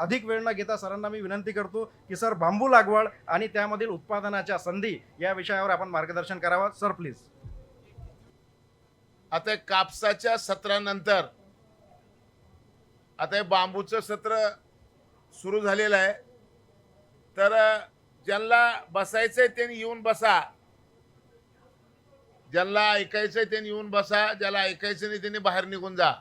अधिक वेळ न घेता सरांना मी विनंती करतो की सर बांबू लागवड आणि त्यामधील उत्पादनाच्या संधी या विषयावर आपण मार्गदर्शन करावं. Sir please. आता कापसाच्या सत्रानंतर आता हे बांबूचं सत्र सुरू झालेलं आहे. तर ज्यांना बसायचंय त्यांनी येऊन बसा, ज्यांना ऐकायचंय त्यांनी येऊन बसा, ज्याला ऐकायचं नाही त्यांनी बाहेर निघून जा.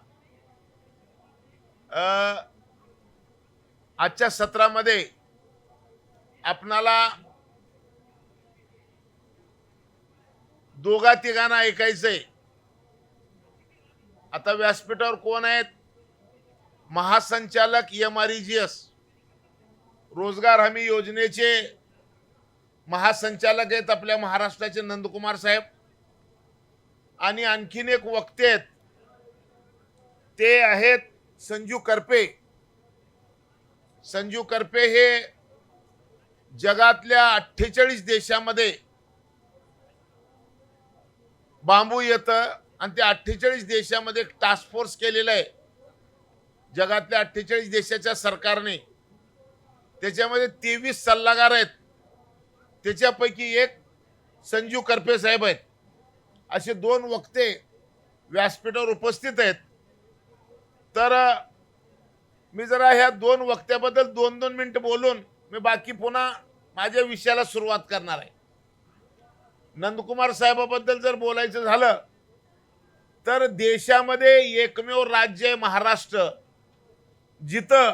आजच्या सत्रामध्ये आपणाला दोघा तिघांना ऐकायचंय. आता व्यासपीठावर कोण आहेत? महासंचालक MREGS रोजगार हमी योजनेचे महासंचालक आहेत आपल्या महाराष्ट्राचे नंदकुमार साहेब. आणि आणखीन एक वक्ते आहेत, ते आहेत संजू करपे. संजू करपे हे जगातल्या 48 देशामध्ये बांबू येतं आणि त्या 48 देशामध्ये एक टास्क फोर्स केलेला आहे जगातल्या 48 देशाच्या सरकारने. त्याच्यामध्ये 23 सल्लागार आहेत, त्याच्यापैकी एक संजू करपे साहेब आहेत. असे दोन वक्ते व्यासपीठावर उपस्थित आहेत. तर मी जरा ह्या दोन वक्त्याबद्दल 2-2 मिनिटं बोलून मी बाकी पुन्हा माझ्या विषयाला सुरुवात करणार आहे. नंदकुमार साहेबाबद्दल जर बोलायचं झालं तर देशामध्ये एकमेव राज्य आहे महाराष्ट्र, जिथं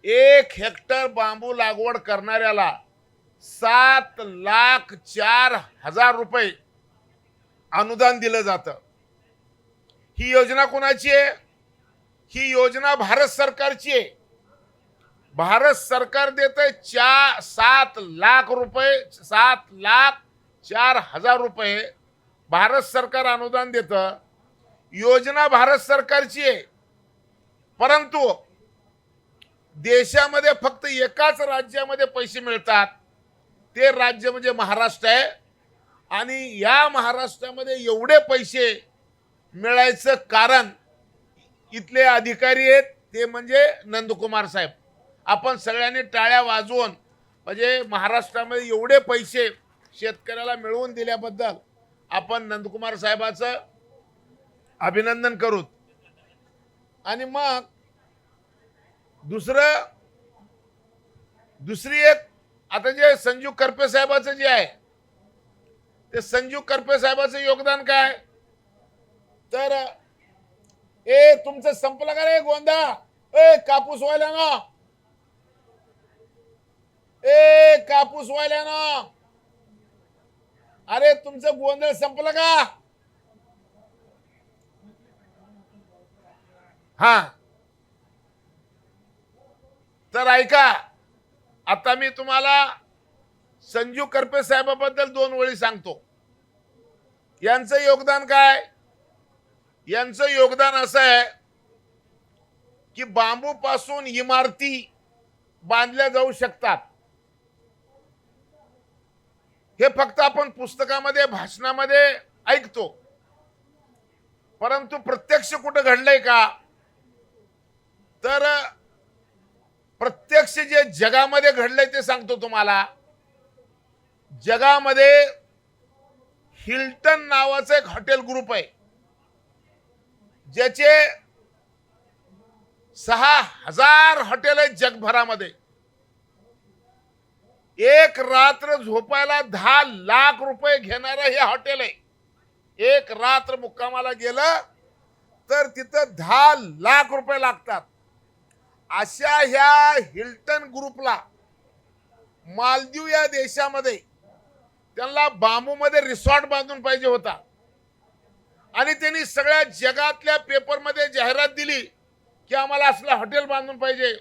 1 हेक्टर बांबू लागवड करणाऱ्याला 7,04,000 रुपये अनुदान दिलं जातं. ही योजना कोणाची आहे? ही योजना भारत सरकारची आहे. भारत सरकार देतंय 7 लाख रुपये, 7,04,000 रुपये भारत सरकार अनुदान देतं. योजना भारत सरकारची आहे, परंतु देशामध्ये फक्त एकाच राज्यामध्ये पैसे मिळतात. ते राज्य म्हणजे महाराष्ट्र आहे. आणि या महाराष्ट्रामध्ये एवढे पैसे मिळायचं कारण इथले अधिकारी आहेत, ते म्हणजे नंदकुमार साहेब. आपण सगळ्यांनी टाळ्या वाजवून म्हणजे महाराष्ट्रामध्ये एवढे पैसे शेतकऱ्याला मिळवून दिल्याबद्दल आपण नंदकुमार साहेबाचं अभिनंदन करू. आणि मग दुसरी एक आता जे संजू करपे साहेबाचं जे आहे, ते संजू करपे साहेबाचं योगदान काय? तर तुमचं संपलं का रे गोंदा? कापूस व्हायला ना, कापूस व्हायला ना. अरे तुमचं गोंधळ संपलं का? हा, तर ऐका, आता मी तुम्हाला संजू करपे साहेबाबद्दल 2 ओळी सांगतो. यांचं योगदान काय? यांचं योगदान असं आहे की बांबू पासून इमारती बांधल्या जाऊ शकतात. हे फक्त आपण पुस्तकामध्ये, भाषणामध्ये ऐकतो, परंतु प्रत्यक्ष कुठं घडलंय का? तर प्रत्यक्ष जे जगामध्ये घडलंय ते सांगतो तुम्हाला. जगामध्ये हिल्टन नावाचं एक हॉटेल ग्रुप आहे, ज्याचे 6,000 हॉटेल आहेत जगभरामध्ये. एक रात्र झोपायला 10 लाख रुपये घेणारं हे हॉटेल आहे. एक रात्र मुक्कामाला गेलं तर तिथं 10 लाख रुपये लागतात. अशा ह्या हिल्टन ग्रुपला मालदीव या देशामध्ये त्यांना बांबूमध्ये रिसॉर्ट बांधून पाहिजे होता. आणि त्यांनी सगळ्या जगातल्या पेपरमध्ये जाहिरात दिली की आम्हाला असलं हॉटेल बांधून पाहिजे.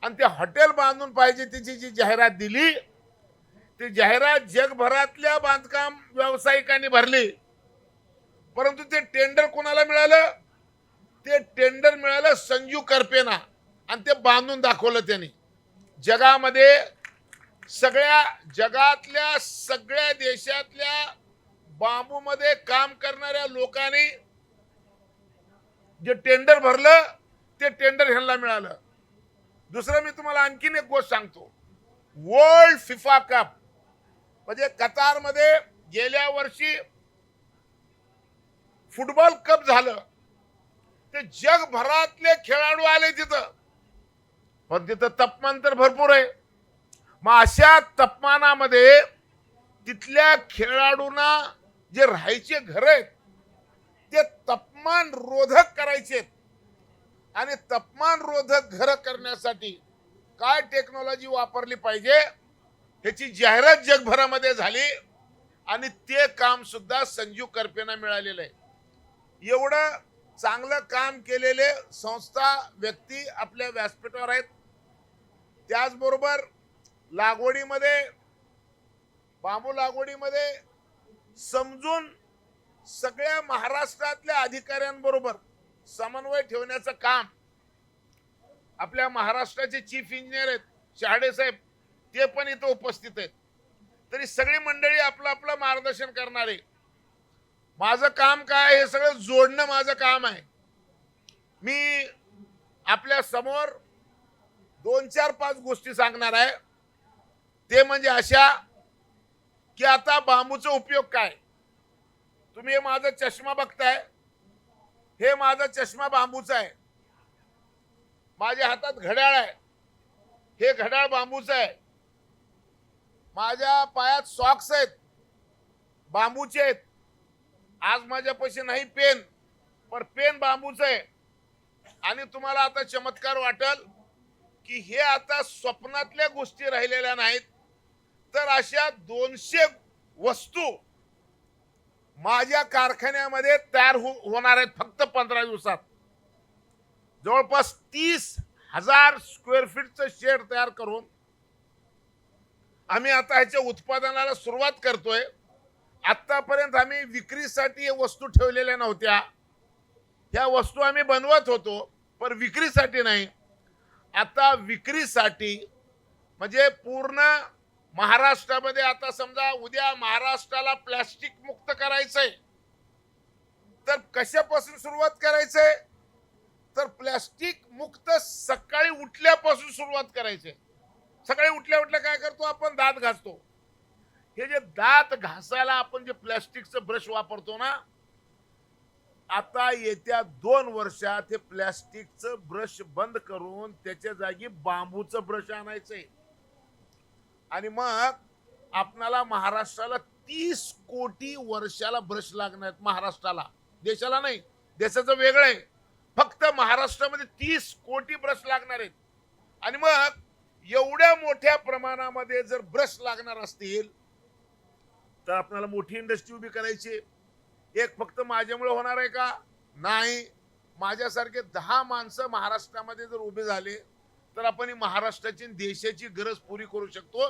आणि ते हॉटेल बांधून पाहिजे त्याची जी जाहिरात दिली, ती जाहिरात जगभरातल्या बांधकाम व्यावसायिकांनी भरली. परंतु ते टेंडर कोणाला मिळालं? ते टेंडर मिळालं संजू करपेना. आणि ते बांधून दाखवलं त्यांनी. जगामध्ये जगातल्या सगळ्या देशातल्या बांबूमध्ये काम करणाऱ्या लोकांनी जे टेंडर भरलं, ते टेंडर ह्यांना मिळालं. दुसरं मी तुम्हाला आणखीन एक गोष्ट सांगतो. वर्ल्ड फिफा कप म्हणजे कतारमध्ये गेल्या वर्षी फुटबॉल कप झालं. ते जगभरातले खेळाडू आले तिथं, पण तिथं तापमान तर भरपूर आहे. मग अशा तापमानामध्ये तिथल्या खेळाडूंना जे राहायचे घर आहेत ते तापमान रोधक करायचे, आणि तापमान रोधक घर करण्यासाठी काय टेक्नॉलॉजी वापरली पाहिजे ह्याची जाहिरात जगभरामध्ये झाली, आणि ते काम सुद्धा संजीव करपेंना मिळालेलं आहे. एवढं चांगलं काम केलेले संस्था व्यक्ती आपल्या व्यासपीठावर आहेत. त्याचबरोबर लागवडीमध्ये, बांबू लागवडीमध्ये समजून सगळ्या महाराष्ट्रातल्या अधिकाऱ्यांबरोबर समन्वय ठेवण्याचं काम आपल्या महाराष्ट्राचे चीफ इंजिनियर आहेत शहाडे साहेब, ते पण इथं उपस्थित आहेत. तरी सगळी मंडळी आपलं आपलं मार्गदर्शन करणारे. माझं काम काय, हे सगळं जोडणं माझं काम आहे. मी आपल्या समोर 2, 4, 5 गोष्टी सांगणार आहे. ते म्हणजे अशा की आता बांबूचा उपयोग काय. तुम्ही हे माझा चष्मा बघताय, हे माझा चष्मा बांबूचा आहे. माझ्या हातात घड्याळ आहे, हे घड्याळ बांबूचं आहे. माझ्या पायात सॉक्स आहेत, बांबूचे आहेत. आज माझ्यापाशी नाही पेन, पण पेन बांबूचं आहे. आणि तुम्हाला आता चमत्कार वाटेल की हे आता स्वप्नातल्या गोष्टी राहिलेल्या नाहीत, तर अशा 200 वस्तू माझ्या कारखान्यामध्ये तयार होणार आहेत फक्त 15 दिवसात. जवळपास 30,000 स्क्वेअर फीटचं शेड तयार करून आम्ही आता ह्याच्या उत्पादनाला सुरुवात करतोय. आतापर्यंत आम्ही विक्रीसाठी हे वस्तू ठेवलेल्या नव्हत्या. ह्या वस्तू आम्ही बनवत होतो, पण विक्रीसाठी नाही. आता विक्रीसाठी म्हणजे पूर्ण महाराष्ट्रामध्ये, आता समजा उद्या महाराष्ट्राला प्लास्टिक मुक्त करायचंय, तर कशापासून सुरुवात करायचंय, तर प्लास्टिक मुक्त सकाळी उठल्यापासून सुरुवात करायचंय. सकाळी उठल्या उठल्या काय करतो आपण, दात घासतो. हे जे दात घासायला आपण जे प्लास्टिकचं ब्रश वापरतो ना, आता येत्या 2 वर्षात हे प्लास्टिकचं ब्रश बंद करून त्याच्या जागी बांबूचं ब्रश आणायचंय. आणि मग आपणाला महाराष्ट्राला 30 कोटी वर्षाला ब्रश लागणार आहेत. महाराष्ट्राला, देशाला नाही, देशाचं वेगळं आहे. फक्त महाराष्ट्रामध्ये 30 कोटी ब्रश लागणार आहेत. आणि मग एवढ्या मोठ्या प्रमाणामध्ये जर ब्रश लागणार असतील तर आपल्याला मोठी इंडस्ट्री उभी करायची. एक फक्त माझ्यामुळे होणार आहे का, नाही. माझ्यासारखे 10 माणसं महाराष्ट्रामध्ये जर उभे झाले तर आपण महाराष्ट्राची देशाची गरज पुरी करू शकतो,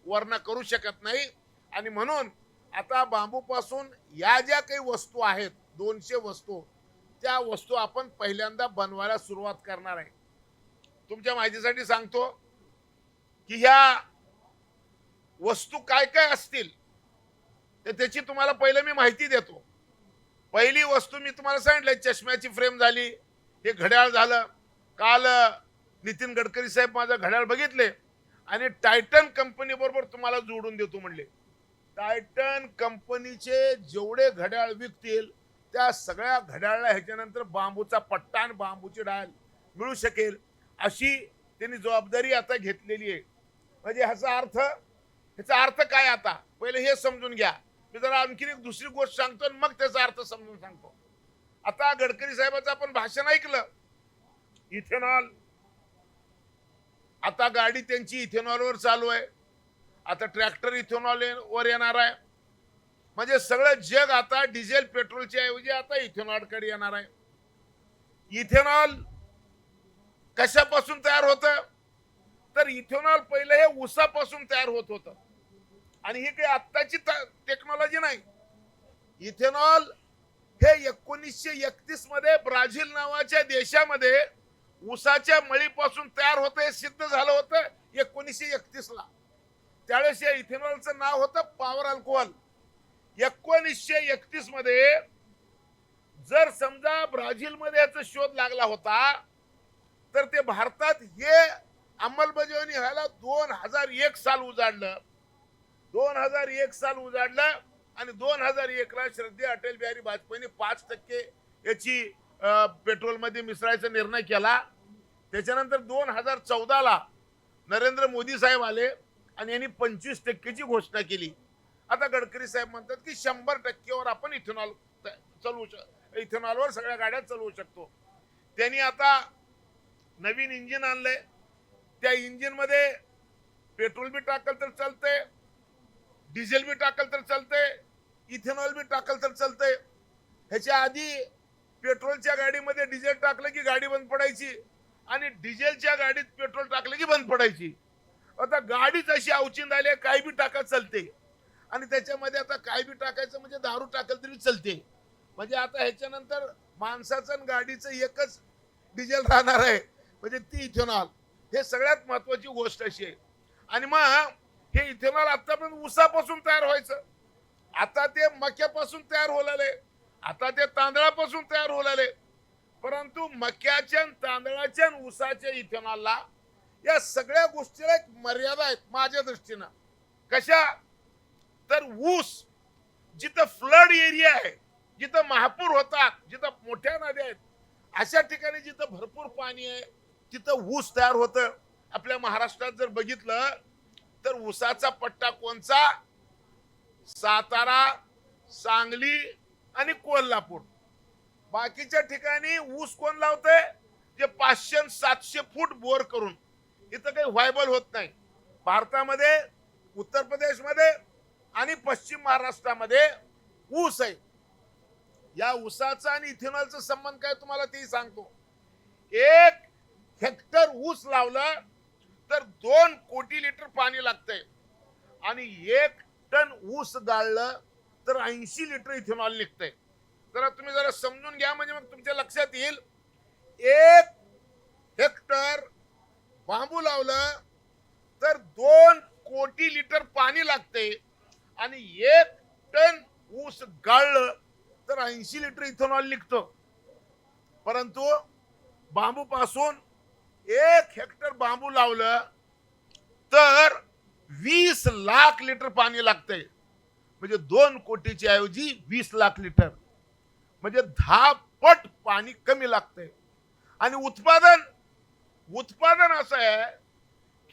वरना करू शकत नाही. आणि म्हणून आता बांबूपासून या ज्या काही वस्तू आहेत, 200 वस्तू, त्या वस्तू आपण पहिल्यांदा बनवायला सुरुवात करणार आहे. तुमच्या माहितीसाठी सांगतो की ह्या वस्तू काय काय असतील, तर त्याची तुम्हाला पहिलं मी माहिती देतो. पहिली वस्तू मी तुम्हाला सांगितलं, चष्म्याची फ्रेम झाली, हे घड्याळ झालं. काल नितीन गडकरी साहेब माझं घड्याळ बघितले आणि टायटन कंपनी बरोबर तुम्हाला जोडून देतो म्हणले. टायटन कंपनीचे जेवढे घड्याळ विकतील त्या सगळ्या घड्याळाला ह्याच्यानंतर बांबूचा पट्टा आणि बांबूची डाळ मिळू शकेल, अशी त्यांनी जबाबदारी आता घेतलेली आहे. म्हणजे ह्याचा अर्थ काय, आता पहिले हे समजून घ्या. मी जरा आणखी एक दुसरी गोष्ट सांगतो आणि मग त्याचा अर्थ समजून सांगतो. आता गडकरी साहेबांचं आपण भाषण ऐकलं, इथेनॉल, आता गाडी त्यांची इथेनॉलवर चालू आहे. आता ट्रॅक्टर इथेनॉल वर येणार आहे. म्हणजे सगळं जग आता डिझेल पेट्रोलच्या ऐवजी आता इथेनॉलकडे येणार आहे. इथेनॉल कशापासून तयार होतं, तर इथेनॉल पहिले हे ऊसापासून तयार होत होतं. आणि ही काही आत्ताची टेक्नॉलॉजी नाही. इथेनॉल हे 1931 मध्ये ब्राझील नावाच्या देशामध्ये ऊसाच्या मळीपासून तयार होतं, हे सिद्ध झालं होतं 1931 ला. त्यावेळेस या इथेनॉलचं नाव होतं पॉवर अल्कोहोल. 1931 मध्ये जर समजा ब्राझील मध्ये याचा शोध लागला होता, तर ते भारतात हे 2001 साल उजाडलं. 2001 साल उजाडलं आणि 2001 ला श्रद्धेय अटल बिहारी वाजपेयींनी 5% याची पेट्रोल मध्ये मिसळायचा निर्णय केला. त्याच्यानंतर 2014 ला नरेंद्र मोदी साहेब आले आणि यांनी 25% ची घोषणा केली. आता गडकरी साहेब म्हणतात की 100% आपण इथेनॉलवर सगळ्या गाड्या चालवू शकतो. त्यांनी आता नवीन इंजिन आणलंय. त्या इंजिन मध्ये पेट्रोल बी टाकल तर चालतंय, डिझेल बी टाकल तर चालतंय, इथेनॉल बी टाकल तर चालतंय. ह्याच्या आधी पेट्रोलच्या गाडीमध्ये डिझेल टाकलं की गाडी बंद पडायची आणि डिझेलच्या गाडीत पेट्रोल टाकलं की बंद पडायची. आता गाडीच अशी अवचिंद आली, काय बी टाका चालते. आणि त्याच्यामध्ये आता काय बी टाकायचं म्हणजे दारू टाकल तरी चालते. म्हणजे आता ह्याच्यानंतर माणसाचं आणि गाडीचं एकच डिझेल राहणार आहे, म्हणजे ती इथेनॉल. हे सगळ्यात महत्वाची गोष्ट अशी आहे. आणि मग हे इथेनॉल आतापर्यंत ऊसापासून तयार व्हायचं, आता ते मक्यापासून तयार होलाले, आता ते तांदळापासून तयार होलाले. परंतु मक्याच्या तांदळाच्या ऊसाच्या इथेनॉलला या सगळ्या गोष्टीला एक मर्यादा आहेत माझ्या दृष्टीनं. कशा तर ऊस जिथं फ्लड एरिया आहे, जिथं महापूर होतात, जिथं मोठ्या नद्या आहेत, अशा ठिकाणी जिथं भरपूर पाणी आहे तिथं ऊस तयार होतं. आपल्या महाराष्ट्रात जर बघितलं तर ऊसाचा पट्टा कोणचा? सातारा, सांगली आणि कोल्हापूर. बाकीच्या ठिकाणी ऊस कोण लावतंय? जे 500-700 फूट बोर करून. इथं काही व्हायबल होत नाही. भारतामध्ये उत्तर प्रदेशमध्ये आणि पश्चिम महाराष्ट्रामध्ये ऊस आहे. या ऊसाचा आणि इथेनॉलचा संबंध काय तुम्हाला ते सांगतो. 1 हेक्टर ऊस लावलं तर 2 कोटी लिटर पाणी लागतंय आणि 1 टन ऊस गाळलं तर 80 लिटर इथेनॉल निघतंय. जरा तुम्ही जरा समजून घ्या म्हणजे मग तुमच्या लक्षात येईल. 1 हेक्टर बांबू लावलं तर 2 कोटी लिटर पाणी लागते आणि 1 टन ऊस गाळलं तर 80 लिटर इथेनॉल निघतो. परंतु बांबू पासून 1 हेक्टर बांबू लावलं तर 20 लाख लिटर पाणी लागतंय. म्हणजे 2 कोटीच्या ऐवजी 20 लाख लिटर, म्हणजे 10 पट पाणी कमी लागतंय. आणि उत्पादन असं आहे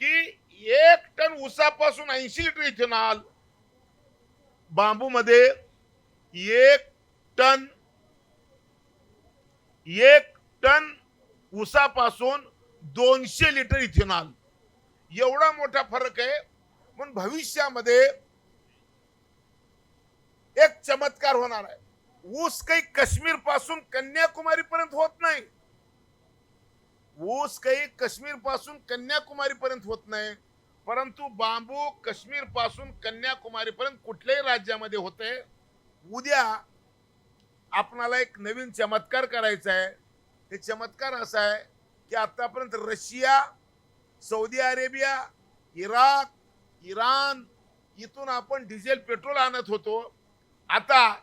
की 1 टन ऊसापासून 80 लिटर इथेनॉल, बांबू मध्ये 1 टन ऊसापासून 200 लिटर इथेनॉल. एवढा मोठा फरक आहे. म्हणून भविष्यामध्ये एक चमत्कार होणार आहे. ऊस काही काश्मीर पासून कन्याकुमारी पर्यंत होत नाही. ऊस काही काश्मीर पासून कन्याकुमारी पर्यंत होत नाही, परंतु बांबू काश्मीर पासून कन्याकुमारी पर्यंत कुठल्याही राज्यामध्ये होते. उद्या आपणाला एक नवीन चमत्कार करायचा आहे. हे चमत्कार असा आहे की आतापर्यंत Russia, Saudi Arabia, Iraq, Iran इथून आपण डिझेल पेट्रोल आणत होतो. आता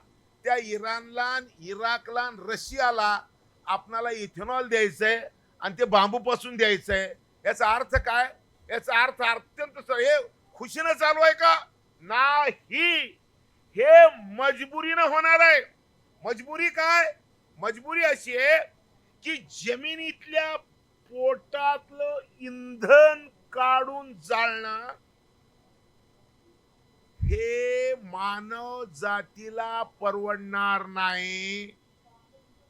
त्या इराणला, इराकला, रशियाला आपणाला इथेनॉल द्यायचंय आणि ते बांबू पासून द्यायचंय. याचा अर्थ काय? याचा अर्थ अत्यंत हे खुशीनं चालू आहे का? नाही, हे मजबुरीनं होणार आहे. मजबुरी काय? मजबुरी अशी आहे की जमिनीतल्या पोटातलं इंधन काढून जाळणं हे मानव जातीला परवडणार नाही.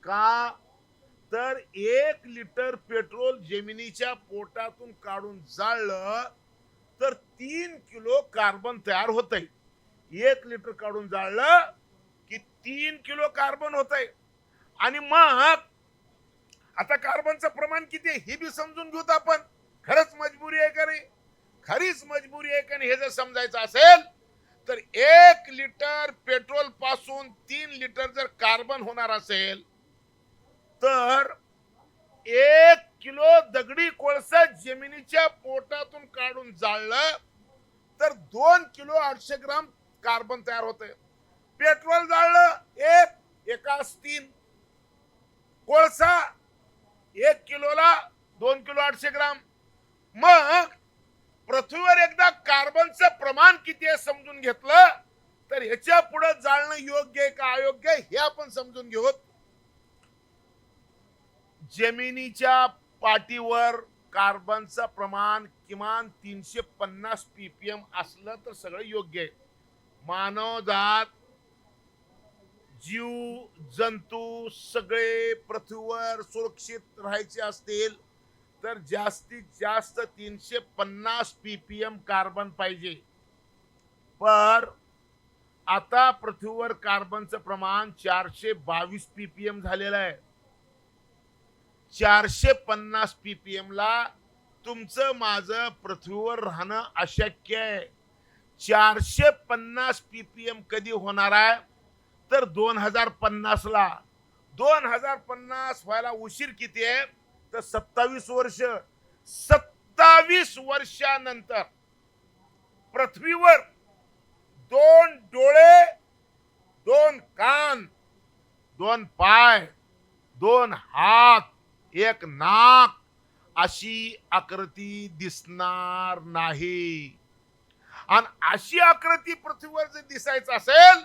का तर 1 लिटर पेट्रोल जमिनीच्या पोटातून काढून जाळलं तर 3 किलो कार्बन तयार होतंय. 1 लिटर काढून जाळलं की 3 किलो कार्बन होतंय. आणि मग आता कार्बनचं प्रमाण किती आहे हे बी समजून घेऊत आपण. खरंच मजबुरी आहे का नाही? खरीच मजबुरी आहे का नाही हे जर समजायचं असेल तर 1 लिटर पेट्रोल पासून 3 लिटर जर कार्बन होणार असेल तर 1 किलो दगडी कोळसा जमिनीच्या पोटातून काढून जाळलं तर 2 किलो 800 ग्राम कार्बन तयार होते. पेट्रोल जाळलं एकास 3, कोळसा 1 किलोला 2 किलो 800 ग्राम. मग किती आहे समजून घेतलं तर ह्याच्या पुढे जाळणं योग्य आहे का अयोग्य आहे हे आपण समजून घेऊ. जमिनीच्या पाठीवर कार्बनचं प्रमाण किमान 350 ppm असलं तर सगळं योग्य आहे. मानवजात, जीव जंतू सगळे पृथ्वीवर सुरक्षित राहायचे असतील तर जास्तीत जास्त 350 ppm कार्बन पाहिजे. पर आता पृथ्वीवर कार्बनचं प्रमाण 422 ppm झालेलं आहे. 450 ppm ला तुमचं माझं पृथ्वीवर राहणं अशक्य आहे. 450 ppm कधी होणार आहे तर 2050 ला. 2050 व्हायला उशीर किती आहे तर 27 वर्ष. 27 वर्षानंतर पृथ्वीवर 2 डोळे, 2 कान, 2 पाय, 2 हात, 1 नाक अशी आकृती दिसणार नाही. आणि अशी आकृती पृथ्वीवर जर दिसायचं असेल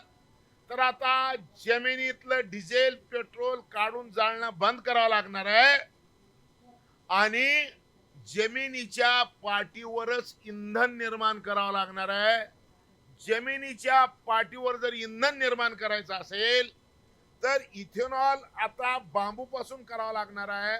तर आता जमिनीतलं डिझेल पेट्रोल काढून जाळणं बंद करावं लागणार आहे आणि जमिनीच्या पाठीवरच इंधन निर्माण करावं लागणार आहे. जमिनीच्या पाठीवर जर इंधन निर्माण करायचं असेल तर इथेनॉल आता बांबूपासून करावं लागणार आहे.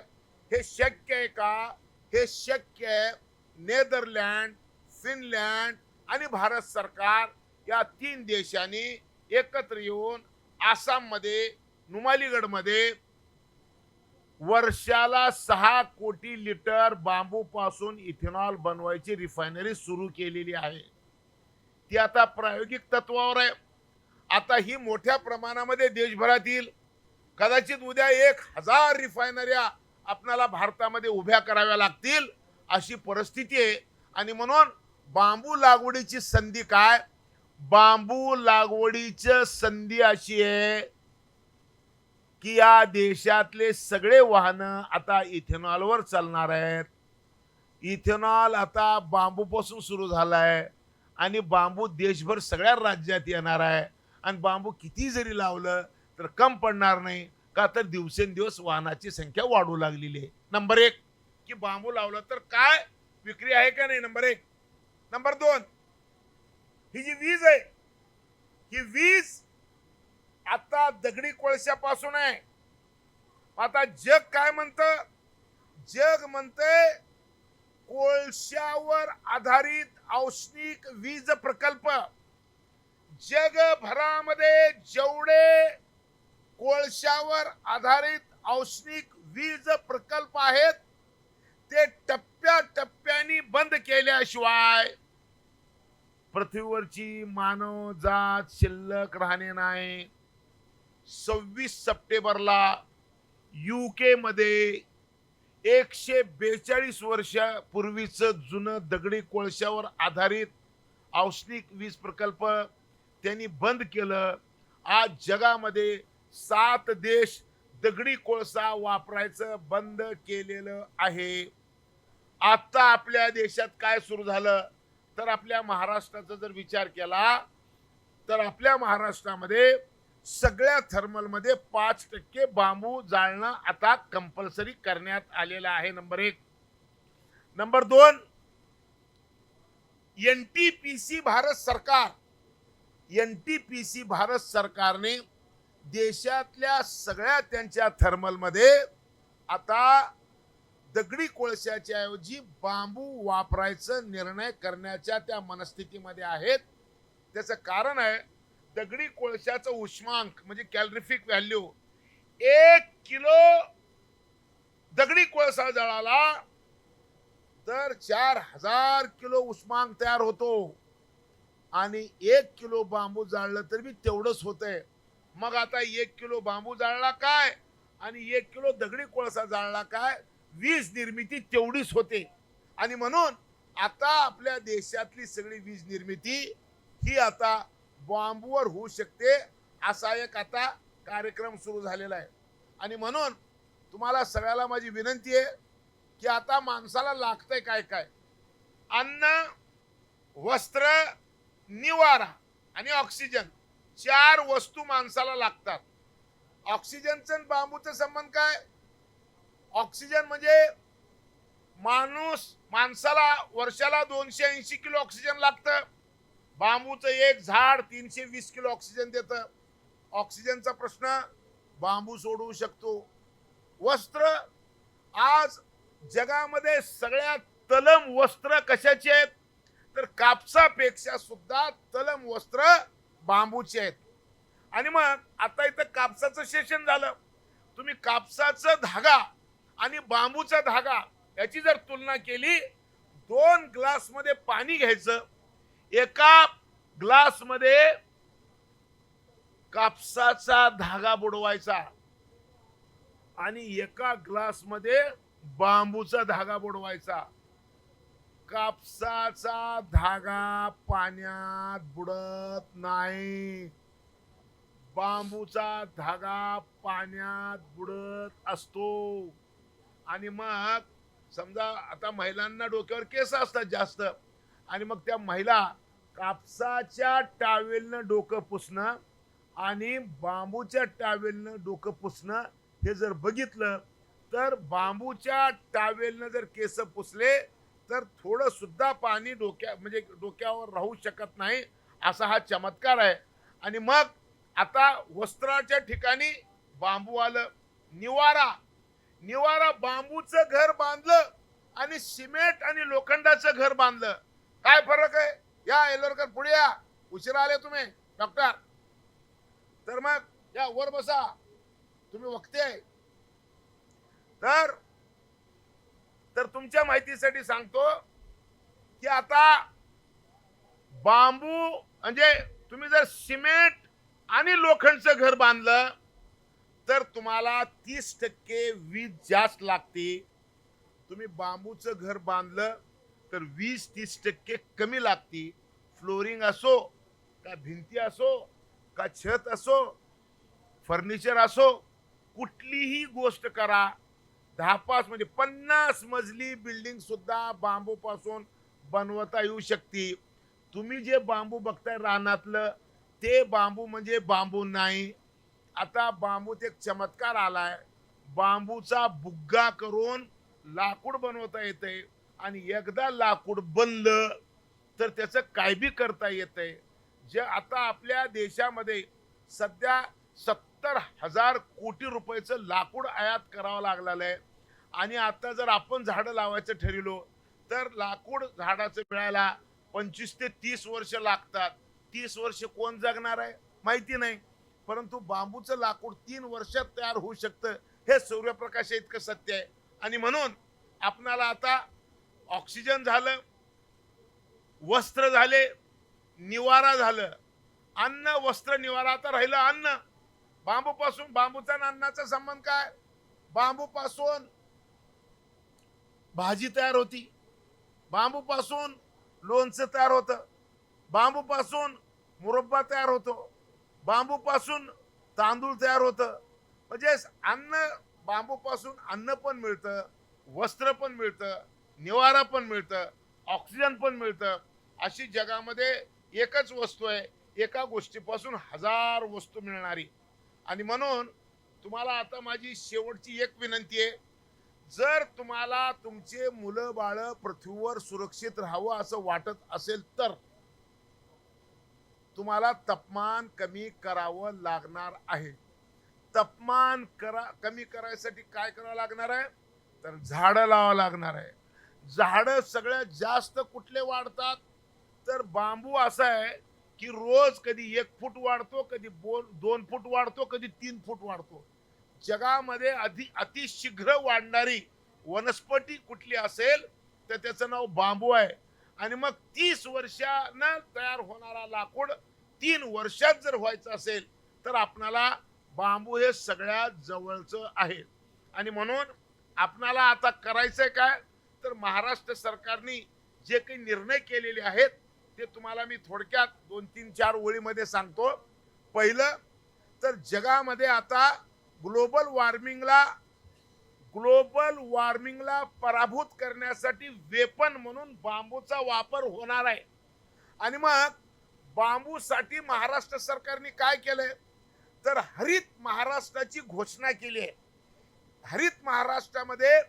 हे शक्य आहे का? हे शक्य आहे. नेदरलँड, फिनलँड आणि भारत सरकार या 3 देशांनी एकत्र येऊन आसाम मध्ये नुमालीगड मध्ये वर्षाला 6 कोटी लिटर बांबू पासून इथेनॉल बनवायची रिफायनरी सुरू केलेली आहे. ती आता प्रायोगिक तत्वावर आहे. आता ही मोठ्या प्रमाणामध्ये देशभरातील कदाचित उद्या 1000 रिफायनऱ्या आपल्याला भारतामध्ये उभ्या कराव्या लागतील अशी परिस्थिती आहे. आणि म्हणून बांबू लागवडीची संधी काय? बांबू लागवडीची संधी अशी आहे की या देशातले सगळे वाहन आता इथेनॉलवर चालणार आहेत. इथेनॉल आता बांबूपासून सुरू झालाय आणि बांबू देशभर सगळ्या राज्यात येणार आहे. आणि बांबू किती जरी लावलं तर कम पडणार नाही का तर दिवसेंदिवस वाहनाची संख्या वाढू लागलेली आहे. नंबर 1 की बांबू लावलं तर काय विक्री आहे का नाही. नंबर 1. नंबर 2, ही जी वीज आहे ही वीज आता दगडी कोळशापासून आहे. आता जग काय म्हणतं? जग म्हणतंय कोळशावर आधारित औष्णिक वीज प्रकल्प. जगभरामध्ये जेवढे कोळशावर आधारित औष्णिक वीज प्रकल्प आहेत ते टप्प्याटप्प्याने बंद केल्याशिवाय पृथ्वीवरची मानवजात शिल्लक राहणे नाही. 26 सप्टेंबरला UK मध्ये 142 वर्षापूर्वीचं जुनं दगडी कोळशावर आधारित औष्णिक वीज प्रकल्प त्यांनी बंद केलं. आज जगामध्ये 7 देश दगडी कोळसा वापरायचं बंद केलेलं आहे. आता आपल्या देशात काय सुरू झालं तर आपल्या महाराष्ट्राचा जर विचार केला तर आपल्या महाराष्ट्रामध्ये सगळ्या थर्मल मध्ये 5% बांबू जाळणं आता कंपल्सरी करण्यात आलेलं आहे. नंबर 1. नंबर 2, NTPC भारत सरकारने देशातल्या सगळ्या त्यांच्या थर्मल मध्ये आता दगडी कोळशाच्या ऐवजी बांबू वापरायचा निर्णय करण्याच्या त्या मनस्थितीमध्ये आहेत. त्याचं कारण आहे दगडी कोळशाचा उष्मांक म्हणजे कॅलरीफिक व्हॅल्यू 1 किलो दगडी कोळसा जळाला तर 4000 किलो उष्मांक तयार होतो आणि 1 किलो बांबू जाळलं तर बी तेवढंच होतंय. मग आता 1 किलो बांबू जाळला काय आणि 1 किलो दगडी कोळसा जाळला काय, वीज निर्मिती तेवढीच होते. आणि म्हणून आता आपल्या देशातली सगळी वीज निर्मिती ही आता बांबूवर होऊ शकते असा एक आता कार्यक्रम सुरू झालेला आहे. आणि म्हणून तुम्हाला सगळ्याला माझी विनंती आहे की आता माणसाला लागतंय काय काय, अन्न, वस्त्र, निवारा आणि ऑक्सिजन 4 वस्तू माणसाला लागतात. ऑक्सिजनचं आणि बांबूचं संबंध काय? ऑक्सिजन म्हणजे माणसाला वर्षाला 280 किलो ऑक्सिजन लागतं. बांबूचं एक झाड 320 किलो ऑक्सिजन देतं. ऑक्सिजनचा प्रश्न बांबू सोडवू शकतो. वस्त्र, आज जगामध्ये सगळ्यात तलम वस्त्र कशाचे आहेत? तर कापसापेक्षा सुद्धा तलम वस्त्र बांबूचे आहेत. आणि मग आता इथं कापसाचं सेशन झालं. तुम्ही कापसाचा धागा आणि बांबूचा धागा याची जर तुलना केली, 2 ग्लास मध्ये पाणी घ्यायचं, एका ग्लास मध्ये कापसाचा धागा बुडवायचा आणि एका ग्लास मध्ये बांबूचा धागा बुडवायचा. कापसाचा धागा पाण्यात बुडत नाही, बांबूचा धागा पाण्यात बुडत असतो. आणि मग समजा आता महिलांना डोक्यावर केस असतात जास्त, आणि मग त्या महिला कापसाच्या टावेलनं डोकं पुसणं आणि बांबूच्या टावेलनं डोकं पुसणं हे जर बघितलं, तर बांबूच्या टावेलनं जर केस पुसले तर थोडं सुद्धा पाणी डोक्यावर राहू शकत नाही, असा हा चमत्कार आहे. आणि मग आता वस्त्राच्या ठिकाणी बांबू आलं. निवारा बांबूचं घर बांधलं आणि सिमेंट आणि लोखंडाचं घर बांधलं. काय फरक आहे? या एल्लोरकर पुढे या, उशिरा आले तुम्ही डॉक्टर. तर मग या वर बसा, तुम्ही वक्ते आहे. तर तुमच्या माहितीसाठी सांगतो की आता बांबू म्हणजे तुम्ही जर सिमेंट आणि लोखंडचं घर बांधलं तर तुम्हाला 30% वीज जास्त लागते. तुम्ही बांबूचं घर बांधलं तर 20-30% कमी लागते. फ्लोरिंग असो का भिंती असो का छत असो, फर्निचर असो, कुठलीही गोष्ट करा, 10-5 म्हणजे 50 मजली बिल्डिंग सुद्धा बांबू पासून बनवता येऊ शकते. तुम्ही जे बांबू बघताय रानातलं, ते बांबू म्हणजे बांबू नाही. आता बांबूत एक चमत्कार आलाय, बांबूचा बुग्गा करून लाकूड बनवता येते. आणि एकदा लाकूड बनलं तर त्याचं काय बी करता येतंय. जे आता आपल्या देशामध्ये सध्या 70,000 कोटी रुपयाचं लाकूड आयात करावं लागलेलं आहे. आणि आता जर आपण झाडं लावायचं ठरवलो तर लाकूड झाडाचं मिळायला 25 ते 30 वर्ष लागतात. 30 वर्ष कोण जगणार आहे माहिती नाही, परंतु बांबूचं लाकूड 3 वर्षात तयार होऊ शकतं, हे सूर्यप्रकाश इतकं सत्य आहे. आणि म्हणून आपणाला आता ऑक्सिजन झालं, वस्त्र झाले, निवारा झालं, अन्न वस्त्र निवारा. आता राहिलं अन्न. बांबूपासून, बांबूचा आणि अन्नाचा संबंध काय? बांबूपासून भाजी तयार होती, बांबूपासून लोणचं तयार होतं, बांबूपासून मुरब्बा तयार होतो, बांबूपासून तांदूळ तयार होतं. म्हणजे अन्न, बांबूपासून अन्न पण मिळतं, वस्त्र पण मिळतं, निवारा पण मिळतं, ऑक्सिजन पण मिळतं. अशी जगामध्ये एकच वस्तू आहे, एका गोष्टीपासून 1000 वस्तू मिळणारी. आणि म्हणून तुम्हाला आता माझी शेवटची एक विनंती आहे, जर तुम्हाला तुमचे मुलं बाळ पृथ्वीवर सुरक्षित राहावं असं वाटत असेल तर तुम्हाला तापमान कमी करावं लागणार आहे. तापमान कमी करायसाठी काय करावं लागणार आहे? तर झाडं लावावं लागणार आहे. झाडं सगळ्यात जास्त कुठले वाढतात? तर बांबू असा आहे की रोज कधी 1 फूट वाढतो, कधी 2 फूट वाढतो, कधी 3 फूट वाढतो. जगामध्ये अतिशीघ्र वाढणारी वनस्पती कुठली असेल तर त्याचं नाव बांबू आहे. आणि मग 30 वर्षांना तयार होणारा लाकूड 3 वर्षात जर व्हायचं असेल तर आपणाला बांबू हे सगळ्यात जवळचं आहे. आणि म्हणून आपणाला आता करायचंय काय? तर महाराष्ट्र सरकारने जे काही निर्णय केलेले आहेत ते तुम्हाला मी थोडक्यात 2-3-4 ओळीमध्ये सांगतो. पहिलं तर जगामध्ये आता ग्लोबल वॉर्मिंगला पराभूत करण्यासाठी वेपन म्हणून बांबूचा वापर होणार आहे. आणि मग बांबूसाठी महाराष्ट्र सरकारने काय केलंय तर हरित महाराष्ट्राची घोषणा केली आहे. हरित महाराष्ट्रामध्ये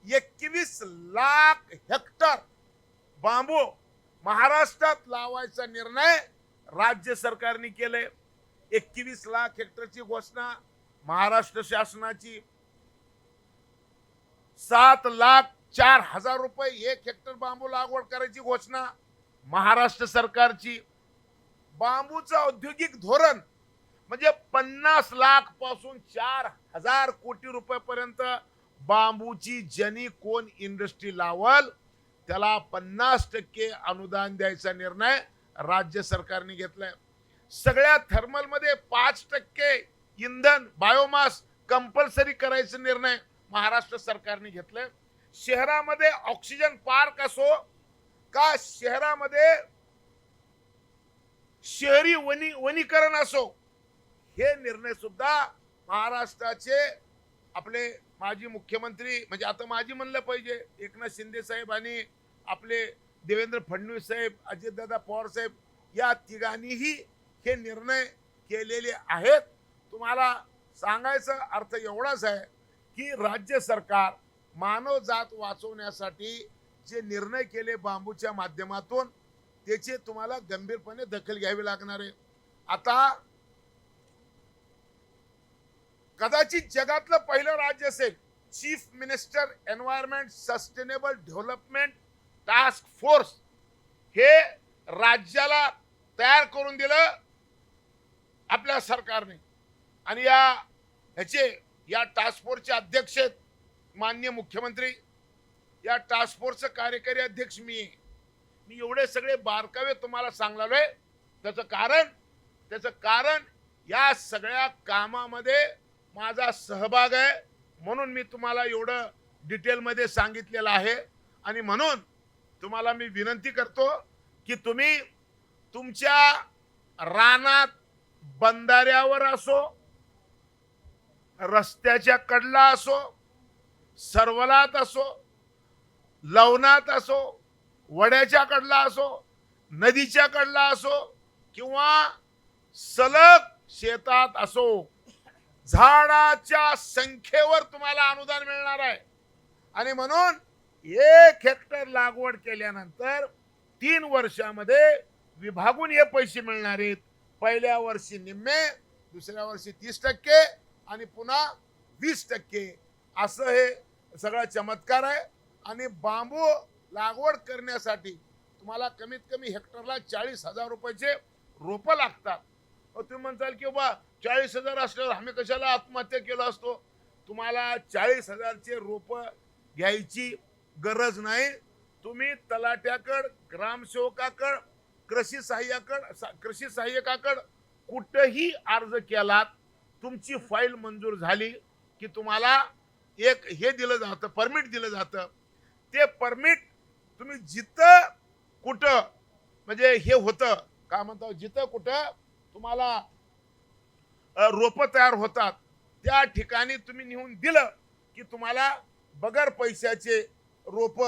21 लाख हेक्टर बांबू महाराष्ट्रात लावायचा निर्णय राज्य सरकारने केले. 21 लाख हेक्टरची घोषणा महाराष्ट्र शासनाची. 7,04,000 रुपये 1 हेक्टर बांबू लागवड करायची घोषणा महाराष्ट्र सरकारची. बांबूचं औद्योगिक धोरण म्हणजे 50 लाख पासून 4,000 कोटी रुपयापर्यंत बांबूची ज्यांनी कोण इंडस्ट्री लावल त्याला 50% अनुदान द्यायचा निर्णय राज्य सरकारने घेतलाय. सगळ्या थर्मल मध्ये 5% इंधन बायोमास कंपल्सरी करायचा निर्णय महाराष्ट्र सरकारने घेतलाय. शहरामध्ये ऑक्सिजन पार्क असो का शहरामध्ये शहरी वनीकरण असो हे निर्णय सुद्धा महाराष्ट्राचे आपले माजी मुख्यमंत्री म्हणजे आता माजी म्हणलं पाहिजे एकनाथ शिंदे साहेब आणि आपले देवेंद्र फडणवीस साहेब अजितदादा पवार साहेब या तिघांनीही हे निर्णय केलेले आहेत. तुम्हाला सांगायचा अर्थ एवढाच आहे की राज्य सरकार मानवजात वाचवण्यासाठी जे निर्णय केले बांबूच्या माध्यमातून त्याचे तुम्हाला गंभीरपणे दखल घ्यावी लागणार आहे. आता कदाचित जगातलं पहिलं राज्य असेल chief minister environment sustainable development task force हे राज्याला तयार करून दिलं आपल्या सरकारने. आणि या टास्क फोर्सचे अध्यक्ष माननीय मुख्यमंत्री. या टास्क फोर्सचे कार्यकारी अध्यक्ष मी एवढे सगळे बारकावे तुम्हाला सांगलोय. त्याचं कारण या सगळ्या कामामध्ये माझा सहभाग आहे म्हणून मी तुम्हाला एवढं डिटेल मध्ये सांगितलेलं आहे. आणि म्हणून तुम्हाला मी विनंती करतो की तुम्ही तुमच्या रानात बंधाऱ्यावर असो रस्त्याच्या कडला असो सरवलात असो लवणात असो वड्याच्या कडला असो नदीच्या कडला असो किंवा सलग शेतात असो झाडाच्या संख्येवर तुम्हाला अनुदान मिळणार आहे. आणि म्हणून 1 हेक्टर लागवड केल्यानंतर 3 वर्षामध्ये विभागून हे पैसे मिळणार आहेत. पहिल्या वर्षी निम्मे दुसऱ्या वर्षी 30% आणि पुन्हा 20% असं हे सगळा चमत्कार आहे. आणि बांबू लागवड करण्यासाठी तुम्हाला कमीत कमी हेक्टरला 40,000 रुपयाचे रोप लागतात. तुम्ही म्हणताल की बा 40,000 असल्यावर आम्ही कशाला आत्महत्या केलो असतो. तुम्हाला 40,000चे रोप घ्यायची गरज नाही. तुम्ही तलाट्याकड ग्रामसेवकाकड कृषी सहाय्यकाकड कुठेही अर्ज केलात तुमची फाईल मंजूर झाली की तुम्हाला एक हे दिलं जातं परमिट दिलं जातं. ते परमिट तुम्ही जिथं कुठं म्हणजे हे होतं काय म्हणतो जिथं कुठं तुम्हाला रोप तयार होतात त्या ठिकाणी तुम्ही नेऊन दिलं की तुम्हाला बगर पैशाचे रोप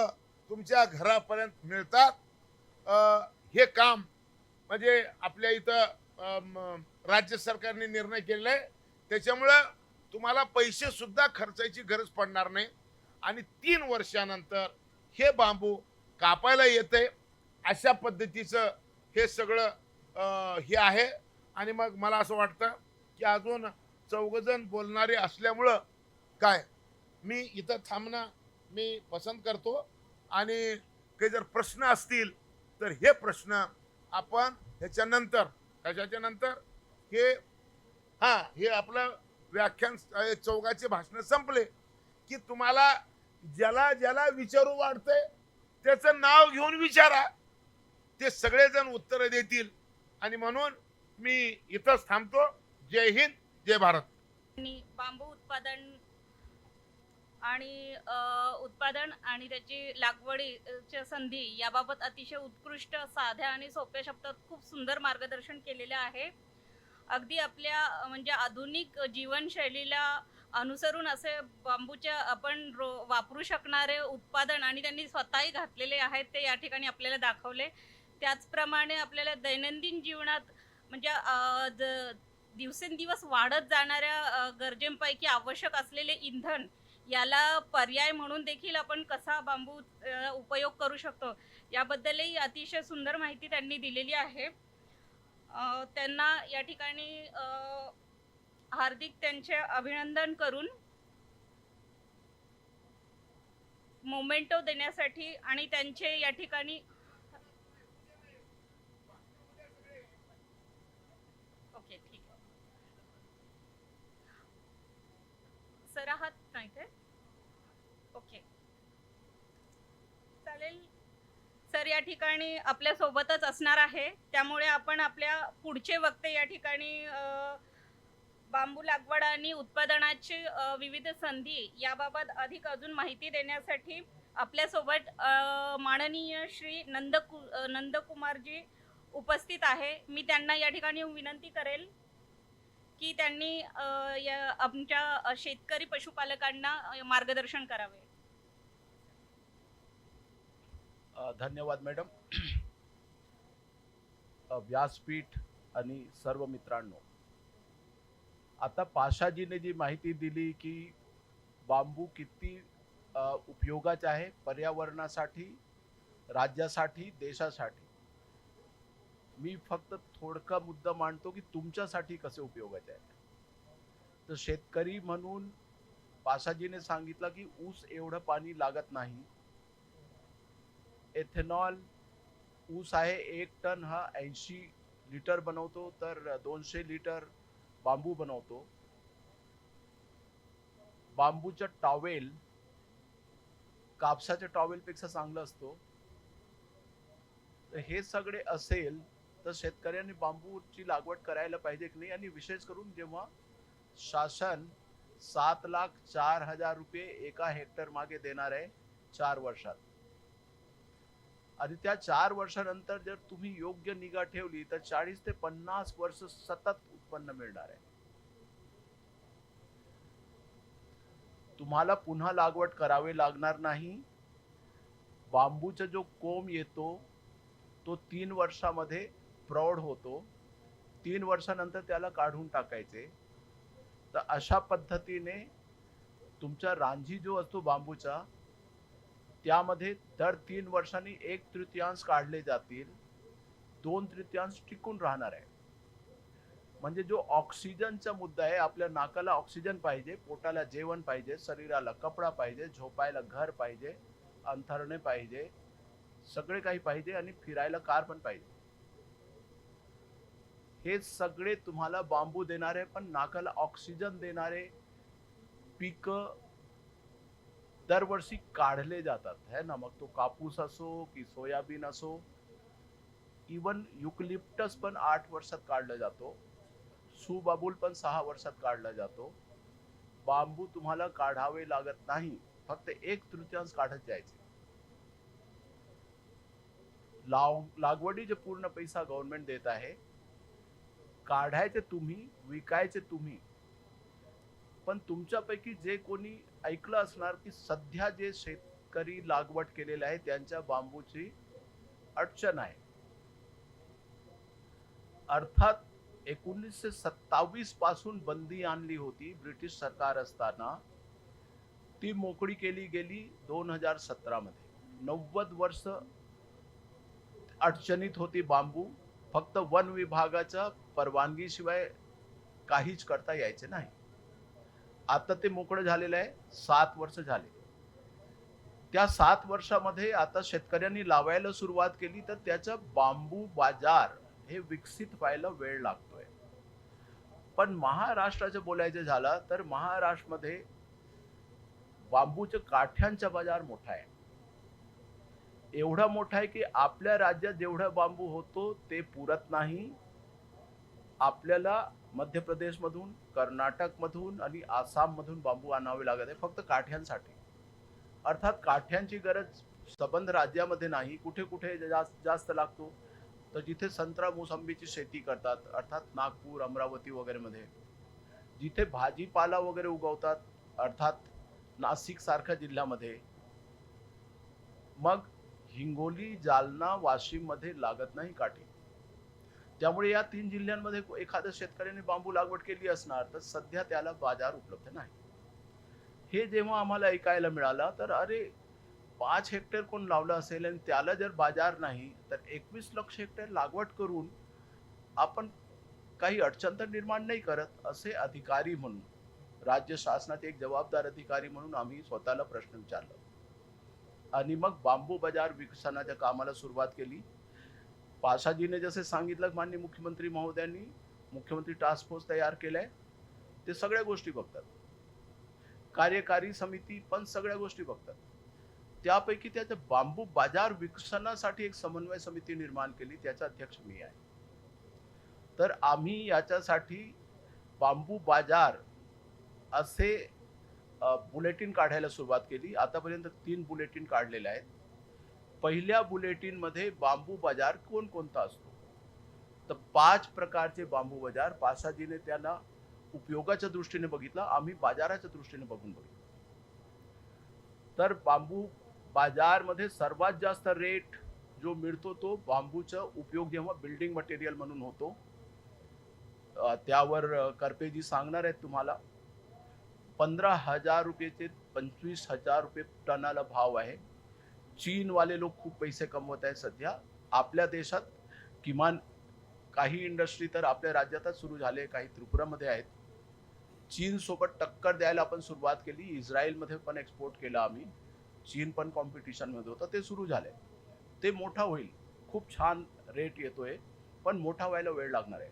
तुमच्या घरापर्यंत मिळतात. हे काम म्हणजे आपल्या इथं राज्य सरकारने निर्णय केलाय. त्याच्यामुळे तुम्हाला पैसे सुद्धा खर्चायची गरज पडणार नाही. आणि 3 वर्षानंतर हे बांबू कापायला येते अशा पद्धतीचं हे सगळं हे आहे. आणि मग मला असं वाटतं की अजून 4 जण बोलणारे असल्यामुळं काय मी इथं थांबणं मी पसंत करतो. आणि काही जर प्रश्न असतील तर हे प्रश्न आपण ह्याच्यानंतर कशाच्या नंतर हे आपलं व्याख्यान 4चे भाषण संपले की तुम्हाला ज्याला विचारू वाटतंय त्याचं नाव घेऊन विचारा. ते सगळेजण उत्तर देतील. आणि म्हणून मी इथंच थांबतो. जय हिंद जय भारत. बांबू उत्पादन आणि त्याची लागवडीच्या संधी याबाबत अतिशय उत्कृष्ट साध्या आणि सोप्या शब्दात खूप सुंदर मार्गदर्शन केलेले आहे. अगदी आपल्या म्हणजे आधुनिक जीवनशैलीला अनुसरून असे बांबूच्या आपण वापरू शकणारे उत्पादन आणि त्यांनी स्वतःही घातलेले आहेत ते या ठिकाणी आपल्याला दाखवले. त्याचप्रमाणे आपल्याला दैनंदिन जीवनात म्हणजे दिवसेंदिवस वाढत जाणाऱ्या गरजेंपैकी आवश्यक असलेले इंधन याला पर्याय म्हणून देखील आपण कसा बांबू उपयोग करू शकतो याबद्दलही अतिशय सुंदर माहिती त्यांनी दिलेली आहे. त्यांना या ठिकाणी हार्दिक त्यांचे अभिनंदन करून मोमेंटो देण्यासाठी आणि त्यांचे या ठिकाणी ओके ठीक आहे सर आहात नाही ते ओके चालेल सर या ठिकाणी आपल्या सोबतच असणार आहे त्यामुळे आपण आपल्या पुढचे वक्ते या ठिकाणी बांबू लागवड आणि उत्पादनाची विविध संधी याबाबत अधिक अजून माहिती देण्यासाठी आपल्यासोबत माननीय श्री नंदकुमारजी उपस्थित आहे. मी त्यांना या ठिकाणी विनंती करेल की त्यांनी आमच्या शेतकरी पशुपालकांना मार्गदर्शन करावे. धन्यवाद मॅडम. व्यासपीठ आणि सर्व मित्रांनो, आता पाशाजीने जी माहिती दिली की बांबू किती उपयोगाचा आहे पर्यावरणासाठी, राज्यासाठी, देशासाठी, मी फक्त थोडका मुद्दा मांडतो की तुमच्यासाठी कसे उपयोगाचे आहे. तर शेतकरी म्हणून पाशाजीने सांगितलं की ऊस एवढं पाणी लागत नाही. एथेनॉल ऊस आहे 1 टन हा 80 लिटर बनवतो, तर 200 लिटर बांबू बनवतो. बांबूचा टॉवेल कापसाच्या टॉवेल पेक्षा चांगला असतो. तर हे सगळे असेल तर शेतकऱ्यांनी बांबूची लागवड करायला पाहिजे की नाही. आणि विशेष करून जेव्हा शासन 7,04,000 रुपये एका हेक्टर मागे देणार आहे 4 वर्षात, आणि त्या 4 वर्षानंतर जर तुम्ही योग्य निगा ठेवली तर 40 ते 50 वर्ष सतत उत्पन्न मिळणार आहे. तुम्हाला पुन्हा लागवड करावी लागणार नाही. बांबूचा जो कोंब येतो तो 3 वर्षामध्ये प्रौढ होतो. 3 वर्षानंतर त्याला काढून टाकायचे. तर अशा पद्धतीने तुमचा रांजी जो असतो बांबूचा, त्यामध्ये दर 3 वर्षांनी 1/3 काढले जातील, 2/3 टिकून राहणार आहे. म्हणजे जो ऑक्सिजनचा मुद्दा आहे, आपल्या नाकाला ऑक्सिजन पाहिजे, पोटाला जेवण पाहिजे, शरीराला कपडा पाहिजे, झोपायला घर पाहिजे, अंथरणे पाहिजे, सगळे काही पाहिजे, आणि फिरायला कार पण पाहिजे. हे सगळे तुम्हाला बांबू देणारे, पण नाकाला ऑक्सिजन देणारे पीक दरवर्षी काढले जातात है ना. मग तो कापूस असो की सोयाबीन असो, इवन युकलिप्टस पण 8 वर्षात काढला जातो. सुबाबूल पण 6 वर्षात काढला जातो. बांबू तुम्हाला काढावे लागत नाही, फक्त 1/3 काढत जायचे. लागवडीचे पूर्ण पैसा गव्हर्नमेंट देत आहे. काढायचे तुम्ही, विकायचे तुम्ही. पण तुमच्यापैकी जे कोणी ऐकलं असणार की सध्या जे शेतकरी लागवड केलेले आहे त्यांच्या बांबूची अडचण आहे. अर्थात 1927 पासून बंदी आणली होती ब्रिटिश सरकार असताना, ती मोकळी केली गेली 2017 मध्ये. 90 वर्ष अडचणीत होती बांबू. फक्त वन विभागाच्या परवानगीशिवाय काहीच करता यायचे नाही. आता ते मोकळं झालेलं आहे. 7 वर्ष झाले. त्या 7 वर्षामध्ये आता शेतकऱ्यांनी लावायला सुरुवात केली, तर त्याचा बांबू बाजार हे विकसित व्हायला वेळ लागतोय. पण महाराष्ट्राचं बोलायचं झालं तर महाराष्ट्रामध्ये बांबूच्या काठ्यांचा बाजार मोठा आहे. एवढा मोठा आहे की आपल्या राज्यात जेवढा बांबू होतो ते पुरत नाही. आपल्याला मध्य प्रदेश मधून, कर्नाटक मधून आणि आसाम मधून बांबू आणावे लागत आहे फक्त काठ्यांसाठी. अर्थात काठ्यांची गरज संबंध राज्यामध्ये नाही. कुठे कुठे जास्त लागतो तर जिथे संत्रा मोसंबीची शेती करतात, अर्थात नागपूर, अमरावती वगैरे मध्ये, जिथे भाजीपाला वगैरे उगवतात, अर्थात नाशिक सारख्या जिल्ह्यामध्ये. मग हिंगोली, जालना, वाशिम मध्ये लागत नाही काठी. त्यामुळे या 3 जिल्ह्यांमध्ये एखाद्या शेतकऱ्याने बांबू लागवड केली असणार तर सध्या त्याला बाजार उपलब्ध नाही. हे जेव्हा आम्हाला ऐकायला मिळालं तर अरे 5 हेक्टर कोण लावलं असेल आणि त्याला जर बाजार नाही तर 21 लक्ष हेक्टर लागवड करून आपण काही अडचण तर निर्माण नाही करत, असे अधिकारी म्हणून, राज्य शासनाचे एक जबाबदार अधिकारी म्हणून आम्ही स्वतःला प्रश्न विचारला आणि मग बांबू बाजार विकसनाच्या कामाला सुरुवात केली. पाशाजीने जसे सांगितलं, माननीय मुख्यमंत्री महोदयांनी मुख्यमंत्री टास्क फोर्स तयार केलाय, ते सगळ्या गोष्टी बघतात. कार्यकारी समिती पण सगळ्या गोष्टी बघतात. त्यापैकी त्याच्या बांबू बाजार विकसनासाठी एक समन्वय समिती निर्माण केली, त्याचा अध्यक्ष मी आहे. तर आम्ही याच्यासाठी बांबू बाजार असे बुलेटिन काढायला सुरुवात केली. आतापर्यंत 3 बुलेटिन काढलेले आहेत. पहिल्या बुलेटिन मध्ये बांबू बाजार कोणकोणता असतो तर 5 प्रकारचे बांबू बाजार पाशाजीने त्यांना उपयोगाच्या दृष्टीने बघितलं, आम्ही बाजाराच्या दृष्टीने बघून बघितलं. तर बांबू बाजार मध्ये सर्वात जास्त रेट जो मिळतो तो बांबूचा उपयोग जेव्हा बिल्डिंग मटेरियल म्हणून होतो, त्यावर करपेजी सांगणार आहेत तुम्हाला. 15,000 रुपये ते 25,000 रुपये टनाला भाव आहे. चीन वाले लोक खूप पैसे कमवत आहेत सध्या. आपल्या देशात किमान काही इंडस्ट्री तर आपल्या राज्यातच सुरू झाले, काही त्रिपुरामध्ये आहेत. चीन सोबत टक्कर द्यायला आपण सुरुवात केली. इस्रायलमध्ये पण एक्सपोर्ट केला आम्ही. चीन पण कॉम्पिटिशन मध्ये होतं, ते सुरू झालंय. ते मोठा होईल, खूप छान रेट येतोय, पण मोठा व्हायला वेळ लागणार आहे.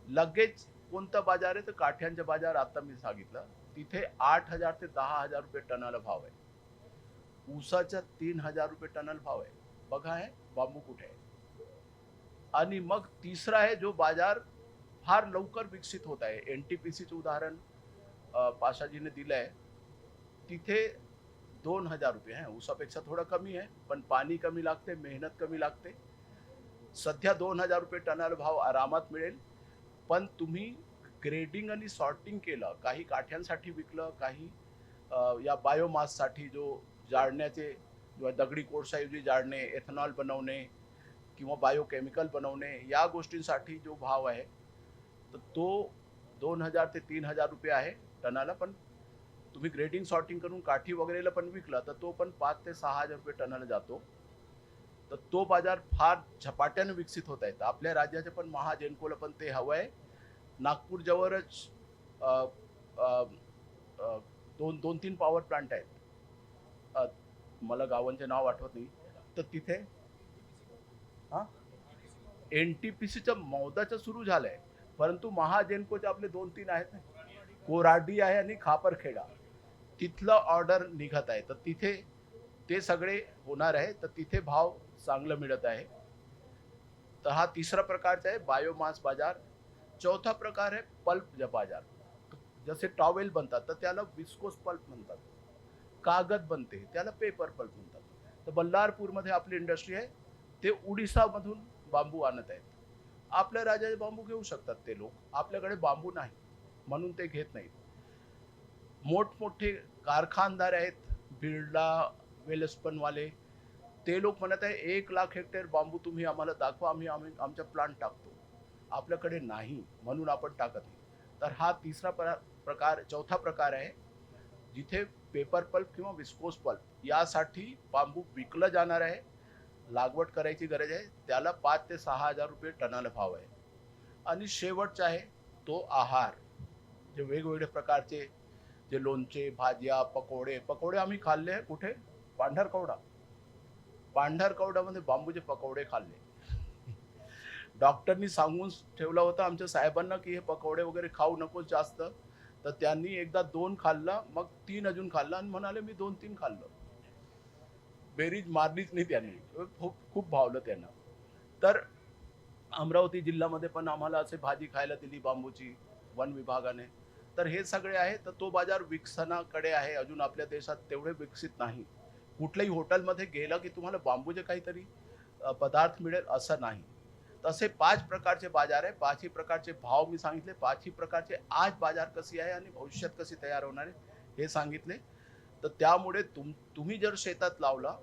लगेच कोणता बाजार आहे तर काठ्यांचा बाजार. आता मी सांगितलं तिथे 8,000 ते 10,000 रुपये टनाला भाव आहे. ऊसाचा 3,000 रुपये टनाला भाव आहे. बघा आहे बांबू कुठे आहे. आणि मग तिसरा आहे जो बाजार फार लवकर विकसित होत आहे. एनटीपीसीचं उदाहरण पाशाजीने दिलंय. तिथे 2,000 रुपये आहे. ऊसापेक्षा थोडं कमी आहे, पण पाणी कमी लागते, मेहनत कमी लागते. सध्या 2,000 रुपये टनाला भाव आरामात मिळेल. पण तुम्ही ग्रेडिंग आणि सॉर्टिंग केलं, काही काठ्यांसाठी विकलं, काही या बायोमाससाठी जो जाळण्याचे किंवा दगडी कोळशाऐवजी जाळणे, एथेनॉल बनवणे किंवा बायोकेमिकल बनवणे, या गोष्टींसाठी जो भाव आहे तर तो 2,000 ते 3,000 रुपये आहे टनाला. पण तुम्ही ग्रेडिंग सॉर्टिंग करून काठी वगैरेला पण विकला तर तो पण 5,000 ते 6,000 रुपये टनाला जातो. तर तो बाजार फार झपाट्याने विकसित होत आहे. आपल्या राज्याचे पण महाजेनकोला पण ते हवं आहे. नागपूर जवळच 2-3 पॉवर प्लांट आहेत. मला गावांचे नाव आठवत नाही. तर तिथे एनटीपीसीच्या मौदाचं सुरू झालंय, परंतु महाजेनकोचे आपले 2-3 आहेत ना, कोराडी आहे आणि खापरखेडा, तिथलं ऑर्डर निघत आहे. तर तिथे ते सगळे होणार आहे. तर तिथे भाव चांगलं मिळत आहे. तर हा तिसरा प्रकारचा आहे बायोमास बाजार. चौथा प्रकार आहे पल्प बाजार. जसे टॉवेल बनतात तर त्याला विस्कोस पल्प म्हणतात. कागद बनते त्याला पेपर पल्प म्हणतात. तर बल्लारपूरमध्ये आपली इंडस्ट्री आहे, ते उडीसामधून बांबू आणत आहेत. आपल्या राज्याचे बांबू घेऊ शकतात ते लोक, आपल्याकडे बांबू नाही म्हणून ते घेत नाहीत. मोठमोठे कारखानदार आहेत, बिर्ला, वेलस्पनवाले, ते लोक म्हणत आहे 1,00,000 हेक्टर बांबू तुम्ही आम्हाला दाखवा, आम्ही आमच्या प्लांट टाकतो. आपल्याकडे नाही म्हणून आपण टाकत नाही. तर हा तिसरा प्रकार. चौथा प्रकार आहे जिथे पेपर पल्प किंवा विस्कोस पल्प यासाठी बांबू विकलं जाणार आहे, लागवड करायची गरज आहे, त्याला 5,000 ते 6,000 रुपये टनाला भाव आहे. आणि शेवटचा आहे तो आहार, जे वेगवेगळे प्रकारचे जे लोणचे, भाज्या, पकोडे आम्ही खाल्ले. कुठे? पांढरकवडामध्ये बांबूचे पकोडे खाल्ले. डॉक्टरनी सांगून ठेवलं होतं आमच्या साहेबांना की हे पकोडे वगैरे खाऊ नकोस जास्त. तर त्यांनी एकदा 2 खाल्ला, मग 3 अजून खाल्ला आणि म्हणाले मी 2-3 खाल्लं. बेरीज मारलीच नाही त्यांनी. खूप भावलं त्यांना. तर अमरावती जिल्ह्यामध्ये पण आम्हाला असे भाजी खायला दिली बांबूची वन विभागाने. तर हे सगळे आहे. तर तो बाजार विकसनाकडे आहे. अजून आपल्या देशात तेवढे विकसित नाही. कुठल्याही हॉटेलमध्ये गेलं की तुम्हाला बांबूचे काहीतरी पदार्थ मिळेल असं नाही. तसे 5 प्रकारचे बाजार आहे. 5ही प्रकारचे भाव मी सांगितले. 5ही प्रकारचे आज बाजार कशी आहे आणि भविष्यात कशी तयार होणार आहे हे सांगितले. तर त्यामुळे तुम्ही जर शेतात लावला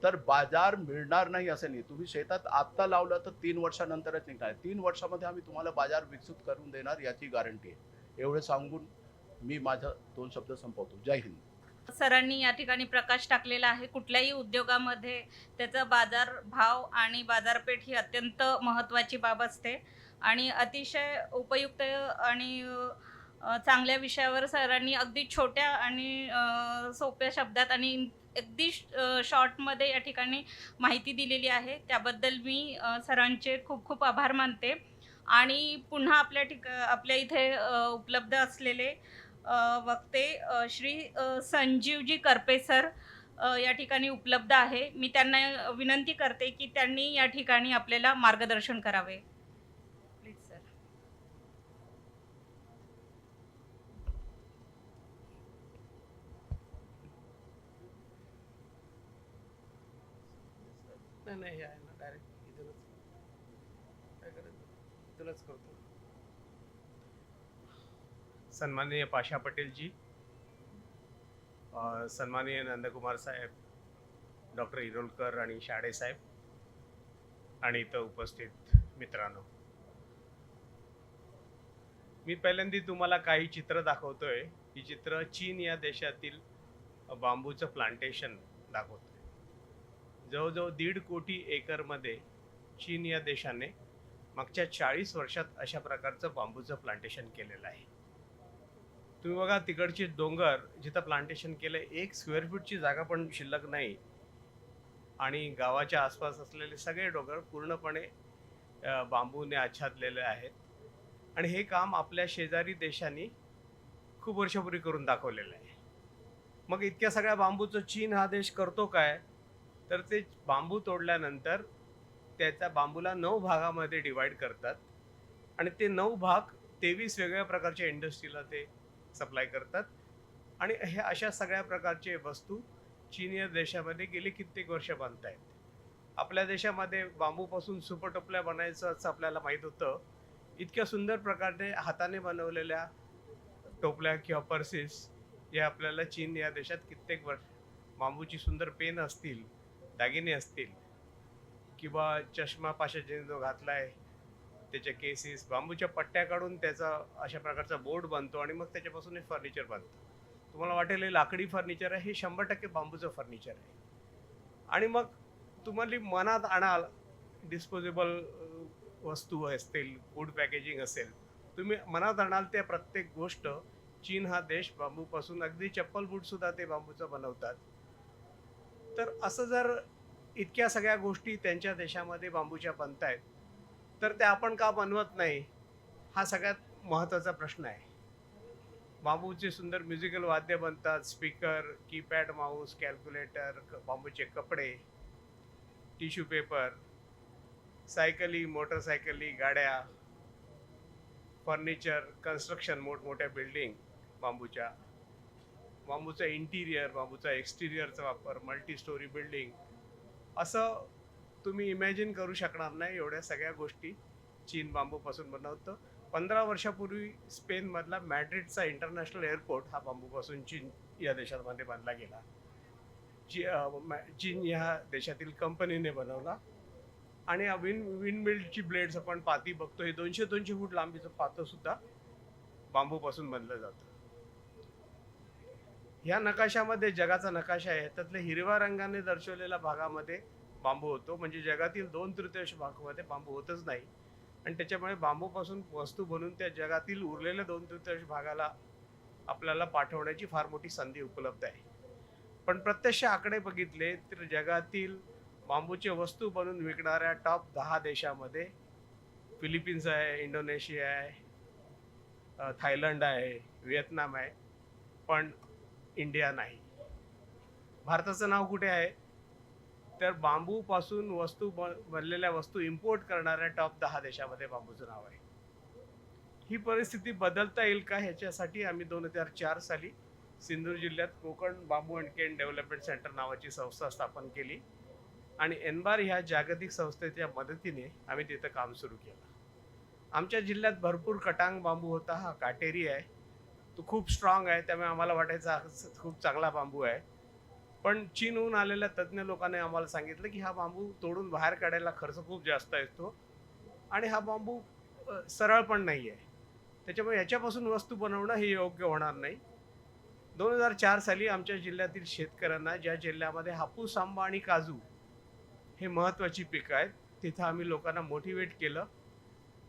तर बाजार मिळणार नाही असं नाही. तुम्ही शेतात आत्ता लावलं तर 3 वर्षानंतरच निघणार. 3 वर्षामध्ये आम्ही तुम्हाला बाजार विकसित करून देणार याची गॅरंटी आहे. एवढं सांगून मी माझं 2 शब्द संपवतो. जय हिंद. सरांनी या ठिकाणी प्रकाश टाकलेला आहे. कुठल्याही उद्योगामध्ये त्याचा बाजार भाव आणि बाजारपेठ ही अत्यंत महत्त्वाची बाब असते आणि अतिशय उपयुक्त आणि चांगल्या विषयावर सरांनी अगदी छोट्या आणि सोप्या शब्दात आणि अगदी शॉर्टमध्ये या ठिकाणी माहिती दिलेली आहे. त्याबद्दल मी सरांचे खूप खूप आभार मानते आणि पुन्हा आपल्या इथे उपलब्ध असलेले वक्ते श्री संजीवजी करपे सर या ठिकाणी उपलब्ध आहे. मी त्यांना विनंती करते की त्यांनी या ठिकाणी आपल्याला मार्गदर्शन करावे. Please sir. नाही हे आहे ना डायरेक्ट इथूनच काय करायचं इथूनच करतो. सन्माननीय पाशा पटेलजी, सन्माननीय नंदकुमार साहेब, डॉक्टर इरोलकर आणि शाडे साहेब आणि इथं उपस्थित मित्रांनो, मी पहिल्यांदा तुम्हाला काही चित्र दाखवतोय. ही चित्र चीन या देशातील बांबूचं प्लांटेशन दाखवतोय. जवळजवळ 1.5 कोटी एकरमध्ये चीन या देशाने मागच्या 40 वर्षात अशा प्रकारचं बांबूचं प्लांटेशन केलेलं आहे. तुम्ही बघा तिकडचे डोंगर जिथं प्लांटेशन केलं, 1 स्क्वेअर फूटची जागा पण शिल्लक नाही आणि गावाच्या आसपास असलेले सगळे डोंगर पूर्णपणे बांबूने आच्छादलेले आहेत आणि हे काम आपल्या शेजारी देशांनी खूप वर्षापूर्वी करून दाखवलेलं आहे. मग इतक्या सगळ्या बांबूचं चीन हा देश करतो काय, तर ते बांबू तोडल्यानंतर त्याच्या बांबूला 9 भागामध्ये डिवाइड करतात आणि ते 9 भाग 23 वेगवेगळ्या प्रकारच्या इंडस्ट्रीला ते सप्लाय करतात आणि हे अशा सगळ्या प्रकारचे वस्तू चीन या देशामध्ये गेली कित्येक वर्ष बनत आहेत. आपल्या देशामध्ये बांबूपासून सुपर टोपल्या बनायचं असं आपल्याला माहीत होतं. इतक्या सुंदर प्रकारे हाताने बनवलेल्या टोपल्या किंवा पर्सेस या आपल्याला चीन या देशात कित्येक वर्ष, बांबूची सुंदर पेन असतील, दागिने असतील किंवा चष्मा पाशाने जो घातलाय त्याचे केसेस, बांबूच्या पट्ट्या काढून त्याचा अशा प्रकारचा बोर्ड बनतो आणि मग त्याच्यापासून हे फर्निचर बनतं. तुम्हाला वाटेल हे लाकडी फर्निचर आहे, हे 100% बांबूचं फर्निचर आहे. आणि मग तुम्हाला मनात आणाल डिस्पोजेबल वस्तू असतील, फूड पॅकेजिंग असेल, तुम्ही मनात आणाल त्या प्रत्येक गोष्ट चीन हा देश बांबूपासून, अगदी चप्पल बूट सुद्धा ते बांबूचं बनवतात. तर असं जर इतक्या सगळ्या गोष्टी त्यांच्या देशामध्ये बांबूच्या बनतायत तर ते आपण का बनवत नाही, हा सगळ्यात महत्त्वाचा प्रश्न आहे. बांबूचे सुंदर म्युझिकल वाद्य बनतात, स्पीकर, कीपॅड माऊस, कॅल्क्युलेटर, बांबूचे कपडे, टिश्यू पेपर, सायकली, मोटरसायकली, गाड्या, फर्निचर, कन्स्ट्रक्शन, मोठमोठ्या बिल्डिंग बांबूच्या, बांबूचा इंटिरियर, बांबूचा एक्सटिरियरचा वापर, मल्टी स्टोरी बिल्डिंग, असं तुम्ही इमॅजिन करू शकणार नाही एवढ्या सगळ्या गोष्टी चीन बांबूपासून बनवतं. 15 वर्षापूर्वी स्पेनमधला मॅड्रिडचा इंटरनॅशनल एअरपोर्ट हा बांबूपासून चीन या देशामध्ये बांधला गेला. चीन या देशातील कंपनीने बनवला आणि विंडमिलची ब्लेड्स आपण पाती बघतो, हे 200 फूट लांबीचं पातं सुद्धा बांबूपासून बनलं जातं. ह्या नकाशामध्ये जगाचा नकाशा आहे, त्यातल्या हिरव्या रंगाने दर्शवलेल्या भागामध्ये बांबू होतो, म्हणजे जगातील 2/3 भागामध्ये बांबू होतच नाही आणि त्याच्यामुळे बांबूपासून वस्तू बनवून त्या जगातील उरलेल्या 2/3 भागाला आपल्याला पाठवण्याची फार मोठी संधी उपलब्ध आहे. पण प्रत्यक्ष आकडे बघितले तर जगातील बांबूचे वस्तू बनवून विकणाऱ्या टॉप 10 देशामध्ये फिलिपिन्स आहे, इंडोनेशिया आहे, थायलंड आहे, व्हिएतनाम आहे, पण इंडिया नाही. भारताचं नाव कुठे आहे, तर बांबूपासून बनलेल्या वस्तू इम्पोर्ट करणाऱ्या टॉप 10 देशामध्ये बांबूचं नाव आहे. ही परिस्थिती बदलता येईल का, ह्याच्यासाठी आम्ही 2004 साली सिंधुदुर्ग जिल्ह्यात कोकण बांबू अँड केन डेव्हलपमेंट सेंटर नावाची संस्था स्थापन केली आणि एनबार ह्या जागतिक संस्थेच्या मदतीने आम्ही तिथं काम सुरू केलं. आमच्या जिल्ह्यात भरपूर कटांग बांबू होता, हा काटेरी आहे, तो खूप स्ट्रॉंग आहे, त्यामुळे आम्हाला वाटायचा खूप चांगला बांबू आहे. पण चीनहून आलेल्या तज्ज्ञ लोकांनी आम्हाला सांगितलं की हा बांबू तोडून बाहेर काढायला खर्च खूप जास्त येतो आणि हा बांबू सरळ पण नाही आहे. त्याच्यामुळे याच्यापासून वस्तू बनवणं हे योग्य होणार नाही. 2004 साली आमच्या जिल्ह्यातील शेतकऱ्यांना, ज्या जिल्ह्यामध्ये हापूस, आंबा आणि काजू हे महत्त्वाची पिकं आहेत, तिथं आम्ही लोकांना मोटिवेट केलं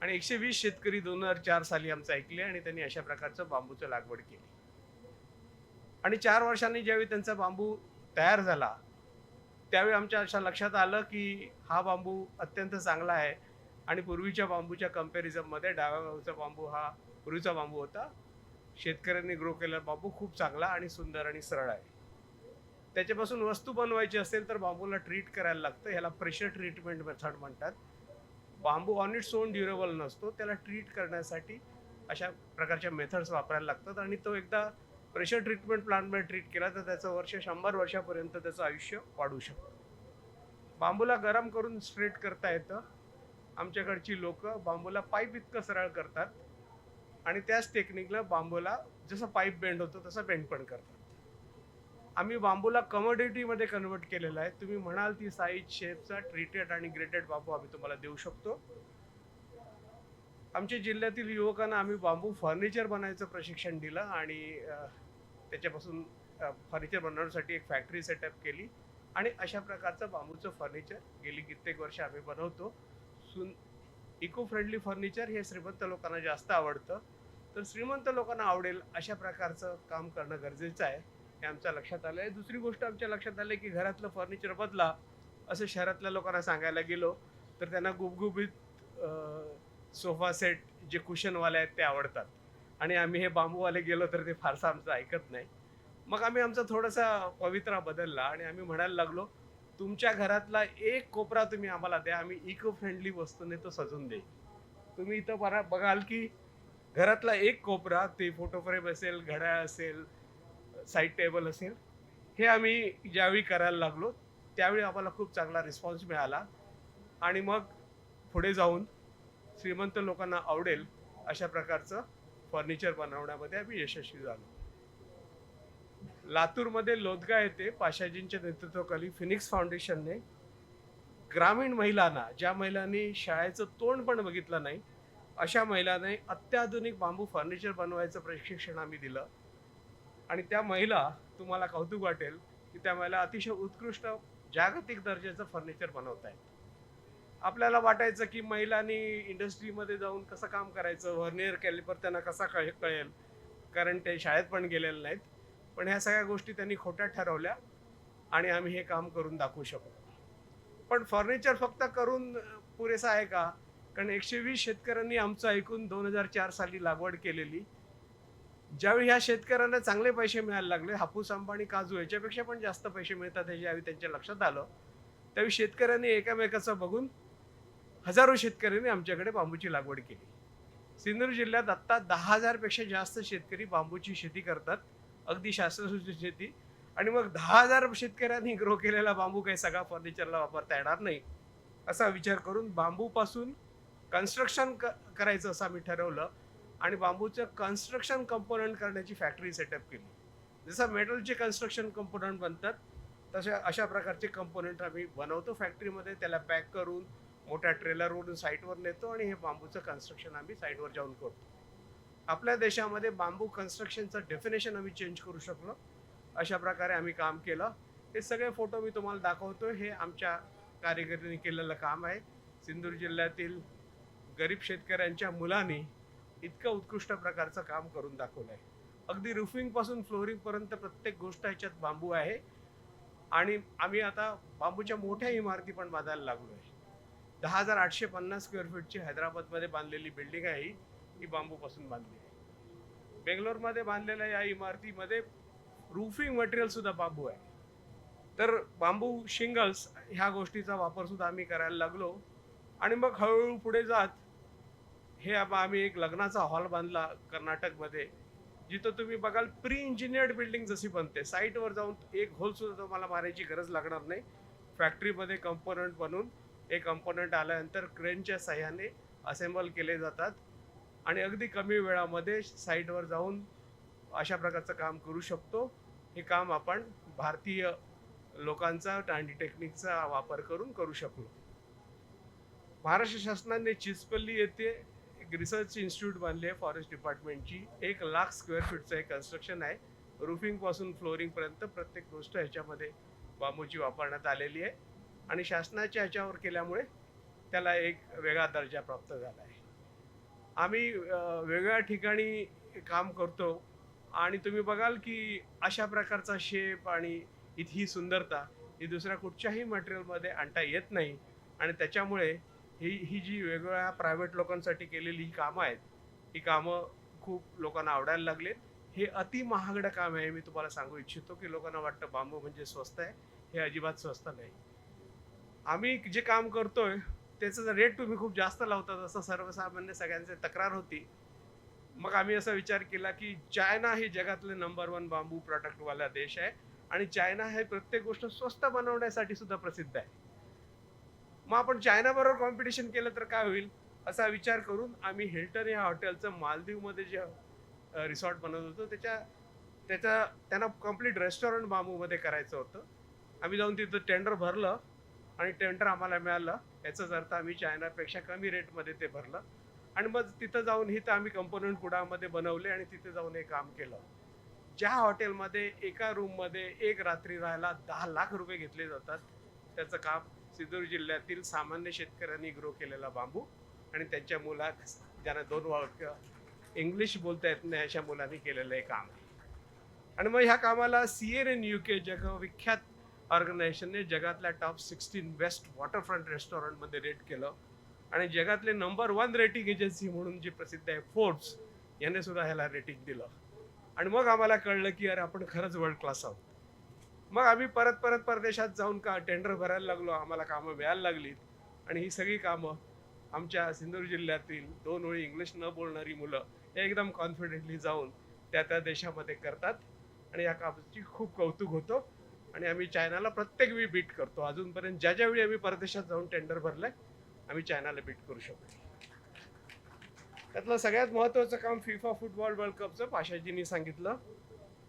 आणि 120 शेतकरी 2004 साली आमचं ऐकले आणि त्यांनी अशा प्रकारचं बांबूचं लागवड केली. आणि 4 वर्षांनी ज्यावेळी त्यांचा बांबू तयार झाला, त्यावेळी आमच्या अशा लक्षात आलं की हा बांबू अत्यंत चांगला आहे आणि पूर्वीच्या बांबूच्या कंपॅरिझनमध्ये डाव्या बाजूचा बांबू हा पूर्वीचा बांबू होता. शेतकऱ्यांनी ग्रो केलेला बांबू खूप चांगला आणि सुंदर आणि सरळ आहे. त्याच्यापासून वस्तू बनवायची असेल तर बांबूला ट्रीट करायला लागतं. ह्याला प्रेशर ट्रीटमेंट मेथड म्हणतात. बांबू ऑन इट्स ओन ड्युरेबल नसतो, त्याला ट्रीट करण्यासाठी अशा प्रकारच्या मेथड्स वापरायला लागतात आणि तो एकदा प्रेशर ट्रीटमेंट प्लांटमध्ये ट्रीट केला तर त्याचं वर्ष 100 वर्षापर्यंत त्याचं आयुष्य वाढू शकतं. बांबूला गरम करून स्ट्रेट करता येतं. आमच्याकडची लोक बांबूला पाईप इतकं सरळ करतात आणि त्याच टेक्निकला बांबूला जसं पाईप बेंड होतो तसं बेंड पण करतात. आम्ही बांबूला कमोडिटीमध्ये कन्वर्ट केलेलं आहे. तुम्ही म्हणाल ती साईज, शेपचा ट्रीटेड आणि ग्रेटेड बांबू आम्ही तुम्हाला देऊ शकतो. आमच्या जिल्ह्यातील युवकांना आम्ही बांबू फर्निचर बनायचं प्रशिक्षण दिलं आणि त्याच्यापासून फर्निचर बनवण्यासाठी एक फॅक्टरी सेटअप केली आणि अशा प्रकारचं बांबूचं फर्निचर गेली कित्येक वर्ष आम्ही बनवतो. इको फ्रेंडली फर्निचर हे श्रीमंत लोकांना जास्त आवडतं, तर श्रीमंत लोकांना आवडेल अशा प्रकारचं काम करणं गरजेचं आहे, हे आमच्या लक्षात आलं आहे. दुसरी गोष्ट आमच्या लक्षात आली की घरातलं फर्निचर बदला असं शहरातल्या लोकांना सांगायला गेलो तर त्यांना गुबगुबीत सोफा सेट जे कुशनवाले आहेत ते आवडतात आणि आम्ही हे बांबूवाले गेलो तर ते फारसं आमचं ऐकत नाही. मग आम्ही आमचा थोडासा पवित्रा बदलला आणि आम्ही म्हणायला लागलो, तुमच्या घरातला एक कोपरा तुम्ही आम्हाला द्या, आम्ही इको फ्रेंडली वस्तूने तो सजून देईल. तुम्ही इथं बघाल की घरातला एक कोपरा, ते फोटो फ्रेम असेल, घड्याळ असेल, साईड टेबल असेल, हे आम्ही ज्यावेळी करायला लागलो त्यावेळी आम्हाला खूप चांगला रिस्पॉन्स मिळाला आणि मग पुढे जाऊन श्रीमंत लोकांना आवडेल अशा प्रकारचं फर्निचर बनवण्यामध्ये आम्ही यशस्वी झालो. लातूरमध्ये लोदगा येथे पाशाजींच्या नेतृत्वाखाली फिनिक्स फाउंडेशनने ग्रामीण महिलांना, ज्या महिलांनी शाळेचं तोंड पण बघितलं नाही अशा महिलांना अत्याधुनिक बांबू फर्निचर बनवायचं प्रशिक्षण आम्ही दिलं आणि त्या महिला, तुम्हाला कौतुक वाटेल की त्या महिला अतिशय उत्कृष्ट जागतिक दर्जाचं फर्निचर बनवत आहेत. आपल्याला वाटायचं की महिलांनी इंडस्ट्रीमध्ये जाऊन कसं काम करायचं, व्हर्नियर कॅलिपर त्यांना कसा कळेल, कारण ते शाळेत पण गेलेले नाहीत. पण ह्या सगळ्या गोष्टी त्यांनी खोट्या ठरवल्या आणि आम्ही हे काम करून दाखवू शकतो. पण फर्निचर फक्त करून पुरेसा आहे का? कारण 120 शेतकऱ्यांनी आमचं ऐकून 2004 साली लागवड केलेली. ज्यावेळी ह्या शेतकऱ्यांना चांगले पैसे मिळायला लागले, हापूस, आंबा आणि काजू याच्यापेक्षा पण जास्त पैसे मिळतात हे ज्यावेळी त्यांच्या लक्षात आलं, त्यावेळी शेतकऱ्यांनी एकामेकाचं बघून हजारो शेतकऱ्यांनी आमच्याकडे बांबूची लागवड केली. सिंधुदुर्ग जिल्ह्यात आत्ता 10,000 पेक्षा जास्त शेतकरी बांबूची शेती करतात, अगदी शास्त्रशुद्ध शेती. आणि मग 10,000 शेतकऱ्यांनी ग्रो केलेला बांबू काही सगळा फर्निचरला वापरता येणार नाही असा विचार करून बांबूपासून कन्स्ट्रक्शन करायचं असं आम्ही ठरवलं आणि बांबूचं कन्स्ट्रक्शन कंपोनंट करण्याची फॅक्टरी सेटअप केली. जसं मेटलचे कन्स्ट्रक्शन कंपोनंट बनतात तसे अशा प्रकारचे कंपोनंट आम्ही बनवतो फॅक्टरीमध्ये, त्याला पॅक करून मोठ्या ट्रेलरवरून साईटवर नेतो आणि हे बांबूचं कन्स्ट्रक्शन आम्ही साईटवर जाऊन करतो. आपल्या देशामध्ये बांबू कन्स्ट्रक्शनचं डेफिनेशन आम्ही चेंज करू शकलो, अशा प्रकारे आम्ही काम केलं. हे सगळे फोटो मी तुम्हाला दाखवतो, हे आमच्या कारिगरीने केलेलं काम आहे. सिंधुदुर्ग जिल्ह्यातील गरीब शेतकऱ्यांच्या मुलांनी इतकं उत्कृष्ट प्रकारचं काम करून दाखवलं आहे. अगदी रुफिंगपासून फ्लोरिंगपर्यंत प्रत्येक गोष्ट ह्याच्यात बांबू आहे आणि आम्ही आता बांबूच्या मोठ्या इमारती पण बांधायला लागलो आहे. 10,850 स्क्वेअर फीटची हैदराबादमध्ये बांधलेली बिल्डिंग आहे ही बांबूपासून बांधली आहे. बेंगलोरमध्ये बांधलेल्या या इमारतीमध्ये रूफिंग मटेरियल सुद्धा बांबू आहे. तर बांबू शिंगल्स ह्या गोष्टीचा वापर सुद्धा आम्ही करायला लागलो आणि मग हळूहळू पुढे जात हे आम्ही एक लग्नाचा हॉल बांधला कर्नाटकमध्ये, जिथं तुम्ही बघाल प्री इंजिनियर्ड बिल्डिंग जशी बनते, साईटवर जाऊन एक होल सुद्धा तुम्हाला मारायची गरज लागणार नाही. फॅक्टरीमध्ये कंपोनंट बनवून एक कंपोनंट आल्यानंतर क्रेनच्या साह्याने असेंबल केले जातात आणि अगदी कमी वेळामध्ये साईटवर जाऊन अशा प्रकारचं काम करू शकतो. हे काम आपण भारतीय लोकांचा आणि टेक्निकचा वापर करून करू शकलो. महाराष्ट्र शासनाने चिचपल्ली येथे एक रिसर्च इन्स्टिट्यूट बांधली आहे फॉरेस्ट डिपार्टमेंटची. 1,00,000 स्क्वेअर फीटचं एक कन्स्ट्रक्शन आहे. रूफिंग पासून फ्लोरिंग पर्यंत प्रत्येक गोष्ट ह्याच्यामध्ये बांबूची वापरण्यात आलेली आहे आणि शासनाच्या ह्याच्यावर केल्यामुळे त्याला एक वेगळा दर्जा प्राप्त झाला आहे. आम्ही वेगवेगळ्या ठिकाणी काम करतो आणि तुम्ही बघाल की अशा प्रकारचा शेप आणि इथली सुंदरता ही दुसऱ्या कुठच्याही मटेरियलमध्ये आणता येत नाही आणि त्याच्यामुळे ही जी वेगवेगळ्या प्रायव्हेट लोकांसाठी केलेली ही कामं आहेत, ही कामं खूप लोकांना आवडायला लागलेत. हे अति महागडं काम आहे. मी तुम्हाला सांगू इच्छितो की लोकांना वाटतं बांबू म्हणजे स्वस्त आहे. हे अजिबात स्वस्त नाही. आम्ही जे काम करतोय त्याचं रेट तुम्ही खूप जास्त लावतात असं सर्वसामान्य सगळ्यांची तक्रार होती. मग आम्ही असा विचार केला की चायना हे जगातले नंबर 1 बांबू प्रोडक्टवाला देश आहे आणि चायना हे प्रत्येक गोष्ट स्वस्त बनवण्यासाठी सुद्धा प्रसिद्ध आहे. मग आपण चायना बरोबर कॉम्पिटिशन केलं तर काय होईल असा विचार करून आम्ही हिल्टन या हॉटेलचं मालदीवमध्ये जे रिसॉर्ट बनवत होतो त्यांना कम्प्लीट रेस्टॉरंट बांबूमध्ये करायचं होतं. आम्ही जाऊन तिथं टेंडर भरलं आणि टेंडर आम्हाला मिळालं. याचाच अर्थ आम्ही चायनापेक्षा कमी रेटमध्ये ते भरलं आणि मग तिथं जाऊन इथं आम्ही कंपोनंट कुडामध्ये बनवले आणि तिथे जाऊन हे काम केलं. ज्या हॉटेलमध्ये एका रूममध्ये एक रात्री राहायला 10,00,000 रुपये घेतले जातात त्याचं काम सिंधुदुर्ग जिल्ह्यातील सामान्य शेतकऱ्यांनी ग्रो केलेला बांबू आणि त्यांच्या मुला ज्यांना 2 वाक्य इंग्लिश बोलता येत नाही अशा मुलांनी केलेलं हे काम आहे. आणि मग ह्या कामाला CNN UK जगविख्यात ऑर्गनायझेशनने जगातल्या टॉप 16 बेस्ट वॉटरफ्रंट रेस्टॉरंटमध्ये रेट केलं आणि जगातले नंबर 1 रेटिंग एजन्सी म्हणून जी प्रसिद्ध आहे फोर्ब्स याने सुद्धा ह्याला रेटिंग दिलं. आणि मग आम्हाला कळलं की अरे आपण खरंच वर्ल्ड क्लास आहोत. मग आम्ही परत परदेशात जाऊन का टेंडर भरायला लागलो. आम्हाला कामं मिळायला लागलीत आणि ही सगळी कामं आमच्या सिंधुदुर्ग जिल्ह्यातील 2 ओळी इंग्लिश न बोलणारी मुलं एकदम कॉन्फिडेंटली जाऊन त्या देशामध्ये करतात आणि या कामाची खूप कौतुक होतो आणि आम्ही चायनाला प्रत्येक वेळी बीट करतो. अजूनपर्यंत ज्यावेळी आम्ही परदेशात जाऊन टेंडर भरलंय आम्ही चायनाला बीट करू शकतो. त्यातलं सगळ्यात महत्त्वाचं काम फिफा फुटबॉल वर्ल्ड कपचं पाशाजींनी सांगितलं.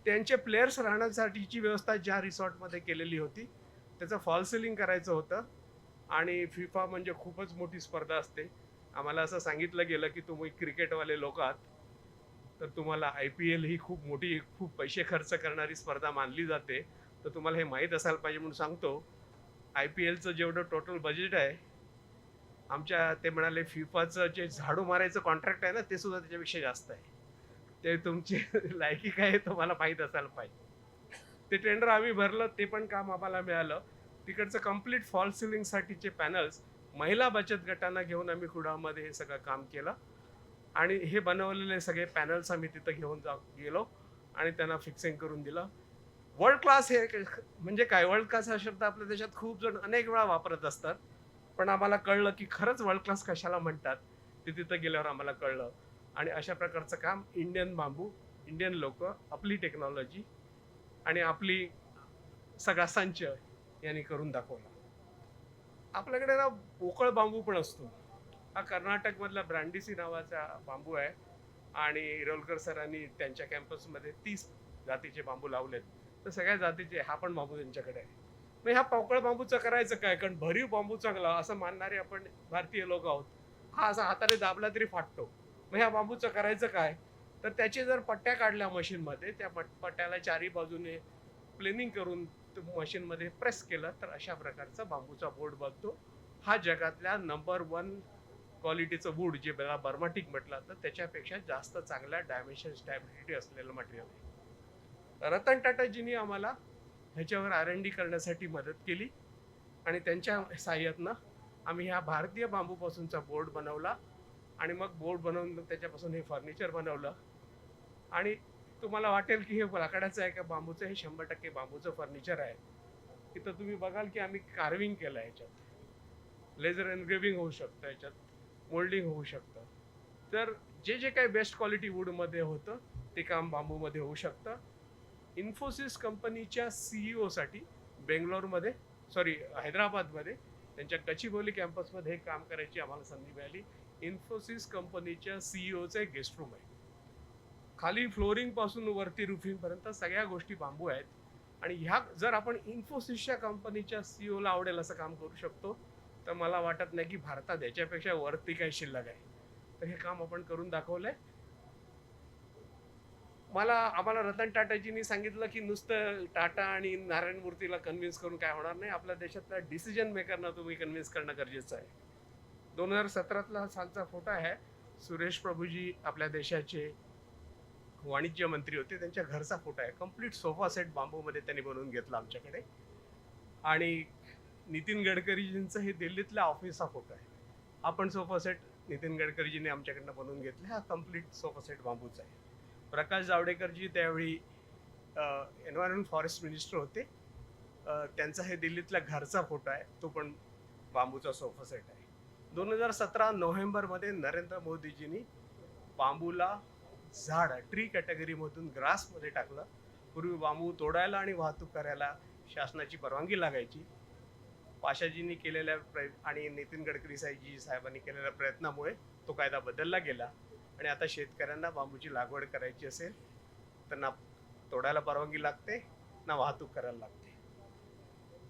त्यांचे प्लेयर्स राहण्यासाठीची व्यवस्था ज्या रिसॉर्टमध्ये केलेली होती त्याचं फॉल सिलिंग करायचं होतं आणि फिफा म्हणजे खूपच मोठी स्पर्धा असते. आम्हाला असं सांगितलं गेलं की तुम्ही क्रिकेटवाले लोक आहात तर तुम्हाला IPL ही खूप मोठी खूप पैसे खर्च करणारी स्पर्धा मानली जाते तर तुम्हाला हे माहीत असायला पाहिजे म्हणून सांगतो. IPLचं जेवढं टोटल बजेट आहे आमच्या ते म्हणाले फिफाचं जे झाडू मारायचं कॉन्ट्रॅक्ट आहे ना ते सुद्धा त्याच्यापेक्षा जास्त आहे. ते तुमची लायकी काय तुम्हाला माहीत असायला पाहिजे. ते टेंडर आम्ही भरलं ते पण काम आम्हाला मिळालं. तिकडचं कम्प्लीट फॉल सिलिंगसाठीचे पॅनल्स महिला बचत गटांना घेऊन आम्ही कुडामध्ये हे सगळं काम केलं आणि हे बनवलेले सगळे पॅनल्स आम्ही तिथं घेऊन गेलो आणि त्यांना फिक्सिंग करून दिलं. वर्ल्ड क्लास हे म्हणजे काय? वर्ल्ड क्लास हा शब्द आपल्या देशात खूप जण अनेक वेळा वापरत असतात पण आम्हाला कळलं की खरंच वर्ल्ड क्लास कशाला म्हणतात ते तिथं गेल्यावर आम्हाला कळलं. आणि अशा प्रकारचं काम इंडियन बांबू, इंडियन लोक, आपली टेक्नॉलॉजी आणि आपली सगळा संच यांनी करून दाखवला. आपल्याकडे ना पोकळ बांबू पण असतो. हा कर्नाटकमधला ब्रँडिसी नावाचा बांबू आहे आणि इरोलकर सरांनी त्यांच्या कॅम्पसमध्ये 30 जातीचे बांबू लावलेत. तर सगळ्या जातीचे हा पण बांबू त्यांच्याकडे आहे. मग ह्या पोकळ बांबूचं करायचं काय? कारण भरीव बांबू चांगला असं मानणारे आपण भारतीय लोक आहोत. हा असा हाताने दाबला तरी फाटतो. मग ह्या बांबूचं करायचं काय? तर त्याचे जर पट्ट्या काढल्या मशीनमध्ये त्या पट्ट्याला चारी बाजूने प्लेनिंग करून मशीनमध्ये प्रेस केलं तर अशा प्रकारचा बांबूचा बोर्ड बनतो. हा जगातल्या नंबर 1 क्वालिटीचं वूड जे बर्माटिक म्हटलं तर त्याच्यापेक्षा जास्त चांगल्या डायमेन्शन स्टॅबिलिटी असलेलं मटेरियल आहे. रतन टाटाजींनी आम्हाला ह्याच्यावर R&D करण्यासाठी मदत केली आणि त्यांच्या साहाय्यातनं आम्ही ह्या भारतीय बांबूपासूनचा बोर्ड बनवला आणि मग बोर्ड बनवून त्याच्यापासून हे फर्निचर बनवलं. आणि तुम्हाला वाटेल की हे लाकडाचं आहे का बांबूचं? हे 100% बांबूचं फर्निचर आहे. इथं तुम्ही बघाल की आम्ही कार्विंग केलं आहे. ह्याच्यात लेझर एनग्रेविंग होऊ शकतं, ह्याच्यात मोल्डिंग होऊ शकतं. तर जे काही बेस्ट क्वालिटी वूडमध्ये होतं ते काम बांबूमध्ये होऊ शकतं. इन्फोसिस कंपनीच्या CEO साठी बेंगलोरमध्ये हैदराबादमध्ये त्यांच्या गचिबौली कॅम्पसमध्ये हे काम करायची आम्हाला संधी मिळाली. इन्फोसिस कंपनीच्या CEOचं एक गेस्ट रूम आहे. खाली फ्लोरिंग पासून वरती रूफिंग पर्यंत सगळ्या गोष्टी बांबू आहेत आणि ह्या जर आपण इन्फोसिसच्या कंपनीच्या सीईओला आवडेल असं काम करू शकतो, तर मला वाटत नाही की भारतात याच्यापेक्षा वरती काही शिल्लक आहे. तर हे काम आपण करून दाखवलंय. आम्हाला रतन टाटाजींनी सांगितलं की नुसतं टाटा आणि नारायण मूर्तीला कन्व्हिन्स करून काय होणार नाही, आपल्या देशातल्या डिसिजन मेकरना तुम्ही कन्व्हिन्स करणं गरजेचं आहे. 2017 सालचा फोटो आहे. सुरेश प्रभूजी आपल्या देशाचे वाणिज्य मंत्री होते, त्यांच्या घरचा फोटो आहे. कम्प्लीट सोफा सेट बांबूमध्ये त्यांनी बनवून घेतला आमच्याकडे. आणि नितीन गडकरीजींचं हे दिल्लीतल्या ऑफिसचा फोटो आहे. आपण सोफा सेट नितीन गडकरीजींनी आमच्याकडनं बनवून घेतले. हा कम्प्लीट सोफा सेट बांबूचा आहे. प्रकाश जावडेकरजी त्यावेळी एन्व्हायरमेंट फॉरेस्ट मिनिस्टर होते. त्यांचा हे दिल्लीतल्या घरचा फोटो आहे, तो पण बांबूचा सोफा सेट आहे. 2017 नोव्हेंबरमध्ये नरेंद्र मोदीजींनी बांबूला झाड ट्री कॅटेगरीमधून ग्रासमध्ये टाकलं. पूर्वी बांबू तोडायला आणि वाहतूक करायला शासनाची परवानगी लागायची. पाशाजींनी केलेल्या आणि नितीन गडकरी साहेबांनी केलेल्या प्रयत्नामुळे तो कायदा बदलला गेला आणि आता शेतकऱ्यांना बांबूची लागवड करायची असेल तर ना तोडायला परवानगी लागते ना वाहतूक करायला लागते.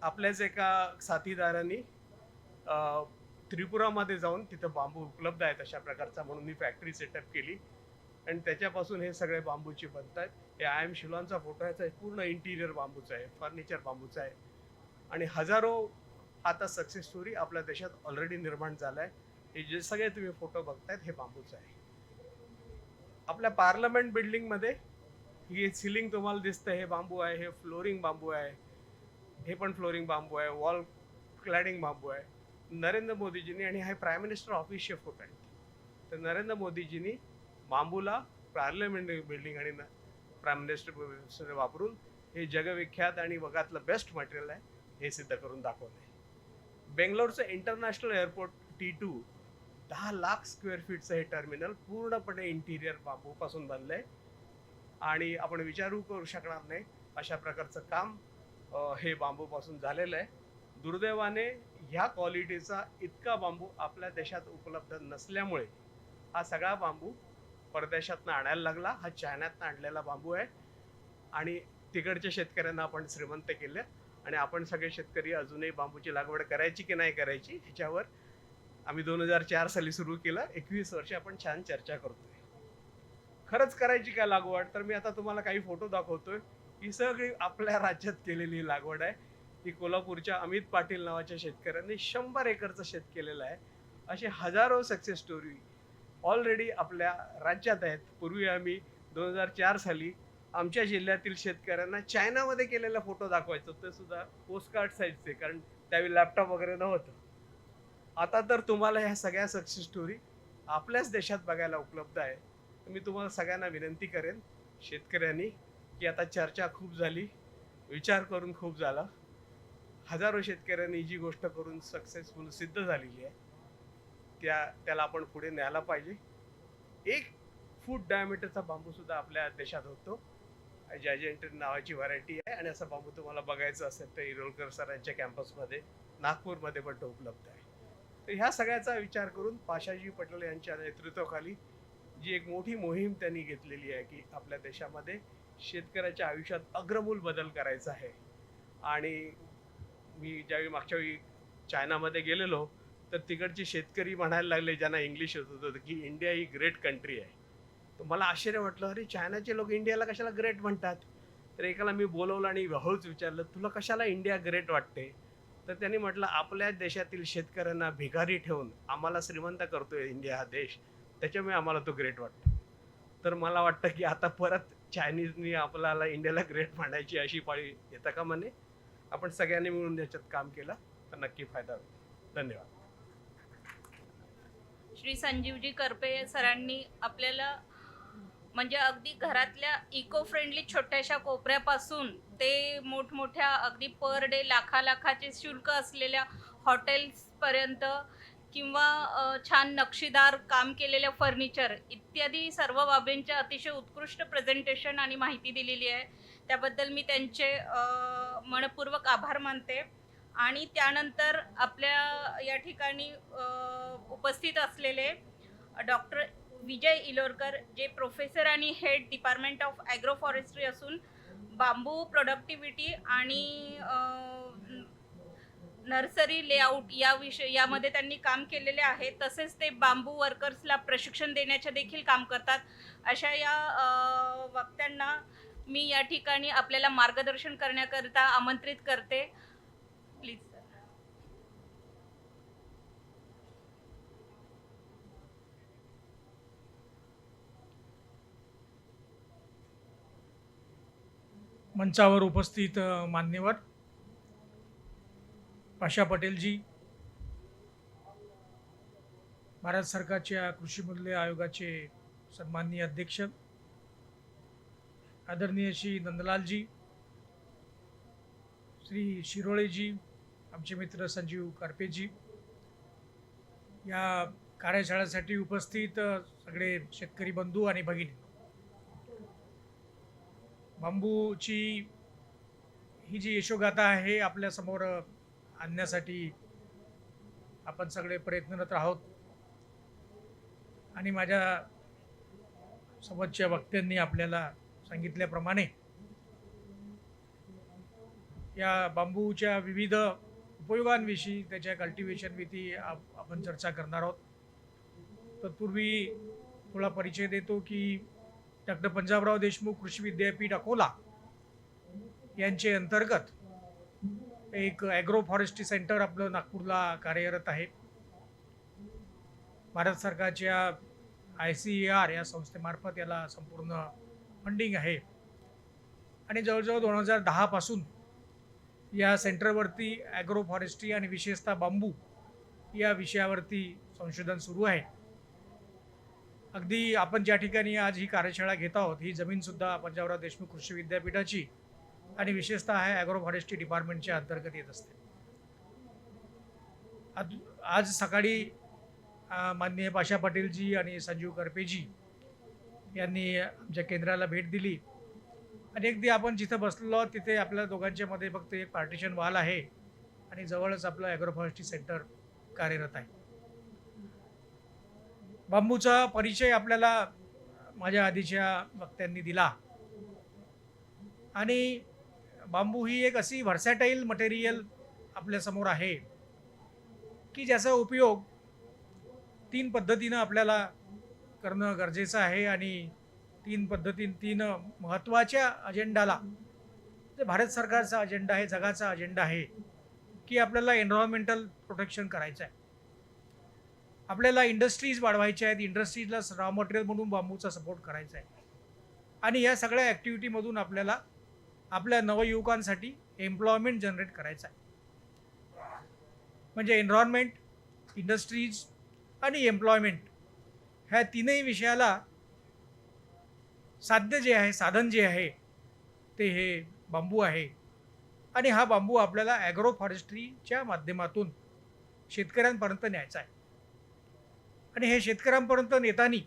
आपल्याच एका साथीदारांनी त्रिपुरामध्ये जाऊन तिथं बांबू उपलब्ध आहेत अशा प्रकारचा म्हणून मी फॅक्टरी सेटअप केली आणि त्याच्यापासून हे सगळे बांबूचे बनत आहेत. हे आय एम शिलॉनचा फोटो आहे. पूर्ण इंटिरियर बांबूचा आहे, फर्निचर बांबूचा आहे आणि हजारो आता सक्सेस स्टोरी आपल्या देशात ऑलरेडी निर्माण झाला आहे. हे जे सगळे तुम्ही फोटो बघतायत हे बांबूचं आहे. आपल्या पार्लमेंट बिल्डिंगमध्ये ही सिलिंग तुम्हाला दिसतं, हे बांबू आहे. हे फ्लोरिंग बांबू आहे, हे पण फ्लोरिंग बांबू आहे. वॉल क्लॅडिंग बांबू आहे. नरेंद्र मोदीजींनी, आणि हे प्राईम मिनिस्टर ऑफिसचे फोटो आहेत, तर नरेंद्र मोदीजींनी बांबूला पार्लमेंट बिल्डिंग आणि प्राईम मिनिस्टर वापरून हे जगविख्यात आणि जगातलं बेस्ट मटेरियल आहे हे सिद्ध करून दाखवलं आहे. बेंगलोरचं international airport T2 10 lakh square फीटचं हे टर्मिनल पूर्णपणे इंटिरियर बांबूपासून बनलं आहे आणि आपण विचारू करू शकणार नाही अशा प्रकारचं काम हे बांबूपासून झालेलं आहे. दुर्दैवाने ह्या क्वालिटीचा इतका बांबू आपल्या देशात उपलब्ध नसल्यामुळे हा सगळा बांबू परदेशातनं आणायला लागला. हा चायनातनं आणलेला बांबू आहे आणि तिकडच्या शेतकऱ्यांना आपण श्रीमंत केलं आणि आपण सगळे शेतकरी अजूनही बांबूची लागवड करायची की नाही करायची ह्याच्यावर आम्ही 2004 साली सुरू केलं. 21 वर्ष आपण छान चर्चा करतोय. खरंच करायची काय लागवड, तर मी आता तुम्हाला काही फोटो दाखवतोय. ही सगळी आपल्या राज्यात केलेली लागवड आहे. ही कोल्हापूरच्या अमित पाटील नावाच्या शेतकऱ्यांनी 100 एकरचं शेत केलेलं आहे. असे हजारो सक्सेस स्टोरी ऑलरेडी आपल्या राज्यात आहेत. पूर्वी आम्ही 2004 साली आमच्या जिल्ह्यातील शेतकऱ्यांना चायनामध्ये केलेला फोटो दाखवायचो, ते सुद्धा पोस्टकार्ड साईजचे, कारण त्यावेळी लॅपटॉप वगैरे नव्हतं. आता तर तुम्हाला ह्या सगळ्या सक्सेस स्टोरी आपल्याच देशात बघायला उपलब्ध आहे. मी तुम्हाला सगळ्यांना विनंती करेन शेतकऱ्यांनी की आता चर्चा खूप झाली, विचार करून खूप झाला. हजारो शेतकऱ्यांनी जी गोष्ट करून सक्सेसफुल सिद्ध झालेली आहे त्याला आपण पुढे न्यायला पाहिजे. 1 फूट डायमीटरचा बांबू सुद्धा आपल्या देशात होतो. जॅजेंट नावाची व्हरायटी आहे आणि असा बांबू तुम्हाला बघायचं असेल तर इरोलकर सरांच्या कॅम्पसमध्ये नागपूरमध्ये पण तो उपलब्ध आहे. तर ह्या सगळ्याचा विचार करून पाशाजी पटेल यांच्या नेतृत्वाखाली जी एक मोठी मोहीम त्यांनी घेतलेली आहे की आपल्या देशामध्ये शेतकऱ्याच्या आयुष्यात अग्रमूल बदल करायचा आहे. आणि मी ज्यावेळी मागच्या वेळी चायनामध्ये गेलेलो तर तिकडचे शेतकरी म्हणायला लागले, ज्यांना इंग्लिश येत होतं, की इंडिया ही ग्रेट कंट्री आहे. तर मला आश्चर्य वाटलं, अरे चायनाचे लोक इंडियाला कशाला ग्रेट म्हणतात. तर एकाला मी बोलवलं आणि हळूच विचारलं, तुला कशाला इंडिया ग्रेट वाटते. तर त्यांनी म्हटलं, आपल्या देशातील शेतकऱ्यांना भिकारी ठेवून आम्हाला श्रीमंत करतोय इंडिया हा देश, त्याच्यामुळे आम्हाला तो ग्रेट वाटतो. तर मला वाटतं की आता परत चायनीजनी आपल्याला इंडियाला ग्रेट म्हणायची अशी पाळी येतं का म्हणे. आपण सगळ्यांनी मिळून याच्यात काम केलं तर नक्की फायदा होईल. धन्यवाद. श्री संजीवजी करपे सरांनी आपल्याला म्हणजे अगदी घरातल्या इको फ्रेंडली छोट्याशा कोपऱ्यापासून ते मोठमोठ्या अगदी पर डे लाखाचे शुल्क असलेल्या हॉटेल्सपर्यंत किंवा छान नक्षीदार काम केलेल्या फर्निचर इत्यादी सर्व बाबींचे अतिशय उत्कृष्ट प्रेझेंटेशन आणि माहिती दिलेली आहे. त्याबद्दल मी त्यांचे मनपूर्वक आभार मानते. आणि त्यानंतर आपल्या या ठिकाणी उपस्थित असलेले डॉक्टर विजय इलोरकर, जे प्रोफेसर आणि head department of agro forestry असून बांबू प्रोडक्टिव्हिटी आणि नर्सरी लेआउट यामध्ये त्यांनी काम केलेले आहे. तसेच ते बांबू वर्कर्सला प्रशिक्षण देण्याचे देखील काम करतात. अशा या वक्त्यांना मी या ठिकाणी आपल्याला मार्गदर्शन करण्याकरिता आमंत्रित करते. Please sir. मंचावर उपस्थित मान्यवर पाशा पटेलजी, भारत सरकारच्या कृषी मूल्य आयोगाचे सन्माननीय अध्यक्ष आदरणीय श्री नंदलालजी, श्री शिरोळेजी, आमचे मित्र संजीव करपेजी, या कार्यशाळेसाठी उपस्थित सगळे शेतकरी बंधू आणि भगिनी, बांबूची ही जी यशोगाथा आहे आपल्या समोर आणण्यासाठी आपण सगळे प्रयत्नरत आहोत. आणि माझ्या सोबतच्या वक्त्यांनी आपल्याला सांगितल्याप्रमाणे या बांबूच्या विविध उपयोगांविषयी, त्याच्या कल्टिवेशनविषयी आपण चर्चा करणार आहोत. तत्पूर्वी थोडा परिचय देतो की डॉक्टर पंजाबराव देशमुख कृषी विद्यापीठ अकोला यांचे अंतर्गत एक ॲग्रो फॉरेस्ट्री सेंटर आपलं नागपूरला कार्यरत आहे. भारत सरकारच्या ICAR या संस्थेमार्फत याला संपूर्ण फंडिंग आहे. आणि जवळजवळ 2010 पासून या सेंटरवरती ॲग्रो फॉरेस्ट्री आणि विशेषतः बांबू या विषयावरती संशोधन सुरू आहे. अगदी आपण ज्या ठिकाणी आज ही कार्यशाळा घेत आहोत, ही जमीनसुद्धा पंजाबराव देशमुख कृषी विद्यापीठाची आणि विशेषतः आहे ॲग्रो फॉरेस्ट्री डिपार्टमेंटच्या अंतर्गत येत असते. आज सकाळी माननीय पाशा पटेलजी आणि संजीव करपेजी यांनी आमच्या केंद्राला भेट दिली आणि अगदी आपण जिथं बसलेलो आहोत तिथे आपल्या दोघांच्या मध्ये फक्त एक पार्टिशन वॉल आहे आणि जवळच आपलं ॲग्रो फॉरेस्ट्री सेंटर कार्यरत आहे. बांबूचा परिचय आपल्याला माझ्या आधीच्या वक्त्यांनी दिला आणि बांबू ही एक अशी व्हर्सॅटाईल मटेरियल आपल्यासमोर आहे की ज्याचा उपयोग 3 पद्धतीनं आपल्याला करणं गरजेचं आहे. आणि 3 महत्त्वाच्या अजेंडाला, जे भारत सरकारचा अजेंडा आहे, जगाचा अजेंडा आहे की आपल्याला एन्व्हायरमेंटल प्रोटेक्शन करायचं आहे, आपल्याला इंडस्ट्रीज वाढवायच्या आहेत, इंडस्ट्रीजला रॉ मटेरियल म्हणून बांबूचा सपोर्ट करायचा आहे. आणि या सगळ्या ॲक्टिव्हिटीमधून आपल्याला आपल्या नवयुवकांसाठी एम्प्लॉयमेंट जनरेट करायचं आहे. म्हणजे एन्व्हायरमेंट, इंडस्ट्रीज आणि एम्प्लॉयमेंट ह्या तीनही विषयाला साधन जे आहे ते हे बांबू आहे. आणि हा बांबू आपल्याला ॲग्रो फॉरेस्ट्रीच्या माध्यमातून शेतकऱ्यांपर्यंत न्यायचा आहे. आणि हे शेतकऱ्यांपर्यंत नेताना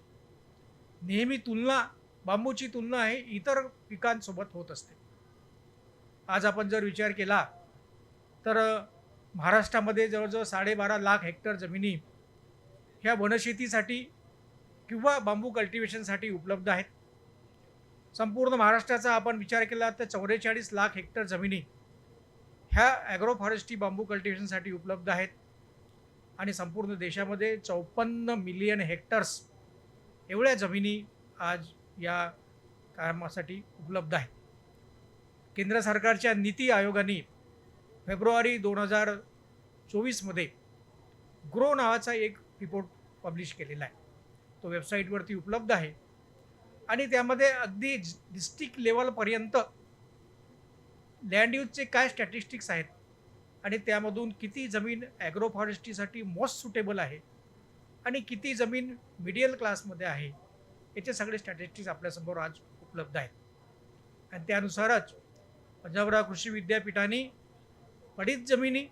नेहमी बांबूची तुलना आहे इतर पिकांसोबत होत असते. आज आपण जर विचार केला तर महाराष्ट्रामध्ये जवळजवळ 12.5 लाख हेक्टर जमिनी ह्या वनशेतीसाठी किंवा बांबू कल्टिवेशनसाठी उपलब्ध आहेत. संपूर्ण महाराष्ट्राचा आपण विचार केला तर 44 लाख हेक्टर जमिनी ह्या ॲग्रो फॉरेस्ट्री बांबू कल्टिवेशनसाठी उपलब्ध आहेत. आणि संपूर्ण देशामध्ये 54 मिलियन हेक्टर्स एवढ्या जमिनी आज या कामासाठी उपलब्ध आहेत. केंद्र सरकारच्या नीती आयोगाने फेब्रुवारी 2024 ग्रो नावाचा एक रिपोर्ट पब्लिश केलेला आहे. तो वेबसाईटवरती उपलब्ध आहे. आणि त्यामध्ये अगदी डिस्ट्रिक्ट लेवलपर्यंत लँड यूजचे काय स्टॅटिस्टिक्स आहेत आणि त्यामधून किती जमीन ॲग्रो फॉरेस्ट्रीसाठी मोस्ट सुटेबल आहे आणि किती जमीन मिडियल क्लासमध्ये आहे, याचे सगळे स्टॅटिस्टिक्स आपल्यासमोर आज उपलब्ध आहेत. आणि त्यानुसारच पंजाबराव कृषी विद्यापीठाने पडीत जमिनी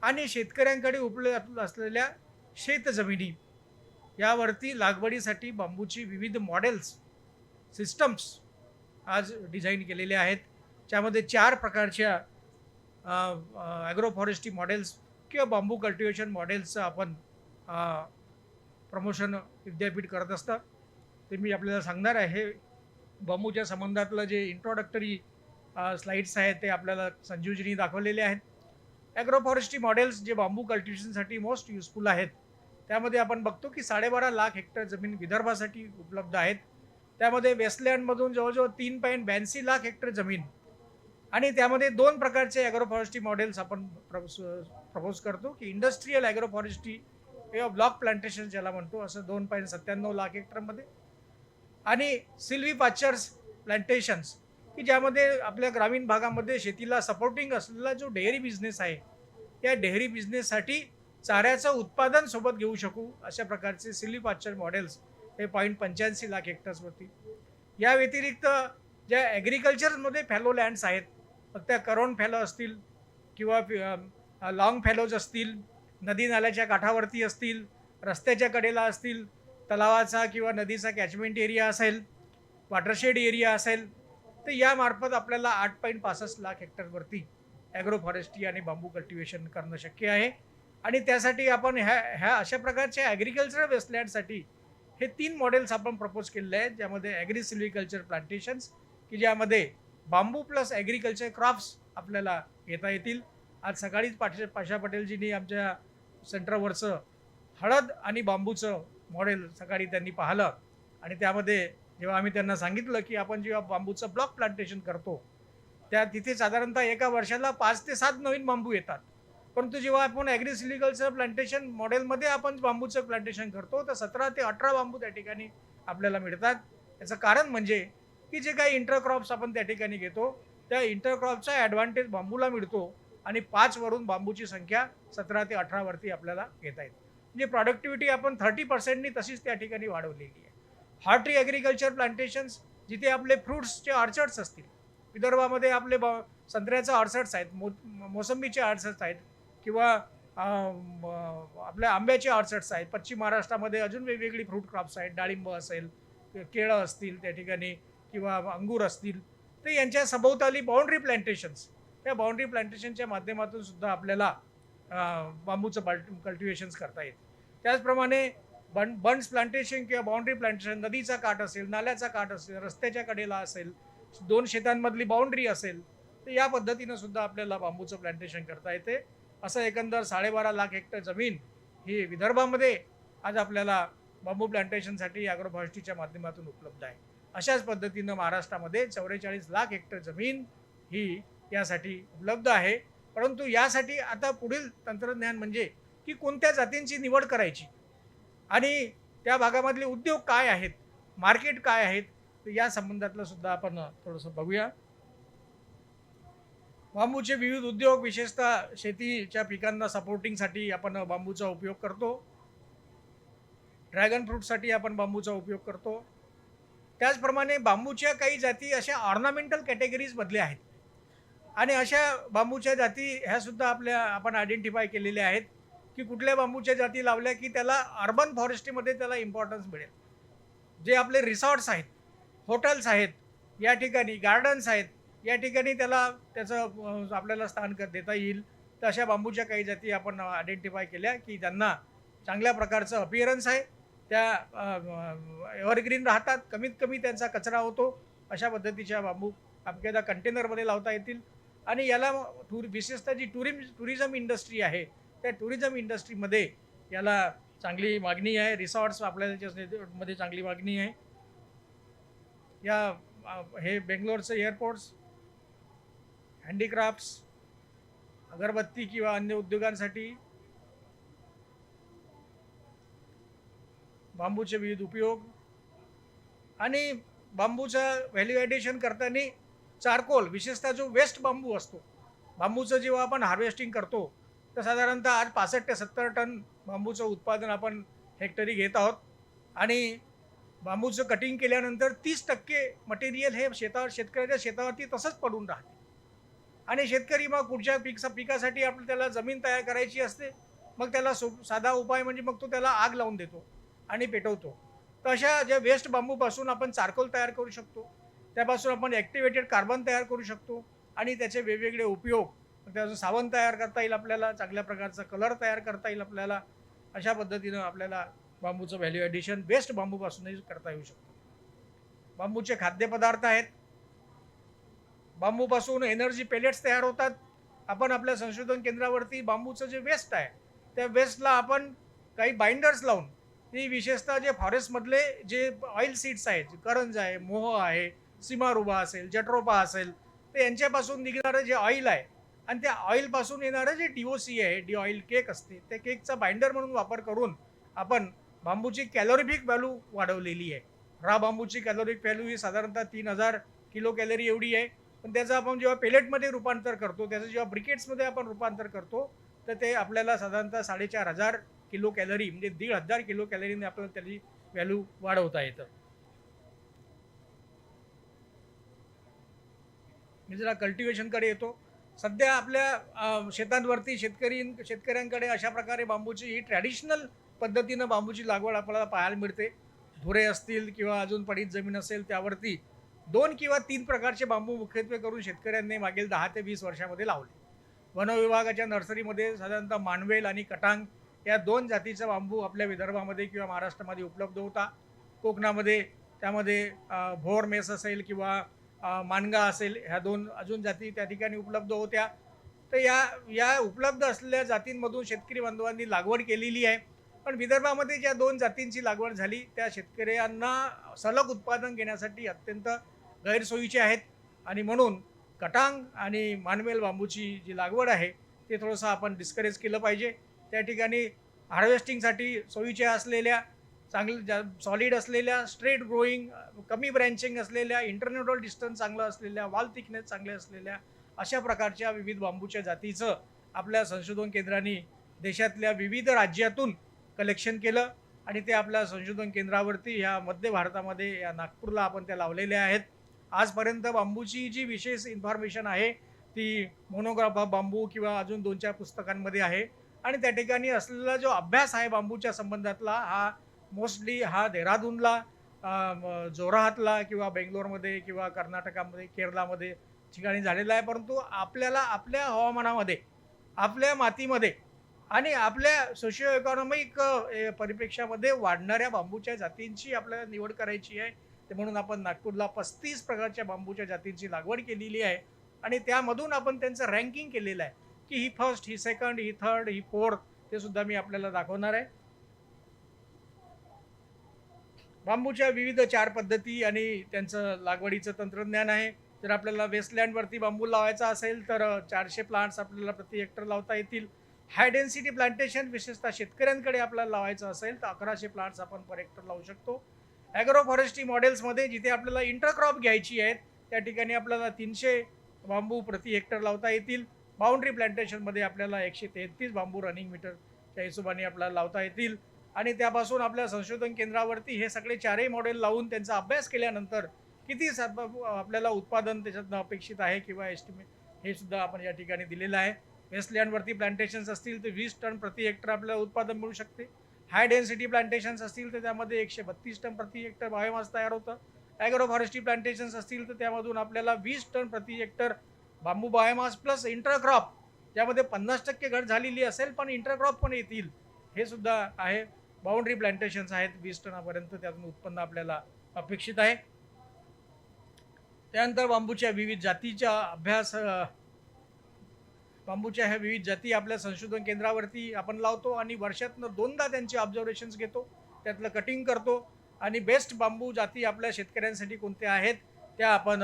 आणि शेतकऱ्यांकडे उपलब्ध असलेल्या शेतजमिनी यावरती लागवडीसाठी बांबूची विविध मॉडेल्स, सिस्टम्स आज डिझाईन केलेले आहेत. त्यामध्ये 4 प्रकारच्या ॲग्रो फॉरेस्ट्री मॉडेल्स किंवा बांबू कल्टिवेशन मॉडेल्सचं आपण प्रमोशन विद्यापीठ करत असतं. ते मी आपल्याला सांगणार आहे. बांबूच्या संबंधातलं जे इंट्रोडक्टरी स्लाइड्स आहेत ते आपल्याला संजीवजींनी दाखवलेले आहेत. ॲग्रो फॉरेस्ट्री मॉडेल्स जे बांबू कल्टिव्हेशनसाठी मोस्ट युजफुल आहेत, त्यामध्ये आपण बघतो की 12.5 लाख हेक्टर जमीन विदर्भासाठी उपलब्ध आहेत. त्यामध्ये वेस्टलँडमधून जवळजवळ 3.82 लाख हेक्टर जमीन, आणि त्यामध्ये 2 प्रकारचे ॲग्रो फॉरेस्ट्री मॉडेल्स आपण प्रपोज करतो की इंडस्ट्रीयल ॲग्रो फॉरेस्ट्री किंवा ब्लॉक प्लांटेशन ज्याला म्हणतो, असं 2.97 लाख हेक्टरमध्ये, आणि सिल्वी पाचर्स प्लांटेशन्स की ज्यामध्ये आपल्या ग्रामीण भागामध्ये शेतीला सपोर्टिंग असलेला जो डेअरी बिझनेस आहे, त्या डेअरी बिझनेससाठी चाऱ्याचं उत्पादन सोबत घेऊ शकू अशा प्रकारचे सिल्वी पाचर मॉडेल्स हे 0.85 लाख हेक्टर्सवरती. या व्यतिरिक्त ज्या ॲग्रिकल्चरमध्ये फॅलो लँड्स आहेत, मग त्या करोन फॅलो असतील किंवा लॉंग फॅलोज असतील, नदी नाल्याच्या काठावरती असतील, रस्त्याच्या कडेला असतील, तलावाचा किंवा नदीचा कॅचमेंट एरिया असेल, वॉटरशेड एरिया असेल, तर यामार्फत आपल्याला 8.65 लाख हेक्टरवरती ॲग्रो फॉरेस्ट्री आणि बांबू कल्टिव्हेशन करणं शक्य आहे. आणि त्यासाठी आपण ह्या अशा प्रकारच्या ॲग्रिकल्चर वेस्टलँडसाठी हे 3 मॉडेल्स आपण प्रपोज केलेले आहेत, ज्यामध्ये ॲग्री सिल्व्हिकल्चर प्लांटेशन्स की ज्यामध्ये बांबू प्लस ॲग्रिकल्चर क्रॉप्स आपल्याला घेता येतील. आज सकाळीच पाशा पटेलजींनी आमच्या सेंटरवरचं हळद आणि बांबूचं मॉडेल सकाळी त्यांनी पाहिलं, आणि त्यामध्ये जेव्हा आम्ही त्यांना सांगितलं की आपण जेव्हा बांबूचं ब्लॉक प्लांटेशन करतो, त्या तिथे साधारणतः एका वर्षाला 5 ते 7 नवीन बांबू येतात. परंतु जेव्हा आपण ॲग्री सिल्व्हिकल्चर प्लांटेशन मॉडेलमध्ये आपण बांबूचं प्लांटेशन करतो, तर 17 ते 18 बांबू त्या ठिकाणी आपल्याला मिळतात. याचं कारण म्हणजे की जे काही इंटरक्रॉप्स आपण त्या ठिकाणी घेतो, त्या इंटरक्रॉपचा ॲडव्हान्टेज बांबूला मिळतो, आणि 5 वरून बांबूची संख्या 17 ते 18 वरती आपल्याला घेता येते. म्हणजे प्रॉडक्टिव्हिटी आपण 30% तशीच त्या ठिकाणी वाढवलेली आहे. हॉर्टी ॲग्रिकल्चर प्लांटेशन्स जिथे आपले फ्रूट्सचे ऑर्चर्ड्स असतील, विदर्भामध्ये आपले संत्र्याचे ऑर्चर्ड्स आहेत, मोसंबीचे ऑर्चर्ड्स आहेत, किंवा आपल्या आंब्याचे ऑर्चर्ड्स आहेत. पश्चिम महाराष्ट्रामध्ये अजून वेगवेगळी फ्रूट क्रॉप्स आहेत, डाळिंब असेल, केळं असतील त्या ठिकाणी, किंवा अंगूर असतील, तर यांच्या सभोवताली बाउंड्री प्लांटेशन्स, त्या बाउंड्री प्लांटेशनच्या माध्यमातून सुद्धा आपल्याला बांबूचं कल्टिव्हेशन्स करता येते. त्याचप्रमाणे बंड्स प्लांटेशन किंवा बाउंड्री प्लांटेशन, नदीचा काठ असेल, नाल्याचा काठ असेल, रस्त्याच्या कडेला असेल, 2 शेतांमधली बाउंड्री असेल, तर या पद्धतीनं सुद्धा आपल्याला बांबूचं प्लांटेशन करता येते. असं एकंदर 12.5 लाख हेक्टर जमीन ही विदर्भामध्ये आज आपल्याला बांबू प्लांटेशनसाठी ॲग्रो फॉरेस्ट्रीच्या माध्यमातून उपलब्ध आहे. अशाच पद्धतीनं महाराष्ट्रामध्ये 44 लाख हेक्टर जमीन ही यासाठी उपलब्ध आहे. परंतु यासाठी आता पुढील तंत्रज्ञान म्हणजे की कोणत्या जातींची निवड करायची, आणि त्या भागामधले उद्योग काय आहेत, मार्केट काय आहेत, तर या संबंधातलं सुद्धा आपण थोडंसं बघूया. बांबूचे विविध उद्योग, विशेषतः शेतीच्या पिकांना सपोर्टिंगसाठी आपण बांबूचा उपयोग करतो. ड्रॅगन फ्रूटसाठी आपण बांबूचा उपयोग करतो. त्याचप्रमाणे बांबूच्या काही जाती अशा ऑर्नामेंटल कॅटेगरीजमधल्या आहेत, आणि अशा बांबूच्या जाती ह्या सुद्धा आपण आयडेंटिफाय केलेल्या आहेत की कुठल्या बांबूच्या जाती लावल्या की त्याला अर्बन फॉरेस्ट्रीमध्ये त्याला इम्पॉर्टन्स मिळेल. जे आपले रिसॉर्ट्स आहेत, हॉटेल्स आहेत, या ठिकाणी गार्डन्स आहेत, या ठिकाणी त्याचं आपल्याला स्थान देता येईल. तर अशा बांबूच्या काही जाती आपण आयडेंटिफाय केल्या की ज्यांना चांगल्या प्रकारचं अपीअरन्स आहे, त्या एव्हरग्रीन राहतात, कमीत कमी त्यांचा कचरा होतो, अशा पद्धतीच्या बांबू आपल्याला कंटेनरमध्ये लावता येतील. आणि याला विशेषतः जी टुरिझम इंडस्ट्री आहे, त्या टुरिझम इंडस्ट्रीमध्ये याला चांगली मागणी आहे. रिसॉर्ट्स आपल्याला त्याच्यामध्ये चांगली मागणी आहे. हे बेंगलोरचं एअरपोर्ट्स, हँडीक्राफ्ट्स, अगरबत्ती किंवा अन्य उद्योगांसाठी बांबूचे विविध उपयोग, आणि बांबूचं व्हॅल्यू ॲडिशन करताना चारकोल, विशेषतः जो वेस्ट बांबू असतो, बांबूचं जेव्हा आपण हार्वेस्टिंग करतो तर साधारणतः आज 65 ते 70 टन बांबूचं उत्पादन आपण हेक्टरी घेत आहोत. आणि बांबूचं कटिंग केल्यानंतर 30% मटेरियल हे शेतकऱ्याच्या शेतावरती तसंच पडून राहते, आणि शेतकरी मग पुढच्या पिकासाठी आपण त्याला जमीन तयार करायची असते. मग त्याला साधा उपाय म्हणजे मग तो त्याला आग लावून देतो आणि पेटवतो. तर अशा ज्या वेस्ट बांबूपासून आपण चारकोल तयार करू शकतो, त्यापासून आपण ॲक्टिवेटेड कार्बन तयार करू शकतो, आणि त्याचे वेगवेगळे उपयोग, त्याचं साबण तयार करता येईल आपल्याला, चांगल्या प्रकारचा कलर तयार करता येईल आपल्याला. अशा पद्धतीनं आपल्याला बांबूचं व्हॅल्यू ॲडिशन वेस्ट बांबूपासूनही करता येऊ शकतो. बांबूचे खाद्यपदार्थ आहेत, बांबूपासून एनर्जी पेलेट्स तयार होतात. आपण आपल्या संशोधन केंद्रावरती बांबूचं जे वेस्ट आहे त्या वेस्टला आपण काही बाइंडर्स लावून ती विशेषतः जे फॉरेस्टमधले जे ऑइल सीड्स आहेत, करंज आहे, मोह आहे, सीमारुबा असेल, जट्रोपा असेल, तर यांच्यापासून निघणारं जे ऑइल आहे आणि त्या ऑइलपासून येणारं जे DOC आहे, डी ऑइल केक असते, त्या केकचा बाइंडर म्हणून वापर करून आपण बांबूची कॅलोरिफिक व्हॅल्यू वाढवलेली आहे. रा बांबूची कॅलोरिक व्हॅल्यू ही साधारणतः 3000 किलो कॅलरी एवढी आहे. पण त्याचं आपण जेव्हा पेलेटमध्ये रूपांतर करतो, त्याचं जेव्हा ब्रिकेट्समध्ये आपण रूपांतर करतो, तर ते आपल्याला साधारणतः 4500 किलो कॅलरी म्हणजे 1500 किलो कॅलरीने आपल्याला त्याची व्हॅल्यू वाढवता येतं. मी जरा कल्टिवेशनकडे येतो. सध्या आपल्या शेतांवरती शेतकऱ्यांकडे अशा प्रकारे बांबूची ही ट्रॅडिशनल पद्धतीनं बांबूची लागवड आपल्याला पाहायला मिळते. धुरे असतील किंवा अजून पडीत जमीन असेल त्यावरती 2 किंवा 3 प्रकारचे बांबू मुख्यत्वे करून शेतकऱ्यांनी मागील 10 ते 20 वर्षामध्ये लावले. वनविभागाच्या नर्सरीमध्ये साधारणतः मानवेल आणि कटांग या 2 जातीचा बांबू आपल्या विदर्भामध्ये किंवा महाराष्ट्रामध्ये उपलब्ध होता. कोकणामध्ये त्यामध्ये भोर मेस असेल किंवा मानगा असेल, ह्या 2 अजून जाती त्या ठिकाणी उपलब्ध होत्या. तर या उपलब्ध असलेल्या जातींमधून शेतकरी बांधवांनी लागवड केलेली आहे. पण विदर्भामध्ये ज्या 2 जातींची लागवड झाली त्या शेतकऱ्यांना सलग उत्पादन घेण्यासाठी अत्यंत गैरसोयीचे आहेत आणि म्हणून कटांग आणि मानवेल बांबूची जी लागवड आहे ते थोडंसं आपण डिस्करेज केलं पाहिजे. त्या ठिकाणी हार्वेस्टिंगसाठी सोयीच्या असलेल्या, चांगल्या सॉलिड असलेल्या, स्ट्रेट ग्रोईंग, कमी ब्रँचिंग असलेल्या, इंटरनोडल डिस्टन्स चांगलं असलेल्या, वॉल थिकनेस चांगले असलेल्या अशा प्रकारच्या विविध बांबूच्या जातीचं आपल्या संशोधन केंद्रांनी देशातल्या विविध राज्यातून कलेक्शन केलं आणि ते आपल्या संशोधन केंद्रावरती ह्या मध्य भारतामध्ये या नागपूरला आपण त्या लावलेल्या आहेत. आजपर्यंत बांबूची जी विशेष इन्फॉर्मेशन आहे ती मोनोग्राफ ऑफ बांबू किंवा अजून 2-4 पुस्तकांमध्ये आहे आणि त्या ठिकाणी असलेला जो अभ्यास आहे बांबूच्या संबंधातला हा मोस्टली देहरादूनला, जोरहाटला किंवा बेंगलोरमध्ये किंवा कर्नाटकामध्ये, केरळामध्ये ठिकाणी झालेला आहे. परंतु आपल्याला आपल्या हवामानामध्ये, आपल्या मातीमध्ये आणि आपल्या सोशिओ इकॉनॉमिक परिप्रेक्षामध्ये वाढणाऱ्या बांबूच्या जातींची आपल्याला निवड करायची आहे. ते म्हणून आपण नागपूरला 35 प्रकारच्या बांबूच्या जातींची लागवड केलेली आहे आणि त्यामधून आपण त्यांचं रँकिंग केलेलं आहे की ही फर्स्ट, ही सेकंड, ही थर्ड, ही फोर्थ, ते सुद्धा मी आपल्याला दाखवणार आहे. बांबूच्या विविध 4 पद्धती आणि त्यांचं लागवडीचं तंत्रज्ञान आहे. जर आपल्याला वेस्टलँडवरती बांबू लावायचा असेल तर 400 प्लांट्स आपल्याला प्रति हेक्टर लावता येतील. हाय डेन्सिटी प्लांटेशन विशेषतः शेतकऱ्यांकडे आपल्याला लावायचं असेल तर 1100 प्लांट्स आपण पर हेक्टर लावू शकतो. ॲग्रो फॉरेस्ट्री मॉडेल्समध्ये जिथे आपल्याला इंटरक्रॉप घ्यायची आहेत त्या ठिकाणी आपल्याला 300 बांबू प्रति हेक्टर लावता येतील. बाउंड्री प्लांटेशनमध्ये आपल्याला 133 बांबू रनिंग मीटरच्या हिशोबाने आपल्याला लावता येतील आणि त्यापासून आपल्या संशोधन केंद्रावरती हे सगळे 4ही मॉडेल लावून त्यांचा अभ्यास केल्यानंतर किती आपल्याला उत्पादन त्याच्यातनं अपेक्षित आहे किंवा एस्टिमेट हे सुद्धा आपण या ठिकाणी दिलेलं आहे. वेस्टलँडवरती प्लांटेशन्स असतील तर 20 टन प्रति हेक्टर आपल्याला उत्पादन मिळू शकते. हाय डेन्सिटी प्लांटेशन्स असतील तर त्यामध्ये 132 टन प्रति हेक्टर बायोमास तयार होतं. ॲग्रो फॉरेस्ट्री प्लांटेशन्स असतील तर त्यामधून आपल्याला 20 टन प्रति हेक्टर बांबू बायोमास प्लस इंटरक्रॉप, ज्यामध्ये 50% घट झालेली असेल पण इंटरक्रॉप पण येतील, हे सुद्धा आहे. बाउंड्री प्लांटेशन्स आहेत 20 टनापर्यंत त्यातून उत्पन्न आपल्याला अपेक्षित आहे. त्यानंतर बांबूच्या विविध जातीचा अभ्यास, बांबूच्या ह्या विविध जाती आपल्या संशोधन केंद्रावरती आपण लावतो आणि वर्षातनं 2दा त्यांचे ऑब्झर्वेशन्स घेतो, त्यातलं कटिंग करतो आणि बेस्ट बांबू जाती आपल्या शेतकऱ्यांसाठी कोणत्या आहेत त्या आपण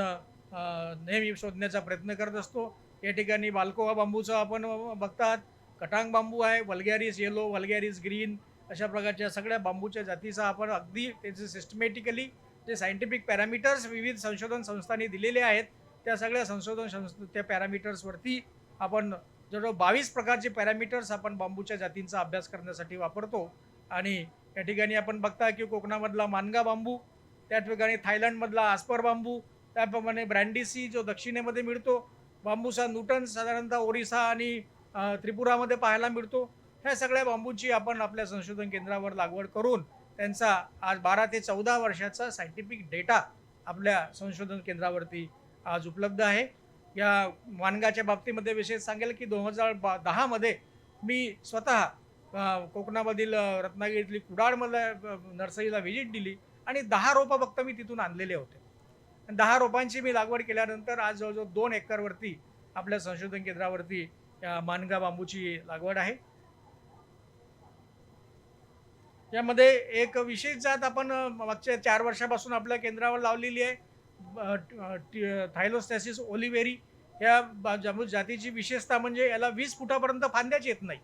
नेहमी शोधण्याचा प्रयत्न करत असतो. या ठिकाणी बाल्कोवा बांबूचं आपण बघतात, कटांग बांबू आहे, वल्गॅरिस येलो, वल्गॅरिस ग्रीन, अशा प्रकारच्या सगळ्या बांबूच्या जातीचा आपण अगदी त्याचे सिस्टमॅटिकली जे सायंटिफिक पॅरामीटर्स विविध संशोधन संस्थांनी दिलेले आहेत त्या सगळ्या त्या पॅरामीटर्सवरती आपण जवळजवळ 22 प्रकारचे पॅरामीटर्स आपण बांबूच्या जातींचा अभ्यास करण्यासाठी वापरतो. आणि या ठिकाणी आपण बघता की कोकणामधला मानगा बांबू, त्या ठिकाणी थायलंडमधला आस्पर बांबू, त्याप्रमाणे ब्रँडिसी जो दक्षिणेमध्ये मिळतो, बांबूचा न्यूटन साधारणतः ओरिसा आणि त्रिपुरामध्ये पाहायला मिळतो. ह्या सगळ्या बांबूची आपण आपल्या संशोधन केंद्रावर लागवड करून त्यांचा आज 12 ते 14 वर्षाचा सायंटिफिक डेटा आपल्या संशोधन केंद्रावरती आज उपलब्ध आहे. या मानगाच्या बाबतीमध्ये विशेष सांगेल की 2010 मध्ये मी स्वतः कोकणामधील रत्नागिरीतली कुडाळमधल्या नर्सरीला व्हिजिट दिली आणि 10 रोपं फक्त मी तिथून आणलेले होते. 10 रोपांची मी लागवड केल्यानंतर आज जवळजवळ 2 एकरवरती आपल्या संशोधन केंद्रावरती मानगा बांबूची लागवड आहे. यामध्ये एक विशेष जात आपण मागच्या 4 वर्षापासून आपल्या केंद्रावर लावलेली आहे, थायलोस्टॅसिस ओलिव्हेरी. या बांबू जातीची विशेषता म्हणजे याला 20 फुटापर्यंत फांद्याच येत नाही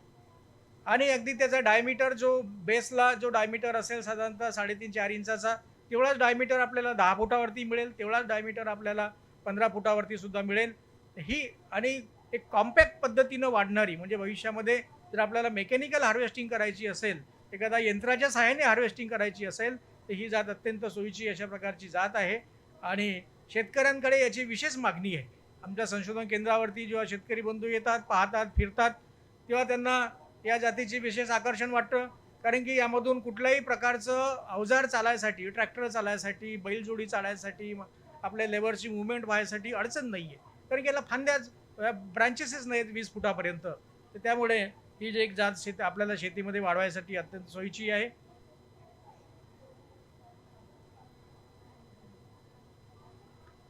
आणि अगदी त्याचा डायमीटर जो बेसला जो डायमीटर असेल साधारणतः 3.5-4 इंचाचा, तेवढाच डायमीटर आपल्याला 10 फुटावरती मिळेल, तेवढाच डायमीटर आपल्याला 15 फुटावरती सुद्धा मिळेल. ही आणि एक कॉम्पॅक्ट पद्धतीनं वाढणारी, म्हणजे भविष्यामध्ये जर आपल्याला मेकॅनिकल हार्वेस्टिंग करायची असेल, एखादा यंत्राच्या सहाय्याने हार्वेस्टिंग करायची असेल, तर ही जात अत्यंत सोयीची अशा प्रकारची जात आहे आणि शेतकऱ्यांकडे याची विशेष मागणी आहे. आमच्या संशोधन केंद्रावरती जेव्हा शेतकरी बंधू येतात, पाहतात, फिरतात, तेव्हा त्यांना या जातीची विशेष आकर्षण वाटतं. कारण की यामधून कुठल्याही प्रकारचं अवजार चालायसाठी, ट्रॅक्टर चालायसाठी, बैलजोडी चालायसाठी, आपल्या लेबरची मुवमेंट व्हायसाठी अडचण नाही आहे. कारण की याला फांद्याच ब्रांचेसच नाहीत 20 फुटापर्यंत. तर त्यामुळे ही जी एक जात आपल्याला शेतीमध्ये वाढवायसाठी अत्यंत सोयीची आहे.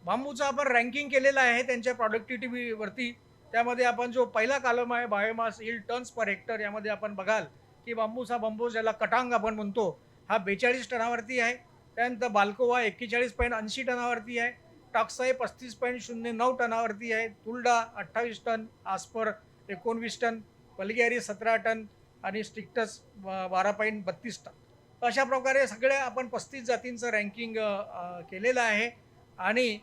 बांबूचं आपण रँकिंग केलेलं आहे त्यांच्या प्रॉडक्टिव्हिटीवरती. त्यामध्ये आपण जो पहिला कॉलम आहे biomass yield tons per hectare, यामध्ये आपण बघाल की बांबूचा बांबू ज्याला कटांग आपण म्हणतो, हा 42 टनावरती आहे. त्यानंतर बाल्कोवा 41.80 टनावरती आहे, टॉक्साई 35.09 टनावरती आहे, तुलडा 28 टन, आस्पर 19 टन, पलगेरी 17 टन आणि स्टिक्टस 12.32 टन. अशा प्रकारे सगळ्या आपण 35 जातींचं रँकिंग केलेलं आहे. आणि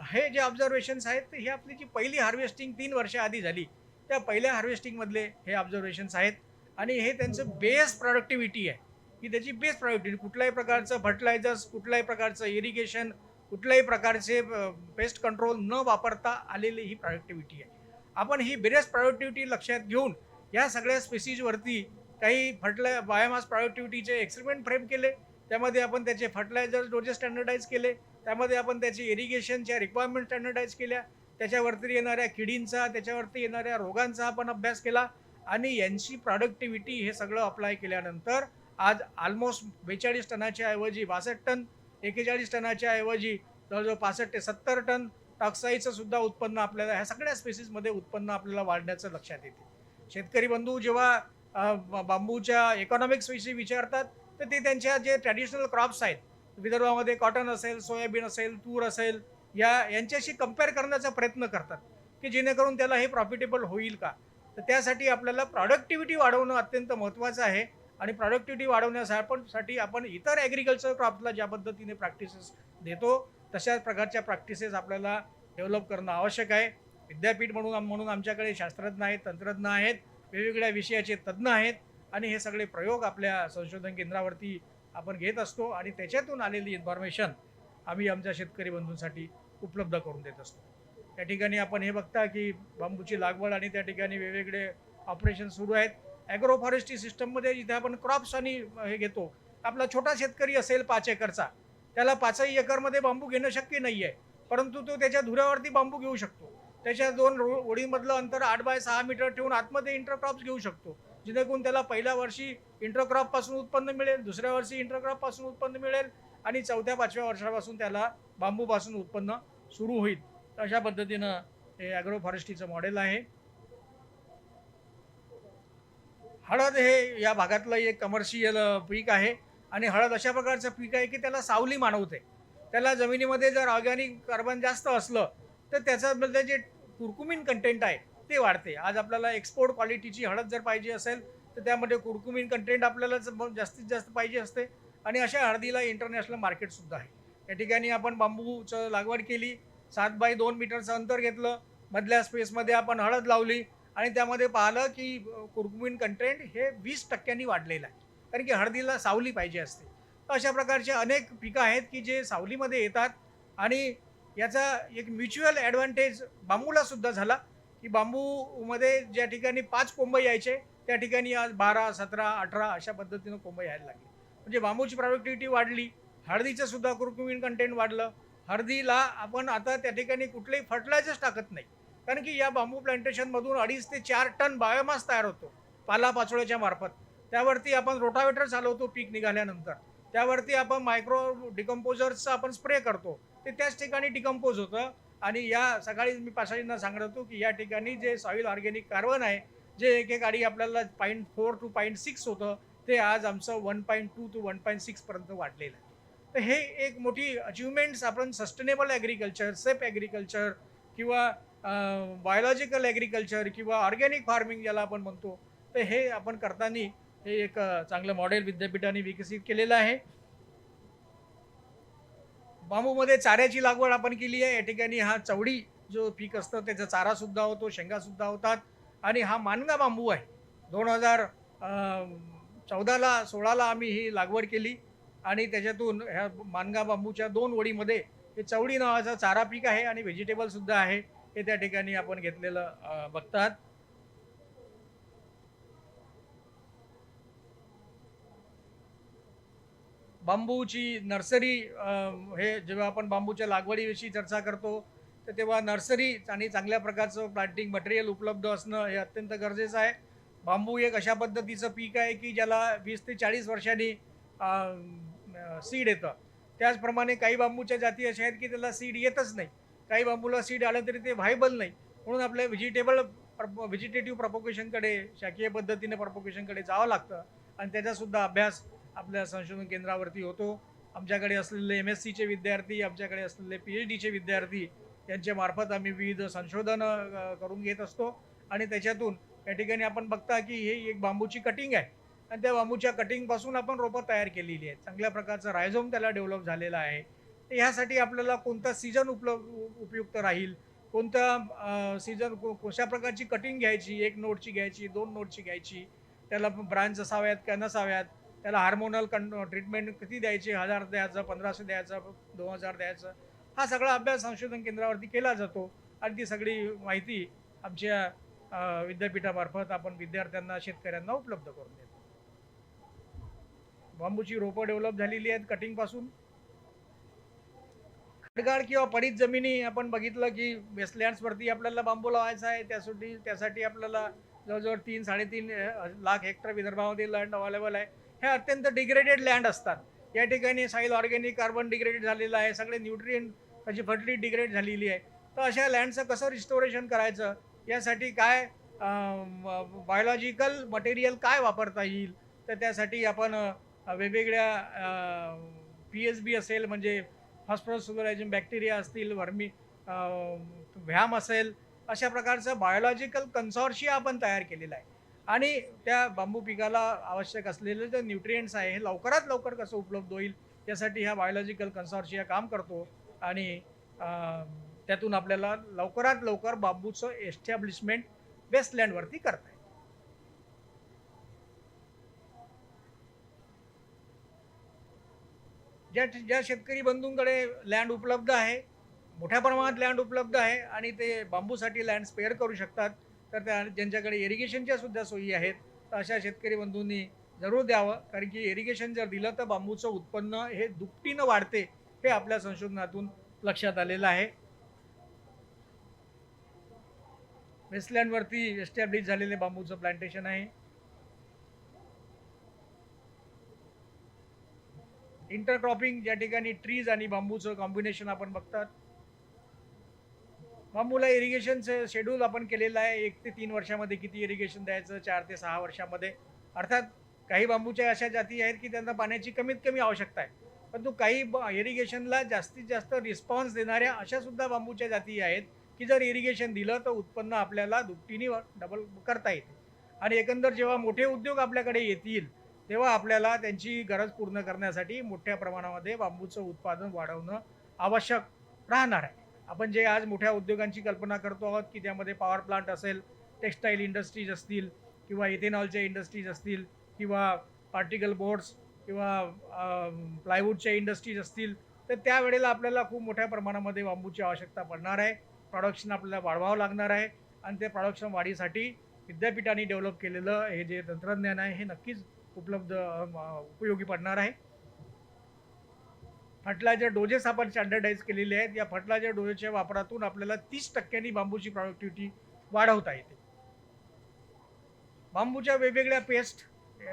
हे जे ऑब्झर्वेशन्स आहेत हे आपली जी पहिली हार्वेस्टिंग 3 वर्षाआधी झाली, त्या पहिल्या हार्वेस्टिंगमधले हे ऑब्झर्वेशन्स आहेत. आणि हे त्यांचं बेस प्रॉडक्टिव्हिटी आहे, की त्याची बेस प्रॉडक्टिव्हिटी कुठल्याही प्रकारचं फर्टिलायझर्स, कुठल्याही प्रकारचं इरिगेशन, कुठल्याही प्रकारचे पेस्ट कंट्रोल न वापरता आलेली ही प्रॉडक्टिव्हिटी आहे. आपण ही बेस प्रॉडक्टिव्हिटी लक्षात घेऊन या सगळ्या स्पेसीजवरती काही बायोमास प्रॉडक्टिव्हिटीचे एक्सपेरिमेंट फ्रेम केले. त्यामध्ये आपण त्याचे फर्टिलायझर्स डोजेस स्टँडर्डाईज केले, त्यामध्ये आपण त्याची इरिगेशनच्या रिक्वायरमेंट स्टँडर्डाईज केल्या, त्याच्यावरती येणाऱ्या किडींचा, त्याच्यावरती येणाऱ्या रोगांचा आपण अभ्यास केला आणि यांची प्रॉडक्टिव्हिटी हे सगळं अप्लाय केल्यानंतर आज ऑलमोस्ट 42 टनाच्या ऐवजी 62 टन, 41 टनाच्या ऐवजी जवळजवळ 65 ते 70 टन टॉक्साईचं सुद्धा उत्पन्न आपल्याला ह्या सगळ्या स्पेसीसमध्ये उत्पन्न आपल्याला वाढण्याचं लक्षात येते. शेतकरी बंधू जेव्हा बांबूच्या इकॉनॉमिक्स विषयी विचारतात, तर ते त्यांच्या जे ट्रॅडिशनल क्रॉप्स आहेत, विदर्भामध्ये कॉटन असेल, सोयाबीन असेल, तूर असेल, यांच्याशी कम्पेअर करण्याचा प्रयत्न करतात की जेणेकरून त्याला हे प्रॉफिटेबल होईल का. तर त्यासाठी आपल्याला प्रॉडक्टिव्हिटी वाढवणं अत्यंत महत्त्वाचं आहे. आणि प्रॉडक्टिव्हिटी वाढवण्यासाठी आपण इतर ॲग्रिकल्चर क्रॉप्सला ज्या पद्धतीने प्रॅक्टिसेस देतो, तशाच प्रकारच्या प्रॅक्टिसेस आपल्याला डेव्हलप करणं आवश्यक आहे. विद्यापीठ म्हणून आमच्याकडे शास्त्रज्ञ आहेत, तंत्रज्ञ आहेत, वेगवेगळ्या विषयाचे तज्ज्ञ आहेत आणि हे सगळे प्रयोग आपल्या संशोधन केंद्रावरती आपण घेत असतो आणि त्याच्यातून आलेली इन्फॉर्मेशन आम्ही आमच्या शेतकरी बंधूंसाठी उपलब्ध करून देत असतो. त्या ठिकाणी आपण हे बघता की बांबूची लागवड आणि त्या ठिकाणी वेगवेगळे ऑपरेशन सुरू आहेत. ॲग्रो फॉरेस्ट्री सिस्टममध्ये जिथे आपण क्रॉप्स आणि हे घेतो, आपला छोटा शेतकरी असेल 5 एकरचा, त्याला 5ही एकरमध्ये बांबू घेणं शक्य नाही आहे, परंतु तो त्याच्या धुऱ्यावरती बांबू घेऊ शकतो. त्याच्या 2 ओळींमधलं अंतर 8 बाय 6 मीटर ठेवून आतमध्ये इंटरक्रॉप्स घेऊ शकतो, जेणेकरून त्याला पहिल्या वर्षी इंटरक्रॉपपासून उत्पन्न मिळेल, दुसऱ्या वर्षी इंटरक्रॉपपासून उत्पन्न मिळेल आणि 4थ्या-5व्या वर्षापासून त्याला बांबूपासून उत्पन्न सुरू होईल. अशा पद्धतीनं हे ॲग्रो फॉरेस्ट्रीचं मॉडेल आहे. हळद हे या भागातलं एक कमर्शियल पीक आहे आणि हळद अशा प्रकारचं पीक आहे की त्याला सावली मानवते. त्याला जमिनीमध्ये जर ऑर्गॅनिक कार्बन जास्त असलं तर त्याच्यामध्ये जे कुरकुमिन कंटेंट आहे ते वाढते. आज आपल्याला एक्सपोर्ट क्वालिटीची हळद जर पाहिजे असेल तर त्यामध्ये कुरकुमिन कंटेंट आपल्याला जास्तीत जास्त पाहिजे असते आणि अशा हळदीला इंटरनॅशनल मार्केटसुद्धा आहे. या ठिकाणी आपण बांबूचं लागवड केली, 7 बाय 2 मीटरचं अंतर घेतलं, मधल्या स्पेसमध्ये आपण हळद लावली आणि त्यामध्ये पाहिलं की कुरकुमिन कंटेंट हे 20% वाढलेलं आहे, कारण की हळदीला सावली पाहिजे असते. तर अशा प्रकारचे अनेक पिकं आहेत की जे सावलीमध्ये येतात आणि याचा एक म्युच्युअल ॲडव्हान्टेज बांबूला सुद्धा झाला की बांबूमध्ये ज्या ठिकाणी 5 कोंब यायचे त्या ठिकाणी आज 12, 17, 18 अशा पद्धतीनं कोंब यायला लागले. म्हणजे बांबूची प्रॉडक्टिव्हिटी वाढली, हळदीचं सुद्धा कुरकुमिन कंटेंट वाढलं. हळदीला आपण आता त्या ठिकाणी कुठलेही फर्टिलायझर्स टाकत नाही, कारण की या बांबू प्लांटेशनमधून 2.5 ते 4 टन बायोमास तयार होतो पालापाचोळ्याच्या मार्फत. त्यावरती आपण रोटावेटर चालवतो पीक निघाल्यानंतर. त्यावरती आपण मायक्रो डिकम्पोजर्सचा आपण स्प्रे करतो, ते त्याच ठिकाणी डिकम्पोज होतं. आणि या सकाळी मी पाशाजींना सांगत होतो की या ठिकाणी जे सॉईल ऑर्गॅनिक कार्बन आहे, जे एक आडी आपल्याला 0.4 to 0.6 होतं, ते आज आमचं 1.2 to 1.6 पर्यंत वाढलेलं आहे. तर हे एक मोठी अचिव्हमेंट्स आपण सस्टेनेबल ॲग्रिकल्चर, सेफ ॲग्रिकल्चर किंवा बायोलॉजिकल ॲग्रिकल्चर किंवा ऑर्गॅनिक फार्मिंग ज्याला आपण म्हणतो, तर हे आपण करताना हे एक चांगलं मॉडेल विद्यापीठाने विकसित केलेलं आहे. बांबूमध्ये चाऱ्याची लागवड आपण केली आहे. या ठिकाणी हा चवडी जो पीक असतं त्याचा चारा सुद्धा होतो, शेंगा सुद्धा होतात. आणि हा मानगा बांबू आहे. 2014ला 16ला आम्ही ही लागवड केली आणि त्याच्यातून ह्या मानगा बांबूच्या 2 ओळीमध्ये हे चवडी नावाचा चारा पीक आहे आणि व्हेजिटेबल सुद्धा आहे, हे त्या ठिकाणी आपण घेतलेलं बघतात. बांबूची नर्सरी, हे जेव्हा आपण बांबूच्या लागवडीविषयी चर्चा करतो तर तेव्हा नर्सरी आणि चांगल्या प्रकारचं प्लांटिंग मटेरियल उपलब्ध असणं हे अत्यंत गरजेचं आहे. बांबू एक अशा पद्धतीचं पीक आहे की ज्याला 20 ते 40 वर्षांनी सीड येतं. त्याचप्रमाणे काही बांबूच्या जाती अशा आहेत की त्याला सीड येतच नाही. काही बांबूला सीड आलं तरी ते व्हायबल नाही. म्हणून आपल्या व्हेजिटेटिव्ह प्रपोगेशनकडे, शाकीय पद्धतीने प्रपोगेशनकडे जावं लागतं आणि त्याचासुद्धा अभ्यास आपल्या संशोधन केंद्रावरती होतो. आमच्याकडे असलेले MSCचे विद्यार्थी, आमच्याकडे असलेले PhDचे विद्यार्थी यांच्या मार्फत आम्ही विविध संशोधन करून घेत असतो आणि त्याच्यातून या ठिकाणी आपण बघता की हे एक बांबूची कटिंग आहे आणि त्या बांबूच्या कटिंगपासून आपण रोपं तयार केलेली आहेत. चांगल्या प्रकारचं रायझोम त्याला डेव्हलप झालेला आहे. तर ह्यासाठी आपल्याला कोणता सीझन उपयुक्त राहील, कोणता सीझन, कशा प्रकारची कटिंग घ्यायची, 1 नोटची घ्यायची, 2 नोटची घ्यायची, त्याला ब्रांच असाव्यात का नसाव्यात, त्याला हार्मोनल ट्रीटमेंट किती द्यायची, 1000 द्यायचं, 1500 द्यायचं, 2000 द्यायचं, हा सगळा अभ्यास संशोधन केंद्रावरती केला जातो आणि ती सगळी माहिती आमच्या विद्यापीठामार्फत आपण विद्यार्थ्यांना, शेतकऱ्यांना उपलब्ध करून देतो. बांबूची रोपं डेव्हलप झालेली आहेत कटिंगपासून. खडगाळ किंवा पडीत जमिनी आपण बघितलं की वेस्टलँड्सवरती आपल्याला बांबू लावायचा आहे. त्यासाठी आपल्याला जवळजवळ 3-3.5 लाख हेक्टर विदर्भामध्ये लँड अवेलेबल आहे. हे अत्यंत डिग्रेडेड लँड असतात. या ठिकाणी सॉईल ऑर्गॅनिक कार्बन डिग्रेडेड झालेलं आहे, सगळे न्यूट्रिएंट त्याची फर्टिलिटी डिग्रेड झालेली आहे. तर अशा लँडचं कसं रिस्टोरेशन करायचं, यासाठी काय बायोलॉजिकल मटेरियल काय वापरता येईल, तर त्यासाठी आपण वेगवेगळ्या PSB असेल, म्हणजे फॉस्फरस सुगरायझिंग बॅक्टेरिया असतील, व्हॅम असेल, अशा प्रकारचं बायोलॉजिकल कन्सॉर्शिया आपण तयार केलेला आहे. आणि त्या बांबू पिकाला आवश्यक असलेले जे न्यूट्रिएंट्स आहे हे लवकरात लवकर कसं उपलब्ध होईल यासाठी हा बायोलॉजिकल कन्सॉर्शिया काम करतो आणि त्यातून आपल्याला लवकरात लवकर बांबूचं एस्टॅब्लिशमेंट वेस्टलँडवरती करता येईल. ज्या शेतकरी बंधूंकडे लँड उपलब्ध आहे, मोठ्या प्रमाणात लँड उपलब्ध आहे आणि ते बांबूसाठी लँड स्पेअर करू शकतात, तर त्या ज्यांच्याकडे इरिगेशनच्या सुद्धा सोयी आहेत, तर अशा शेतकरी बंधूंनी जरूर द्यावं. कारण की इरिगेशन जर दिलं तर बांबूचं उत्पन्न हे दुपटीनं वाढते, हे आपल्या संशोधनातून लक्षात आलेलं आहे. वेस्टलँडवरती एस्टॅब्लिश झालेले बांबूचं प्लांटेशन आहे. इंटरक्रॉपिंग, ज्या ठिकाणी ट्रीज आणि बांबूचं कॉम्बिनेशन आपण बघतात. बांबूला इरिगेशनचं शेड्यूल आपण केलेलं आहे. 1 ते 3 वर्षामध्ये किती इरिगेशन द्यायचं, 4 ते 6 वर्षामध्ये. अर्थात काही बांबूच्या अशा जाती आहेत की त्यांना पाण्याची कमीत कमी आवश्यकता आहे, परंतु काही इरिगेशनला जास्तीत जास्त रिस्पॉन्स देणाऱ्या अशा सुद्धा बांबूच्या जाती आहेत की जर इरिगेशन दिलं तर उत्पन्न आपल्याला दुपटीने डबल करता येते. आणि एकंदर जेव्हा मोठे उद्योग आपल्याकडे येतील तेव्हा आपल्याला त्यांची गरज पूर्ण करण्यासाठी मोठ्या प्रमाणामध्ये बांबूचं उत्पादन वाढवणं आवश्यक राहणार आहे. आपण जे आज मोठ्या उद्योगांची कल्पना करतो आहोत की त्यामध्ये पॉवर प्लांट असेल, टेक्स्टाईल इंडस्ट्रीज असतील किंवा इथेनॉलच्या इंडस्ट्रीज असतील किंवा पार्टिकल बोर्ड्स किंवा प्लायवूडच्या इंडस्ट्रीज असतील, तर त्यावेळेला आपल्याला खूप मोठ्या प्रमाणामध्ये बांबूची आवश्यकता पडणार आहे. प्रोडक्शन आपल्याला वाढवावं लागणार आहे आणि ते प्रोडक्शन वाढीसाठी विद्यापीठाने डेव्हलप केलेलं हे जे तंत्रज्ञान आहे हे नक्कीच उपयोगी पडणार आहे. फर्टिलायझर डोजेस आपण स्टँडर्डाईज केलेले आहेत. या फर्टिलायझर डोजेसच्या वापरातून आपल्याला 30% बांबूची प्रॉडक्टिव्हिटी वाढवता येते. बांबूच्या वेगवेगळ्या पेस्ट,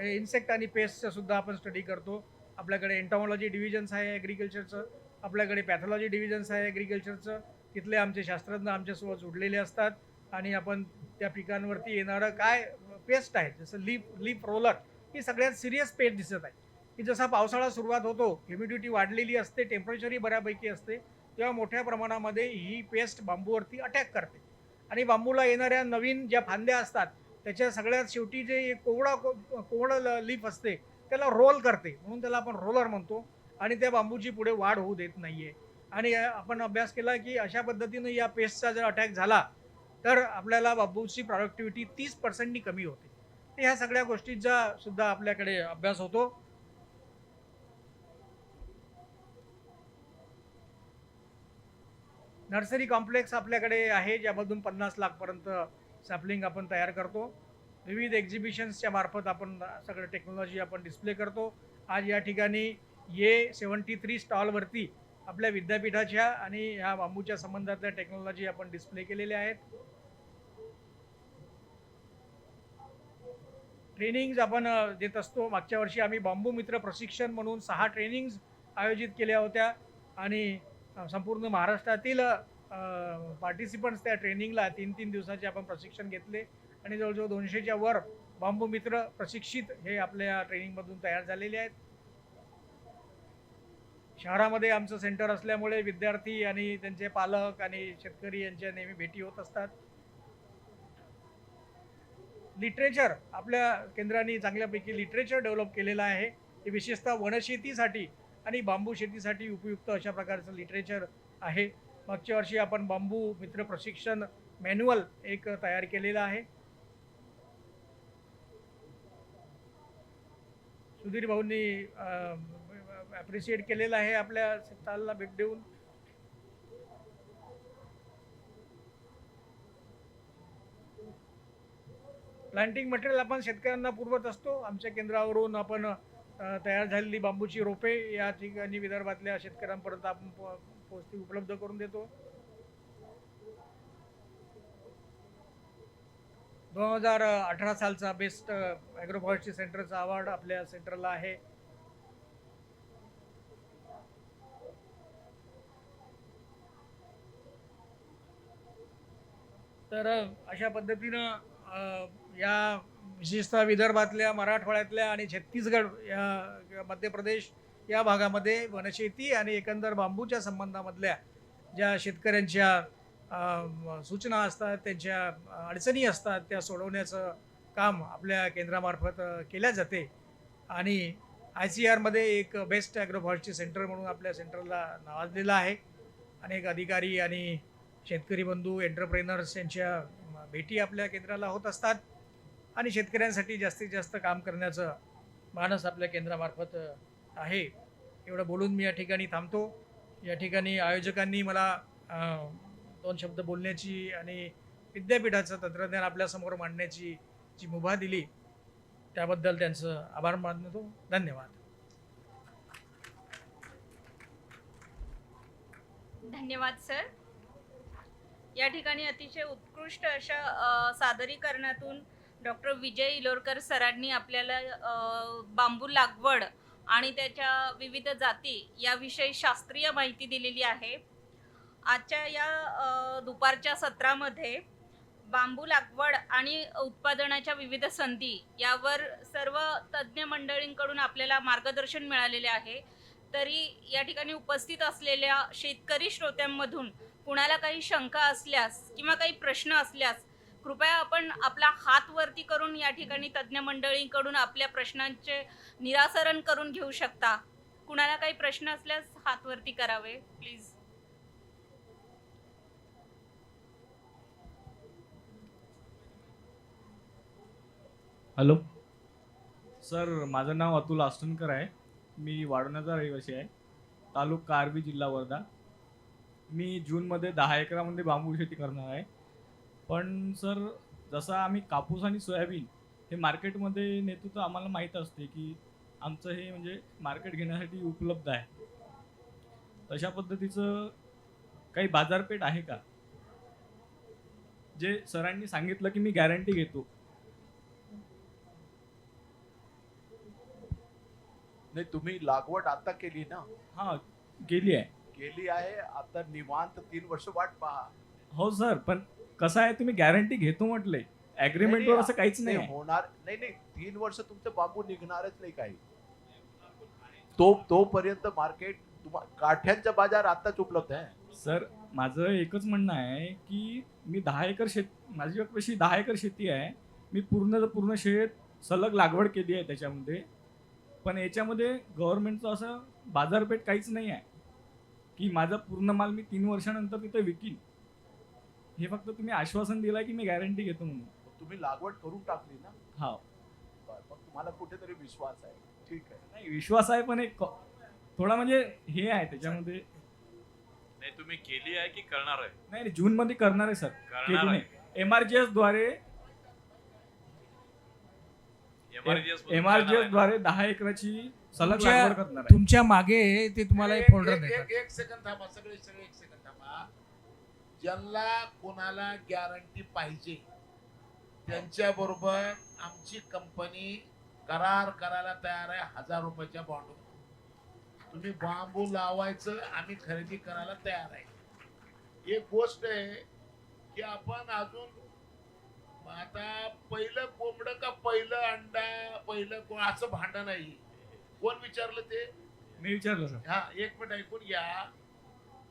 इन्सेक्ट आणि पेस्टचा सुद्धा आपण स्टडी करतो. आपल्याकडे एंटॉमॉलॉजी डिव्हिजन्स आहे ॲग्रिकल्चरचं, आपल्याकडे पॅथॉलॉजी डिव्हिजन्स आहे ॲग्रिकल्चरचं. तिथले आमचे शास्त्रज्ञ आमच्यासोबत जोडलेले असतात आणि आपण त्या पिकांवरती येणारं काय पेस्ट आहे, जसं लीफ रोलर, ही सगळ्यात सिरियस पेस्ट दिसत आहे की जसा पावसाळा सुरुवात होतो, ह्युमिडिटी वाढलेली असते, टेम्परेचरही बऱ्यापैकी असते, तेव्हा मोठ्या प्रमाणामध्ये ही पेस्ट बांबूवरती अटॅक करते आणि बांबूला येणाऱ्या नवीन ज्या फांद्या असतात त्याच्या सगळ्यात शेवटी जे कोवळं लीफ असते त्याला रोल करते, म्हणून त्याला आपण रोलर म्हणतो आणि त्या बांबूची पुढे वाढ होऊ देत नाहीये. आणि आपण अभ्यास केला की अशा पद्धतीनं या पेस्टचा जर अटॅक झाला तर आपल्याला बांबूची प्रॉडक्टिव्हिटी 30% कमी होते. तर ह्या सगळ्या गोष्टींचा सुद्धा आपल्याकडे अभ्यास होतो. नर्सरी कॉम्प्लेक्स आपल्याकडे आहे, ज्यामधून 50 लाखपर्यंत सॅपलिंग आपण तयार करतो. विविध एक्झिबिशन्सच्या मार्फत आपण सगळं टेक्नॉलॉजी आपण डिस्प्ले करतो. आज या ठिकाणी ये 73 स्टॉलवरती आपल्या विद्यापीठाच्या आणि ह्या बांबूच्या संबंधातल्या टेक्नॉलॉजी आपण डिस्प्ले केलेल्या आहेत. ट्रेनिंग्ज आपण देत असतो. मागच्या वर्षी आम्ही बांबू मित्र प्रशिक्षण म्हणून 6 ट्रेनिंग्ज आयोजित केल्या होत्या आणि संपूर्ण महाराष्ट्रातील पार्टिसिपंट्स त्या ट्रेनिंगला 3-3 दिवसाचे आपण प्रशिक्षण घेतले आणि जवळजवळ 200च्या वर बांबू मित्र प्रशिक्षित हे आपल्या ट्रेनिंगमधून तयार झालेले आहेत. शहरामध्ये आमचं सेंटर असल्यामुळे विद्यार्थी आणि त्यांचे पालक आणि शेतकरी यांच्या नेहमी भेटी होत असतात. लिटरेचर आपल्या केंद्राने चांगल्यापैकी लिटरेचर डेव्हलप केलेलं आहे. हे विशेषतः वनशेतीसाठी आणि बांबू शेतीसाठी उपयुक्त अशा प्रकारचं लिटरेचर आहे. मागच्या वर्षी आपण बांबू मित्र प्रशिक्षण मॅन्युअल एक तयार केलेलं आहे. सुधीर भाऊंनी ॲप्रिशिएट केलेलं आहे आपल्या स्टॉलला भेट देऊन. प्लांटिंग मटेरियल आपण शेतकऱ्यांना पुरवत असतो. आमच्या केंद्रावरून आपण तयार झालेली बांबूची रोपे या ठिकाणी विदर्भातल्या शेतकऱ्यांपर्यंत आपण पोहोचती उपलब्ध करून देतो. 2018 सालचा बेस्ट ॲग्रोफॉरेस्ट्री सेंटरचा अवॉर्ड आपल्या सेंटरला आहे. तर अशा पद्धतीनं या विशेषतः विदर्भातल्या, मराठवाड्यातल्या आणि छत्तीसगड या मध्य प्रदेश या भागामध्ये वनशेती आणि एकंदर बांबूच्या संबंधामधल्या ज्या शेतकऱ्यांच्या सूचना असतात, त्यांच्या अडचणी असतात, त्या सोडवण्याचं काम आपल्या केंद्रामार्फत केल्या जाते. आणि ICARमध्ये एक बेस्ट ॲग्रोफॉरेस्ट्री सेंटर म्हणून आपल्या सेंटरला नावाजलेलं आहे. अनेक अधिकारी आणि शेतकरी बंधू, एंटरप्रेनर्स यांच्या भेटी आपल्या केंद्राला होत असतात आणि शेतकऱ्यांसाठी जास्तीत जास्त काम करण्याचं मानस आपल्या केंद्रामार्फत आहे. एवढं बोलून मी या ठिकाणी थांबतो. या ठिकाणी आयोजकांनी मला 2 शब्द बोलण्याची आणि विद्यापीठाचं तंत्रज्ञान आपल्यासमोर मांडण्याची जी मुभा दिली त्याबद्दल त्यांचं आभार मानतो. धन्यवाद. धन्यवाद सर. या ठिकाणी अतिशय उत्कृष्ट अशा सादरीकरणातून डॉक्टर विजय इलोरकर सरांनी आपल्याला बांबू लागवड आणि त्याच्या विविध जाती याविषयी शास्त्रीय माहिती दिलेली आहे. आजच्या या दुपारच्या सत्रामध्ये बांबू लागवड आणि उत्पादनाच्या विविध संधी यावर सर्व तज्ज्ञ मंडळींकडून आपल्याला मार्गदर्शन मिळालेले आहे. तरी या ठिकाणी उपस्थित असलेल्या शेतकरी श्रोत्यांमधून कुणाला काही शंका असल्यास किंवा काही प्रश्न असल्यास कृपया आपण आपला हात वरती करून या ठिकाणी तज्ज्ञ मंडळींकडून आपल्या प्रश्नांचे निराकरण करून घेऊ शकता. कुणाला काही प्रश्न असल्यास हात वरती करावे प्लीज. हॅलो सर, माझं नाव अतुल आष्टनकर आहे. मी वाढवण्याचा रहिवासी आहे, तालुका आर्वी, जिल्हा वर्धा. मी जूनमध्ये 10 एकरामध्ये बांबू शेती करणार आहे. पण सर, जसं आम्ही कापूस आणि सोयाबीन हे मार्केटमध्ये नेतो तर आम्हाला माहीत असते की आमचं हे म्हणजे मार्केट घेण्यासाठी उपलब्ध आहे. तशा पद्धतीचं काही बाजारपेठ आहे का? जे सरांनी सांगितलं की मी गॅरंटी घेतो. नाही, तुम्ही लागवड आता केली ना? हा केली आहे. केली आहे, आता निवांत 3 वर्ष वाट पहा. हो सर, पण कसं आहे, तुम्ही गॅरंटी घेतो म्हटले, ऍग्रीमेंटवर असं काहीच नाही आहे. होणार नाही. 3 वर्ष तुमचं बांबू निघणारच नाही काही. तोपर्यंत मार्केट काठ्यांचा बाजार आताच उपलब्ध आहे. सर माझं एकच म्हणणं आहे की मी 10 एकर माझ्यापाशी 10 एकर शेती आहे. मी पूर्ण शेत सलग लागवड केली आहे त्याच्यामध्ये. पण याच्यामध्ये गव्हर्नमेंटचं असं बाजारपेठ काहीच नाही आहे की माझा पूर्ण माल मी 3 वर्षानंतर तिथे विकीन. हे फक्त तुम्ही आश्वासन दिलं की मी गॅरंटी घेतो म्हणून. तुम्ही लागवड करून टाकली ना? हा. मग तुम्हाला कुठेतरी विश्वास आहे. ठीक आहे. नाही विश्वास आहे, पण एक थोडा म्हणजे हे आहे त्याच्यामध्ये. नाही, तुम्ही केली आहे की करणार आहे? नाही जून मध्ये करणार आहे सर. करणार केली आहे. नाही. MRGS द्वारे द्वारे 10 एकराची सलग लागवड करणार आहे. तुमच्या मागे ते तुम्हाला एक फोल्डर देतात. एक सेकंद थांबा, सगळे एक सेकंद थांबा. ज्यांना कोणाला गॅरंटी पाहिजे त्यांच्या बरोबर आमची कंपनी करार करायला तयार आहे 1000 रुपयाच्या बॉन्ड. तुम्ही बांबू लावायचं, आम्ही खरेदी करायला तयार आहे. एक गोष्ट आहे की आपण अजून आता पहिलं कोंबड का पहिलं अंडा पहिलं कोण असं भांडण नाही. कोण विचारलं ते? मी विचारलं सर. हा, एक मिनिट ऐकून घ्या.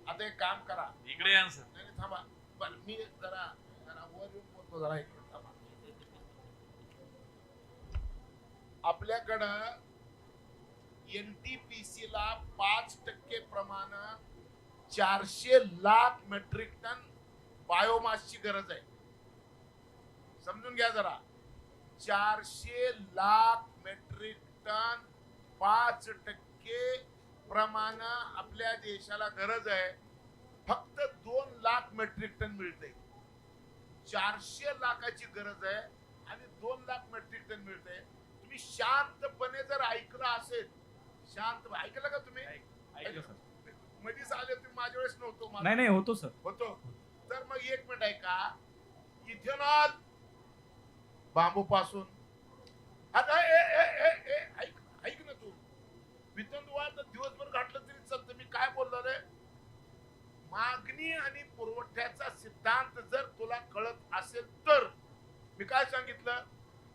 आता एक काम करा, इकडे या सर. नाही नाही, थांबा. बरं, मी जरा जरा वर येऊन बोलतो, जरा एक मिनिट थांबा. आपल्याकडं NTPC ला 5% प्रमाण 400 लाख मेट्रिक टन बायोमासची गरज आहे. समजून घ्या जरा. 400 लाख मेट्रिक टन 5% प्रमाण आपल्या देशाला गरज आहे. फक्त 2 लाख मेट्रिक टन मिळते. 400 लाखाची गरज आहे आणि 2 लाख मेट्रिक टन मिळते. तुम्ही शांतपणे जर ऐकलं असेल, शांत ऐकलं का तुम्ही? ऐकलं सर. मध्येच आले तुम्ही, माझ्या वेळेस नव्हतो. नाही होतो सर. होतो. तर मग एक मिनिट ऐका. इथेनॉल बांबू पासून ऐक ना तू. वितंडवाद दिवसभर घातलं तरी चालतं. मी काय बोललो रे? मागणी आणि पुरवठ्याचा सिद्धांत जर तुला कळत असेल तर मी काय सांगितलं,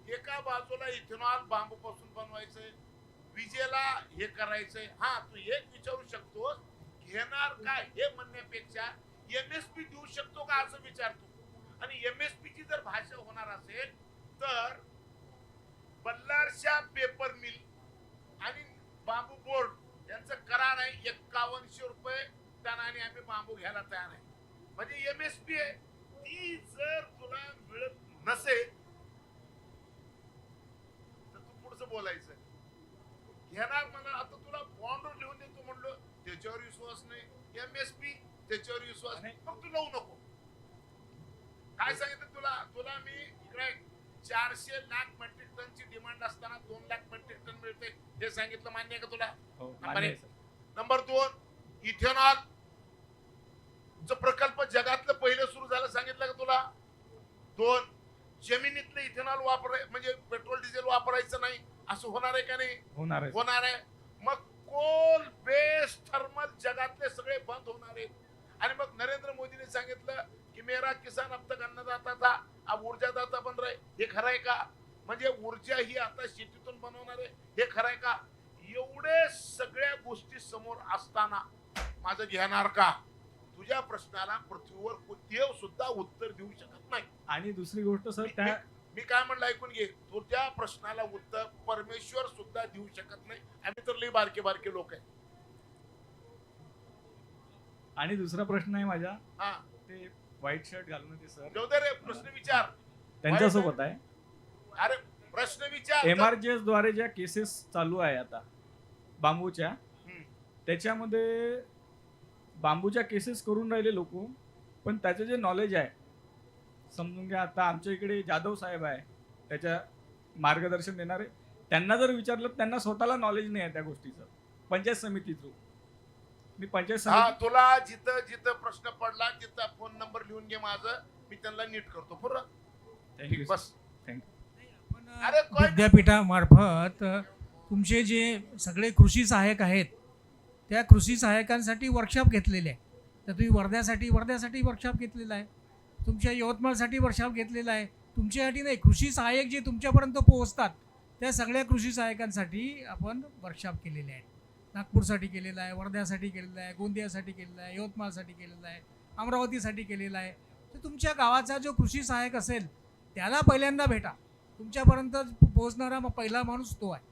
एका बाजूला इथेनॉल बांबू पासून बनवायचंय, विजेला हे करायचंय. हा, तू एक विचारू शकतो, घेणार काय हे म्हणण्यापेक्षा MSP देऊ शकतो का असं विचारतो. आणि MSP ची जर भाषा होणार असेल तर बल्लारशा पेपर मिल आणि बांबू बोर्ड यांचं करार आहे 5100 रुपये टनाने आम्ही बांबू घ्यायला तयार आहे. म्हणजे MSP आहे. ती जर तुला मिळत नसेल तर तू पुढचं बोलायचं. घेणार म्हणा, आता तुला बॉन्डवर लिहून देतो म्हणलो, त्याच्यावर विश्वास नाही. MSP त्याच्यावर विश्वास नाही, मग तू लावू नको. काय सांगितलं तुला मी इकडे 400 लाख मेट्रिक टनची डिमांड असताना 2 लाख मेट्रिक टन मिळते हे सांगितलं. मान्य आहे का तुला? नंबर 2, इथेनॉल जो प्रकल्प जगातलं पहिलं सुरू झालं सांगितलं का तुला? 2, जमिनीतलं इथेनॉल म्हणजे पेट्रोल डिझेल वापरायचं नाही असं होणार आहे का नाही? होणार आहे. मग कोल बेस्ड थर्मल जगातले सगळे बंद होणार आहेत. आणि मग नरेंद्र मोदीने सांगितलं की मेरा किसान अब तक अन्नदाता था, अब ऊर्जादाता बन रहे. हे खरं आहे का? म्हणजे ऊर्जा ही आता शेतीतून बनवणार आहे. हे खरं आहे का? एवढे सगळ्या गोष्टी समोर असताना माझं घेणार का? तुझ्या प्रश्नाला पृथ्वीवर देव सुद्धा उत्तर देऊ शकत नाही. आणि दुसरी गोष्ट सर, त्या मी काय म्हणलं ऐकून घे. तुझ्या प्रश्नाला उत्तर परमेश्वर सुद्धा देऊ शकत नाही. आम्ही तर लई बारके बारके लोक आहे. आणि दुसरा प्रश्न आहे माझा, हा, ते व्हाईट शर्ट घालून ते सर जाऊ दे रे, प्रश्न विचार. त्यांच्यासोबत आहे. अरे प्रश्न विचार. MRGS द्वारे ज्या केसेस चालू आहे आता बांबूच्या, त्याच्यामध्ये बांबूच्या केसेस करून राहिले लोक, पण त्याचे जे नॉलेज आहे, समजून घ्या आता आमच्या इकडे जाधव साहेब आहे, त्याच्या मार्गदर्शन देणारे, त्यांना जर विचारलं त्यांना स्वतःला नॉलेज नाही आहे त्या गोष्टीचं. पंचायत समितीचं मी पंचायत समिती तुला जिथं जिथं प्रश्न पडला तिथं फोन नंबर लिहून घे माझं, मी त्यांना नीट करतो. बस. आपण अरे काय- विद्यापीठामार्फत तुमचे जे सगळे कृषी सहाय्यक आहेत त्या कृषी सहाय्यकांसाठी वर्कशॉप घेतलेले आहे. तर तुम्ही वर्ध्यासाठी वर्कशॉप घेतलेला आहे, तुमच्या यवतमाळसाठी वर्कशॉप घेतलेला आहे. तुमच्यासाठी नाही, कृषी सहाय्यक जे तुमच्यापर्यंत पोहोचतात त्या सगळ्या कृषी सहाय्यकांसाठी आपण वर्कशॉप केलेले आहेत. नागपूरसाठी केलेला आहे, वर्ध्यासाठी केलेला आहे, गोंदियासाठी केलेला आहे, यवतमाळसाठी केलेला आहे, अमरावतीसाठी केलेला आहे. तर तुमच्या गावाचा जो कृषी सहाय्यक असेल त्याला पहिल्यांदा भेटा. तुमच्यापर्यंत पोहोचणारा पहिला माणूस तो आहे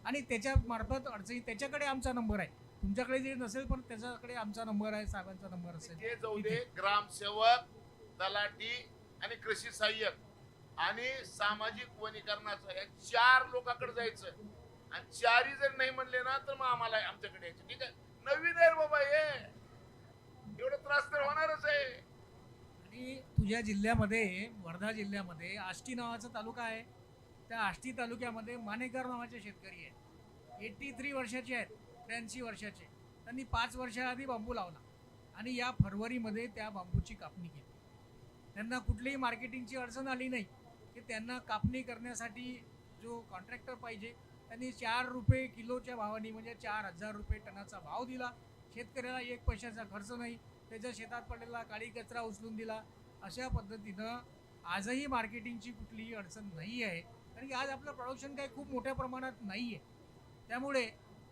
आणि त्याच्या मार्फत अडचणी त्याच्याकडे आमचा नंबर आहे. तुमच्याकडे जे नसेल पण त्याच्याकडे आमचा नंबर आहे, साहेबांचा नंबर असेल. ते जाऊ दे, ग्रामसेवक, तलाठी आणि कृषी सहाय्यक आणि सामाजिक वनीकरणाचं या 4 लोकांकडे जायचं आणि 4ही जर नाही म्हणले ना तर मग आम्हाला आमच्याकडे यायचं. ठीक आहे, नवीन आहे बाबा हे, एवढा त्रास तर होणारच आहे. आणि तुझ्या जिल्ह्यामध्ये, वर्धा जिल्ह्यामध्ये आष्टी नावाचा तालुका आहे. त्या आष्टी तालुक्यामध्ये मानेकर नावाचे शेतकरी आहेत. 83 वर्षाचे आहेत, 83 वर्षाचे. त्यांनी 5 वर्षाआधी बांबू लावला आणि या फरवरीमध्ये त्या बांबूची कापणी केली. त्यांना कुठलीही मार्केटिंगची अडचण आली नाही की त्यांना कापणी करण्यासाठी जो कॉन्ट्रॅक्टर पाहिजे त्यांनी 4 रुपये किलोच्या भावाने म्हणजे 4,000 रुपये टनाचा भाव दिला. शेतकऱ्याला 1 पैशाचा खर्च नाही, त्याच्या शेतात पडलेला काळी कचरा उचलून दिला. अशा पद्धतीनं आजही मार्केटिंगची कुठलीही अडचण नाही आहे. कारण की आज आपलं प्रोडक्शन काही खूप मोठ्या प्रमाणात नाही आहे. त्यामुळे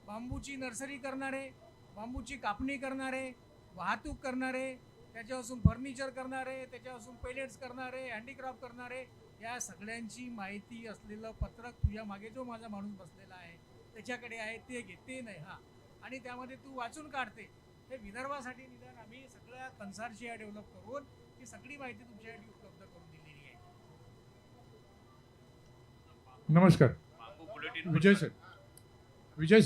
बांबूची नर्सरी करणारे, बांबूची कापणी करणारे, वाहतूक करणारे, त्याच्यापासून फर्निचर करणारे, त्याच्यापासून पेलेट्स करणारे, हँडीक्राफ्ट करणारे, या सगळ्यांची माहिती असलेलं पत्रक तुझ्या मागे जो माझा माणूस बसलेला आहे त्याच्याकडे आहे. ते घे, ते नाही हा. आणि त्यामध्ये तू वाचून काढते. हे विदर्भासाठी निदान आम्ही सगळ्या कन्सॉर्शिया डेव्हलप करून ही सगळी माहिती तुमच्यासाठी उपलब्ध करून दिलेली आहे. नमस्कार, बांबू बुलेटिन विजय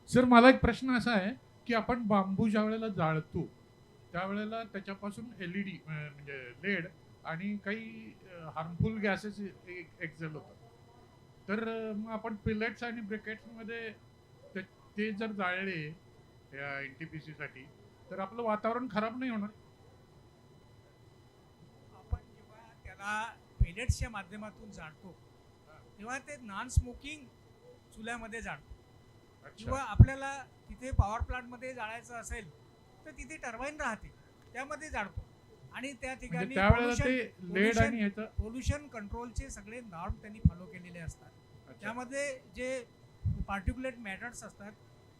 सर, मला एक प्रश्न असा आहे की आपण बांबू ज्या वेळेला जाळतो त्यावेळेला त्याच्यापासून LED म्हणजे लेड आणि काही हार्मफुल गॅसेस एक्झेल होतात. तर मग आपण पिलेट्स आणि ब्रिकेट्समध्ये ते जर जाळले या NTPC साठी तर आपलं वातावरण खराब नाही होणार? आपण जेव्हा त्याला पेलेट्सच्या माध्यमातून जाळतो तेव्हा ते नॉन स्मोकिंग चुल्यामध्ये जाळतो. किंवा आपल्याला तिथे पॉवर प्लांटमध्ये जाळायचं असेल तर तिथे टर्बाईन राहते त्यामध्ये जाळतो आणि त्या ठिकाणी त्यावेळेला ते लेड आणि ह्याचं पोल्युशन कंट्रोलचे सगळे नॉर्म त्यांनी फॉलो केलेले असतात. त्यामध्ये जे पार्टिक्युलेट मॅटर्स असतात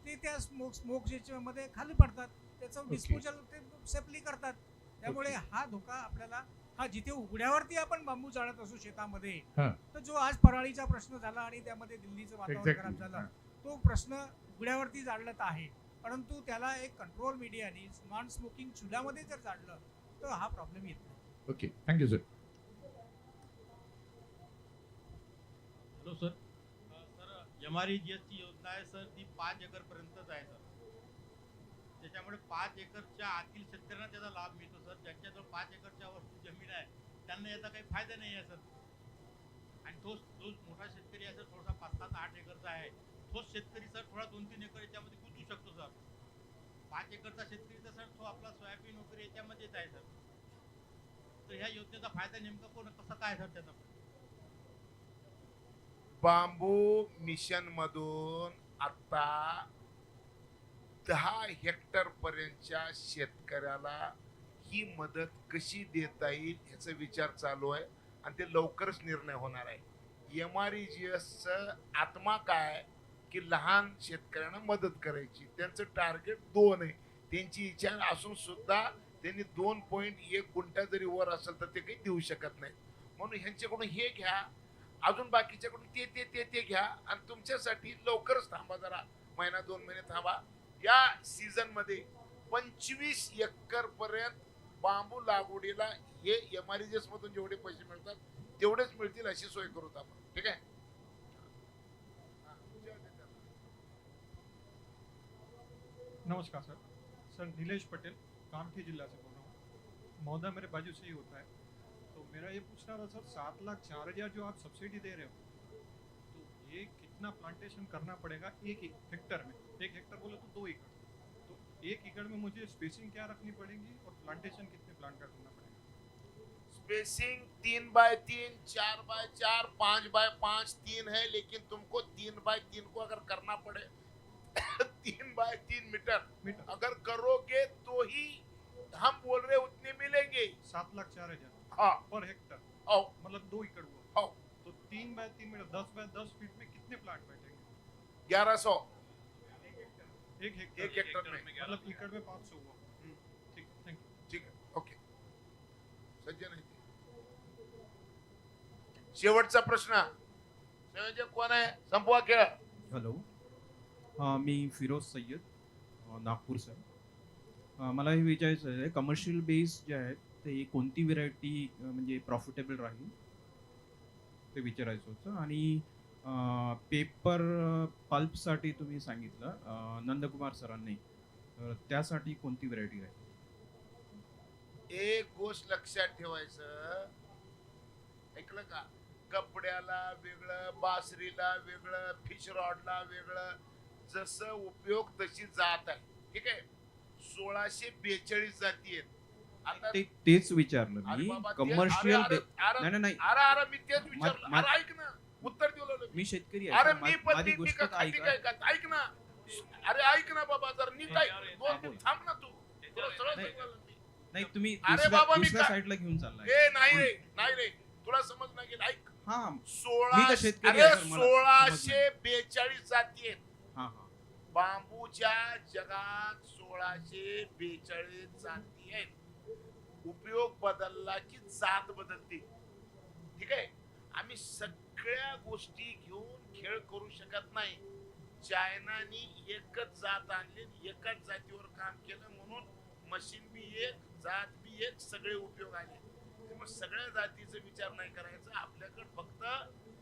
ते त्या स्मोक मध्ये खाली पडतात, त्याचं डिस्पोजल ते सेफली करतात. त्यामुळे हा धोका आपल्याला जिथे उघड्यावरती आपण बांबू जाळत असू शेतामध्ये तर जो आज पराळीचा प्रश्न झाला आणि त्यामध्ये दिल्लीचं वातावरण खराब झालं तो प्रश्न उघड्यावरती जाळत आहे. परंतु त्याला एक कंट्रोल मीडियाने नॉन स्मोकिंग चुल्यामध्ये जर जाळलं तर हा प्रॉब्लेम येत नाही. Okay, thank you sir. Hello sir. MREGS ची योजना आहे सर, ती 5 एकर पर्यंतच आहे सर. त्याच्यामुळे 5 एकरच्या आतील शेतकऱ्यांना त्याचा लाभ मिळतो सर. ज्यांच्याजवळ 5 एकरच्या वस्तू जमीन आहे त्यांना याचा काही फायदा नाही आहे सर. आणि तो मोठा शेतकरी आहे सर, थोडासा 5, 7, 8 एकरचा आहे, तोच शेतकरी सर थोडा 2-3 एकर याच्यामध्ये गुंतू शकतो सर. 5 एकरचा शेतकरी तर सर तो आपला सोयाबीन वगैरे याच्यामध्येच आहे सर. तर ह्या योजनेचा फायदा नेमका कसा काय सर त्याचा? बांबू मिशन मधून आता 10 हेक्टर पर्यंतच्या शेतकऱ्याला ही मदत कशी देता येईल याचा विचार चालू आहे आणि ते लवकरच निर्णय होणार आहे. MREGS आत्मा काय की लहान शेतकऱ्यांना मदत करायची. त्यांचं टार्गेट 2 आहे. त्यांची इच्छा असून सुद्धा त्यांनी 2.1 गुंठा जरी वर असेल तर ते काही देऊ शकत नाही. म्हणून ह्यांच्याकडून हे घ्या, अजून बाकीच्याकडून ते घ्या आणि तुमच्यासाठी लवकरच थांबा, जरा महिना 2 महिने थांबा. या सीझन मध्ये 25 एकर पर्यंत बांबू लागवडीला हे MREGS मधून जेवढे पैसे मिळतात तेवढेच मिळतील अशी सोय करू आपण. ठीक आहे. नमस्कार सर, नीलेश पटेल कामठी जिला से बोल रहा हूँ. महोदय मेरे बाजू से ही होता है, तो मेरा ये पूछना था सर, 7,04,000 जो आप सब्सिडी दे रहे हो तो ये कितना प्लांटेशन करना पड़ेगा 1 हेक्टर में? 1 हेक्टर बोले तो 2 एकड़, तो 1 एकड़ में मुझे स्पेसिंग क्या रखनी पड़ेगी और प्लांटेशन कितने प्लांट का करना पड़ेगा? स्पेसिंग 3x3, 4x4, 5x5, 3 है, लेकिन तुमको 3x3 को अगर करना पड़े 3x3 मीटर अगर करोगे तो ही हम बोल रहे उतने मिलेंगे। 7,04,000 हाँ पर हेक्टर, आओ मतलब 2 एकड़ हुआ। आओ तो 3x3 मीटर 10x10 फीट में कितने प्लांट बैठेंगे? 1100 एक हेक्टर, एक हेक्टर में मतलब एकड़ में 500 हुआ। ठीक, थैंक यू। ठीक है, ओके। सज्जन आहे ते. शेवटचा प्रश्न संयोजक कोण आहे? संपवा खेळ. हॅलो, मी फिरोज सय्यद, नागपूर सर. मला हे विचारायचं आहे, कमर्शियल बेस जे आहेत ते कोणती व्हेरायटी म्हणजे प्रॉफिटेबल राहील ते विचारायचं होतं. आणि पेपर पल्पसाठी तुम्ही सांगितलं नंदकुमार सरांनी, तर त्यासाठी कोणती व्हेरायटी राहील? एक गोष्ट लक्षात ठेवायचं, ऐकलं का? कपड्याला वेगळं, बासरीला वेगळं, फिश रॉडला वेगळं, जसं उपयोग तशी जात आहे. ठीक आहे. 1642 जाती आहेत. आता तेच विचारलं अरे मी. बाबा, ते- कमर्शियल अरे, अरे, नाही नाही अरे अरे मी तेच विचारलं. मा- अरे ऐक ना, उत्तर दिलं मी शेतकरी अरे आहे. मी मा- पण माझी मी गोष्ट का तर खाती ऐका. काय का? ऐक ना. अरे ऐक ना बाबा, जर नीट ऐक. दोन मिनिट थांब ना तू. तुला सरळ नाही. सांगितलं मी. नाही, तुम्ही अरे बाबा, मी दुसऱ्या का- साईडला घेऊन चाललाय. ए नाही रे, नाही रे, तुला समज नाही गेलं. ऐक. हा, 16 मी तर शेतकरी अरे आहे सर, मला समजलं. 1642 जाती आहेत. हा हा. बांबूच्या जगात 1642 जाती आहेत. उपयोग बदलला की जात बदलते. ठीक आहे. आम्ही सगळ्या गोष्टी घेऊन खेळ करू शकत नाही. चायनानी एकच जात आणली, एकाच जातीवर काम केलं, म्हणून मशीन बी एक, जात बी एक, सगळे उपयोग आले. मग सगळ्या जातीचा विचार नाही करायचा. आपल्याकडे फक्त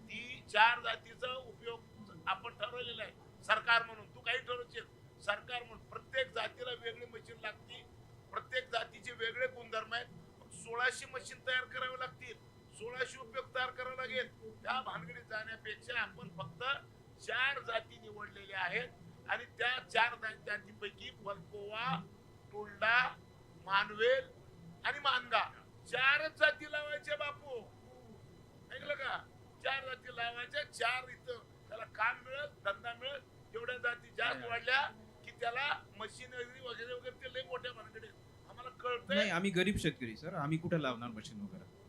ती 4 जातीचा उपयोग आपण ठरवलेला आहे सरकार म्हणून. तू काही ठरवशील सरकार म्हणून. प्रत्येक जातीला वेगळी मशीन लागते, प्रत्येक जातीचे वेगळे गुणधर्म आहेत. 1600 मशीन तयार करावे लागतील, 1600 उपयोग तयार करावे लागेल. त्या भानगडीत जाण्यापेक्षा आपण फक्त 4 जाती निवडलेल्या आहेत आणि त्या 4 जातीपैकी बलकोवा, टुलडा, मानवेल आणि मानगा 4च जाती लावायच्या बापू. ऐकलं का? 4 जाती लावायच्या. 4 इथं त्याला काम मिळेल, धंदा मिळेल. एवढ्या जाती जास्त वाढल्या की त्याला मशिनरी वगैरे वगैरे ते लय मोठ्या भानगडीत आम्हाला कळतंय. नाही, आम्ही गरीब शेतकरी सर, आम्ही कुठे लावणार मशीन वगैरे?